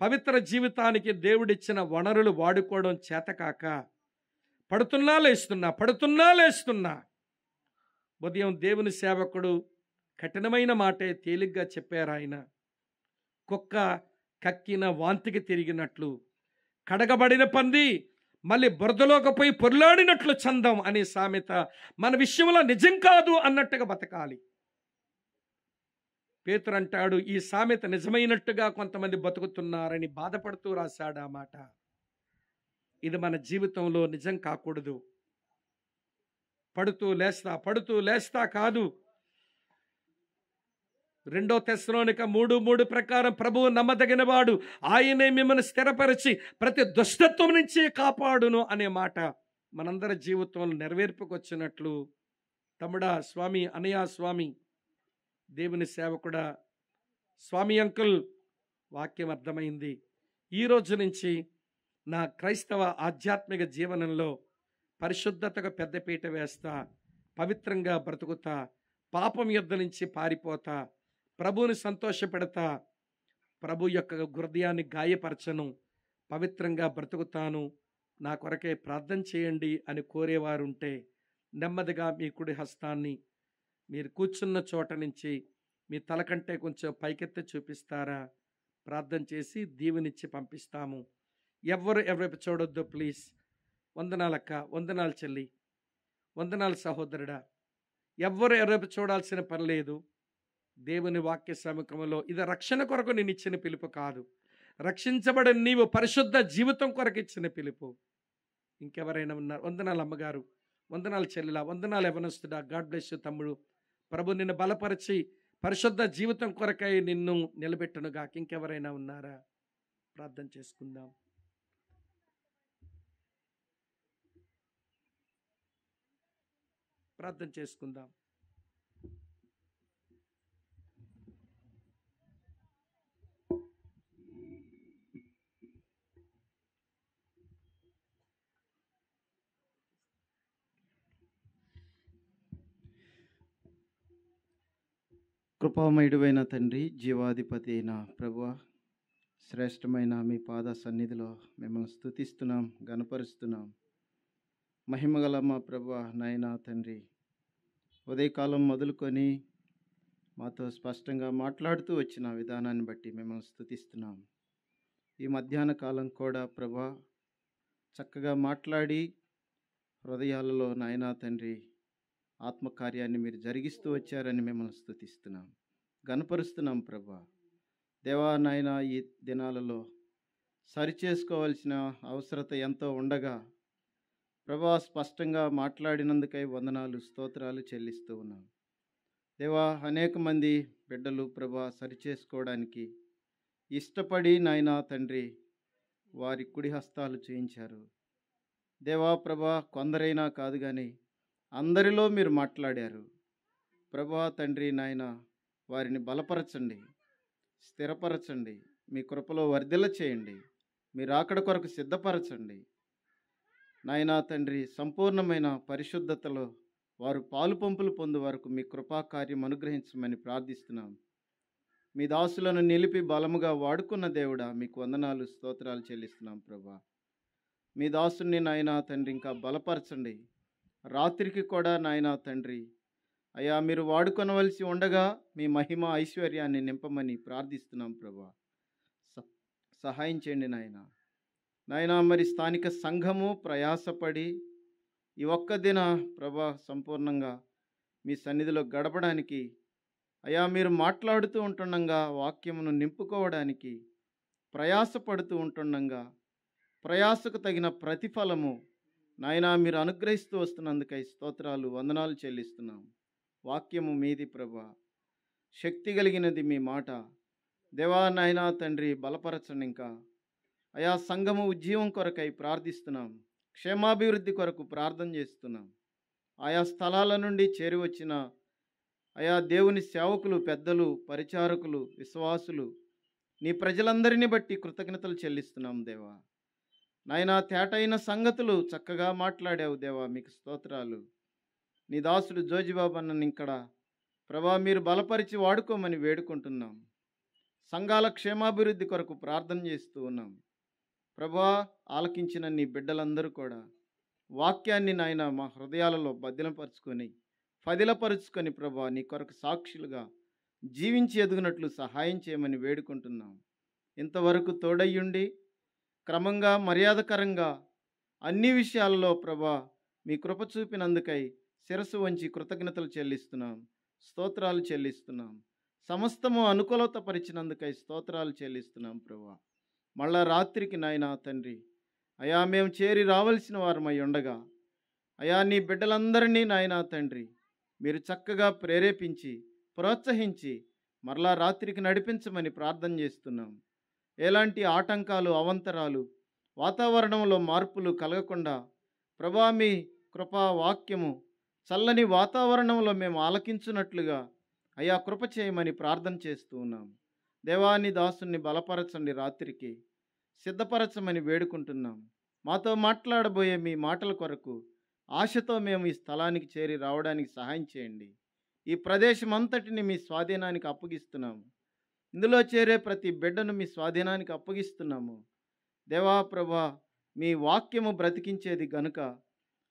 పవిత్ర జీవితానికి దేవుడిచ్చిన వనరులు వాడుకోవడం చేతకాక పడుతున్నా లేస్తున్నా. ఉదయం దేవుని సేవకుడు కఠినమైన మాటే తేలిగ్గా చెప్పారు ఆయన. కుక్క కక్కిన వాంతికి తిరిగినట్లు, కడగబడిన పంది మళ్ళీ బురదలోకి పోయి పొర్లాడినట్లు చందం అనే సామెత మన విషయంలో నిజం కాదు అన్నట్టుగా బతకాలి. పేతురు అంటాడు, ఈ సామెత నిజమైనట్టుగా కొంతమంది బతుకుతున్నారని బాధపడుతూ రాశాడు ఆ మాట. ఇది మన జీవితంలో నిజం కాకూడదు. పడుతూ లేస్తా కాదు. 2 తెస్సలోనిక 3:3 ప్రకారం ప్రభువు నమ్మదగిన వాడు, ఆయనే మిమ్మల్ని స్థిరపరిచి ప్రతి దుష్టత్వం నుంచి కాపాడును అనే మాట మనందరి జీవితంలో నెరవేర్పుకొచ్చినట్లు, తమ్ముడా స్వామి, అనయ్య స్వామి, దేవుని సేవకుడా స్వామి అంకుల్, వాక్యం అర్థమైంది. ఈ రోజు నుంచి నా క్రైస్తవ ఆధ్యాత్మిక జీవనంలో పరిశుద్ధతకు పెద్దపీట వేస్తా, పవిత్రంగా బ్రతుకుతా, పాపం యుద్ధ నుంచి పారిపోతా, ప్రభువుని సంతోషపెడతా, ప్రభు యొక్క హృదయాన్ని గాయపరచను, పవిత్రంగా బ్రతుకుతాను, నా కొరకే ప్రార్థన చేయండి అని కోరేవారుంటే నెమ్మదిగా మీ కుడి హస్తాన్ని మీరు కూర్చున్న చోట నుంచి మీ తల కంటే కొంచెం పైకెత్తి చూపిస్తారా? ప్రార్థన చేసి దీవెనిచ్చి పంపిస్తాము. ఎవరు చూడొద్దు ప్లీజ్. వందనాలక్క, వందనాలు చెల్లి, వందనాలు సహోదరుడా. ఎవరు చూడాల్సిన పని లేదు. దేవుని వాక్య సముఖంలో ఇది రక్షణ కొరకు నేను ఇచ్చిన పిలుపు కాదు. రక్షించబడిన నీవు పరిశుద్ధ జీవితం కొరకు ఇచ్చిన పిలుపు. ఇంకెవరైనా ఉన్నారు? వందనాలు అమ్మగారు, వందనాలు చెల్లిలా, వందనాలు యవనస్తుడా. గాడ్ బ్లెస్ యు తమ్ముడు. ప్రభు నిన్ను బలపరిచి పరిశుద్ధ జీవితం కొరకై నిన్ను నిలబెట్టునుగా. ఇంకెవరైనా ఉన్నారా? ప్రార్థన చేసుకుందాం. ప్రార్థన చేసుకుందాం. కృపామయుడైన తండ్రి, జీవాధిపతి అయిన ప్రభువా, శ్రేష్టమైన మీ పాద సన్నిధిలో మిమ్మల్ని స్తుతిస్తున్నాం, గణపరుస్తున్నాం. మహిమగల మా ప్రభువా, నాయనా తండ్రి, ఉదయకాలం మొదలుకొని మాతో స్పష్టంగా మాట్లాడుతూ వచ్చిన విధానాన్ని బట్టి మిమ్మల్ని స్తుతిస్తున్నాం. ఈ మధ్యాహ్న కాలం కూడా ప్రభువా చక్కగా మాట్లాడి హృదయాలలో నాయనా తండ్రి ఆత్మకార్యాన్ని మీరు జరిగిస్తూ వచ్చారని మిమ్మల్ని స్తుతిస్తున్నాం, గణపరుస్తున్నాం. ప్రభువా దేవా నాయన, ఈ దినాలలో సరిచేసుకోవాల్సిన అవసరత ఎంతో ఉండగా ప్రభా స్పష్టంగా మాట్లాడినందుకై వందనాలు స్తోత్రాలు చెల్లిస్తూ ఉన్నాం. దేవా, అనేక మంది బిడ్డలు ప్రభా సరిచేసుకోవడానికి ఇష్టపడి నాయనా తండ్రి వారి కుడి హస్తాలు చేయించారు. దేవా ప్రభా, కొందరైనా కాదు కానీ అందరిలో మీరు మాట్లాడారు. ప్రభా తండ్రి నాయన, వారిని బలపరచండి, స్థిరపరచండి, మీ కృపలో వర్ధిల్ల చేయండి, మీ రాకడ కొరకు సిద్ధపరచండి నాయనా తండ్రి. సంపూర్ణమైన పరిశుద్ధతలో వారు పాలు పంపులు పొందు వరకు మీ కృపా కార్యం అనుగ్రహించమని ప్రార్థిస్తున్నాం. మీ దాసులను నిలిపి బలముగా వాడుకున్న దేవుడా, మీకు వందనాలు స్తోత్రాలు చెల్లిస్తున్నాం ప్రభా. మీ దాసుని నాయనా తండ్రి ఇంకా బలపరచండి. రాత్రికి కూడా నాయనా తండ్రి అయ్యా, మీరు వాడుకొనవలసి ఉండగా మీ మహిమ ఐశ్వర్యాన్ని నింపమని ప్రార్థిస్తున్నాం ప్రభా. సహాయం చేయండి నాయన. నాయనా, మరి స్థానిక సంఘము ప్రయాసపడి ఈ ఒక్క దిన ప్రభా సంపూర్ణంగా మీ సన్నిధిలో గడపడానికి అయ్యా, మీరు మాట్లాడుతూ ఉంటుండగా వాక్యమును నింపుకోవడానికి ప్రయాసపడుతూ ఉంటుండగా ప్రయాసకు తగిన ప్రతిఫలము నాయనా మీరు అనుగ్రహిస్తూ వస్తున్నందుకై స్తోత్రాలు వందనాలు చెల్లిస్తున్నాం. వాక్యము మీది ప్రభా, శక్తి కలిగినది మీ మాట. దేవా నాయనా తండ్రి, బలపరచండి. ఇంకా అయా సంఘము ఉజ్జీవం కొరకై ప్రార్థిస్తున్నాం. క్షేమాభివృద్ధి కొరకు ప్రార్థన చేస్తున్నాం. ఆయా స్థలాల నుండి చేరి వచ్చిన అయా దేవుని సేవకులు, పెద్దలు, పరిచారకులు, విశ్వాసులు, నీ ప్రజలందరినీ బట్టి కృతజ్ఞతలు చెల్లిస్తున్నాం దేవా. నాయనా, తేటైన సంగతులు చక్కగా మాట్లాడావు దేవా, మీకు స్తోత్రాలు. నీ దాసుడు జోజిబాబు అన్నని ఇక్కడ ప్రభా మీరు బలపరిచి వాడుకోమని వేడుకుంటున్నాం. సంఘాల క్షేమాభివృద్ధి కొరకు ప్రార్థన చేస్తూ ఉన్నాం ప్రభా. ఆలకించిన నీ బిడ్డలందరూ కూడా వాక్యాన్ని నాయన మా హృదయాలలో బద్దలపరుచుకొని ఫదిలపరుచుకొని ప్రభా నీ కొరకు సాక్షులుగా జీవించి ఎదుగునట్లు సహాయం చేయమని వేడుకుంటున్నాం. ఇంతవరకు తోడయ్యుండి క్రమంగా మర్యాదకరంగా అన్ని విషయాలలో ప్రభా మీ కృప చూపినందుకై శిరస్సు వంచి కృతజ్ఞతలు చెల్లిస్తున్నాం, స్తోత్రాలు చెల్లిస్తున్నాం. సమస్తము అనుకూలత పరిచినందుకై స్తోత్రాలు చెల్లిస్తున్నాం ప్రభా. మళ్ళా రాత్రికి నాయనా తండ్రి అయా మేము చేరి రావాల్సిన వారమై ఉండగా అయా నీ బిడ్డలందరినీ నాయనా తండ్రి మీరు చక్కగా ప్రేరేపించి ప్రోత్సహించి మరలా రాత్రికి నడిపించమని ప్రార్థన చేస్తున్నాం. ఎలాంటి ఆటంకాలు, అవంతరాలు, వాతావరణంలో మార్పులు కలగకుండా ప్రభా మీ కృపా వాక్యము చల్లని వాతావరణంలో మేము ఆలకించున్నట్లుగా అయా కృప చేయమని ప్రార్థన చేస్తూ ఉన్నాం. దేవాని దాసుని బలపరచండి, రాత్రికి సిద్ధపరచమని వేడుకుంటున్నాం. మాతో మాట్లాడబోయే మీ మాటల కొరకు ఆశతో మేము ఈ స్థలానికి చేరి రావడానికి సహాయం చేయండి. ఈ ప్రదేశం అంతటిని మీ స్వాధీనానికి అప్పగిస్తున్నాము. ఇందులో చేరే ప్రతి బిడ్డను మీ స్వాధీనానికి అప్పగిస్తున్నాము. దేవా ప్రభా, మీ వాక్యము బ్రతికించేది గనుక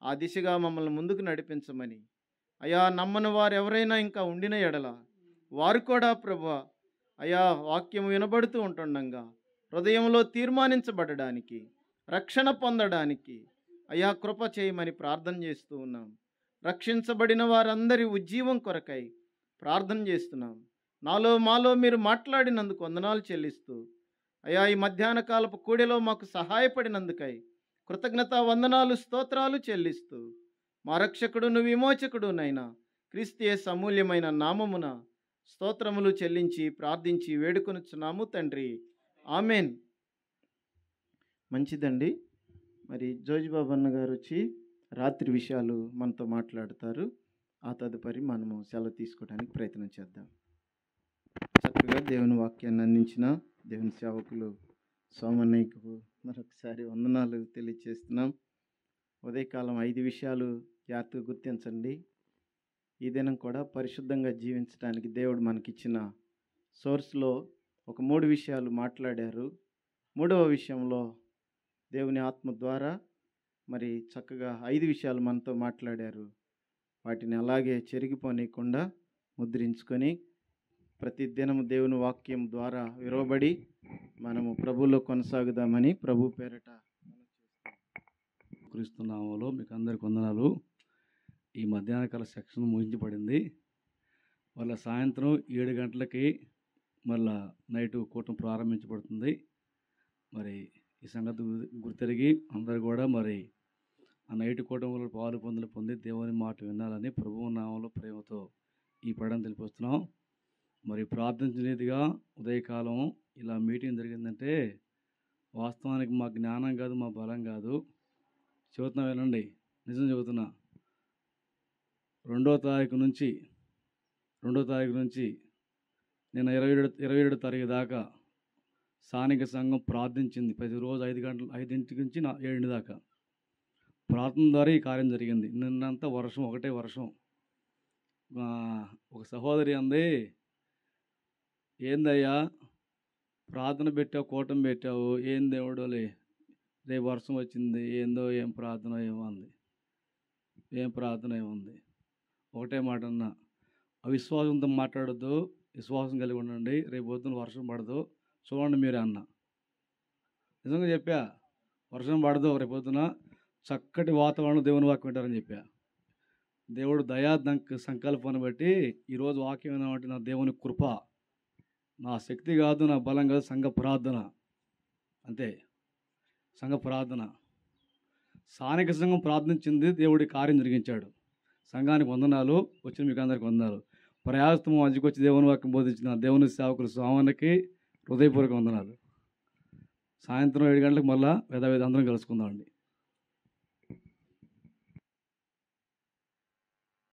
ఆ దిశగా మమ్మల్ని ముందుకు నడిపించమని అయా, నమ్మని వారు ఎవరైనా ఇంకా ఉండిన ఎడల వారు కూడా ప్రభా అయా వాక్యము వినబడుతూ ఉంటుండగా హృదయంలో తీర్మానించబడడానికి, రక్షణ పొందడానికి అయా కృప చేయమని ప్రార్థన చేస్తూ ఉన్నాం. రక్షించబడిన వారందరి ఉజ్జీవం కొరకై ప్రార్థన చేస్తున్నాం. నాలో మాలో మీరు మాట్లాడినందుకు వందనాలు చెల్లిస్తూ అయా ఈ మధ్యాహ్న కాలపు కూడిలో మాకు సహాయపడినందుకై కృతజ్ఞత వందనాలు స్తోత్రాలు చెల్లిస్తూ మా రక్షకుడును విమోచకుడునైనా క్రీస్తు యేసు అమూల్యమైన నామమున స్తోత్రములు చెల్లించి ప్రార్థించి వేడుకొనుచున్నాము తండ్రి, ఆమెన్. మంచిదండి. మరి జోజిబాబు అన్న గారు వచ్చి రాత్రి విషయాలు మనతో మాట్లాడతారు. ఆ తదుపరి మనము సెలవు తీసుకోవడానికి ప్రయత్నం చేద్దాం. చక్కగా దేవుని వాక్యాన్ని అందించిన దేవుని సేవకులు సోమన్నయ్యకు మరొకసారి వందనాలు తెలియజేస్తున్నాం. ఉదయకాలం 5 విషయాలు జాగ్రత్తగా గుర్తించండి. ఈ దినం కూడా పరిశుద్ధంగా జీవించడానికి దేవుడు మనకిచ్చిన సోర్స్లో ఒక 3 విషయాలు మాట్లాడారు. 3వ విషయంలో దేవుని ఆత్మ ద్వారా మరి చక్కగా 5 విషయాలు మనతో మాట్లాడారు. వాటిని అలాగే చెరిగిపోనీయకుండా ముద్రించుకొని ప్రతి దినము దేవుని వాక్యం ద్వారా విరవబడి మనము ప్రభువులో కొనసాగుదామని ప్రభు పేరట క్రీస్తు నామములో మీకు అందరికి వందనాలు. ఈ మధ్యాహ్న కాల సెక్షన్ ముగించబడింది. మళ్ళీ సాయంత్రం 7 గంటలకి మళ్ళా నైటు కూటం ప్రారంభించబడుతుంది. మరి ఈ సంగతి గుర్తెరిగి అందరు కూడా మరి ఆ నైట్ కూటమిలో పాలు పొంది దేవుని మాట వినాలని ప్రభువు నామంలో ప్రేమతో ఈ పడని తెలిపిస్తున్నాం. మరి ప్రార్థించినదిగా ఉదయకాలం ఇలా మీటింగ్ జరిగిందంటే వాస్తవానికి మా జ్ఞానం కాదు, మా బలం కాదు. చెబుతున్నా వినండి, నిజం చెబుతున్నా. రెండో తారీఖు నుంచి నేను 27 తారీఖు దాకా స్థానిక సంఘం ప్రార్థించింది. ప్రతిరోజు 5 నుంచి 7 దాకా ప్రార్థన ద్వారా ఈ కార్యం జరిగింది. నిన్నంతా వర్షం, ఒకటే వర్షం. ఒక సహోదరి అంది, ఏందయ్యా ప్రార్థన పెట్టావు, కూటమి పెట్టావు, ఏం దేవుడోలే రేపు వర్షం వచ్చింది, ఏందో ఏం ప్రార్థన ఏముంది, ఏం ప్రార్థన ఏముంది. ఒకటే మాట అన్నా, అవిశ్వాసంతో మాట్లాడొద్దు, విశ్వాసం కలిగి ఉండండి, రేపు పొద్దున వర్షం పడదు, చూడండి మీరే అన్న. నిజంగా చెప్పా, వర్షం పడదు, రేపు పొద్దున చక్కటి వాతావరణం దేవుని వాక్యం వింటారని చెప్పా. దేవుడు దయా సంకల్పాన్ని బట్టి ఈరోజు వాక్యం ఏమంటే నా దేవుని కృప, నా శక్తి కాదు, నా బలం కాదు, సంఘ ప్రార్థన అంతే. సంఘ ప్రార్థన, స్థానిక సంఘం ప్రార్థించింది, దేవుడి కార్యం జరిగించాడు. సంఘానికి వందనాలు, వచ్చిన మీకు అందరికి వందనాలు. ప్రయాసము మధ్యకి వచ్చి దేవుని వాక్యం బోధించిన దేవుని సేవకులు స్వామికి హృదయపూర్వక వందనాలు. సాయంత్రం 7 గంటలకు మళ్ళీ వేద అందరం కలుసుకుందామండి.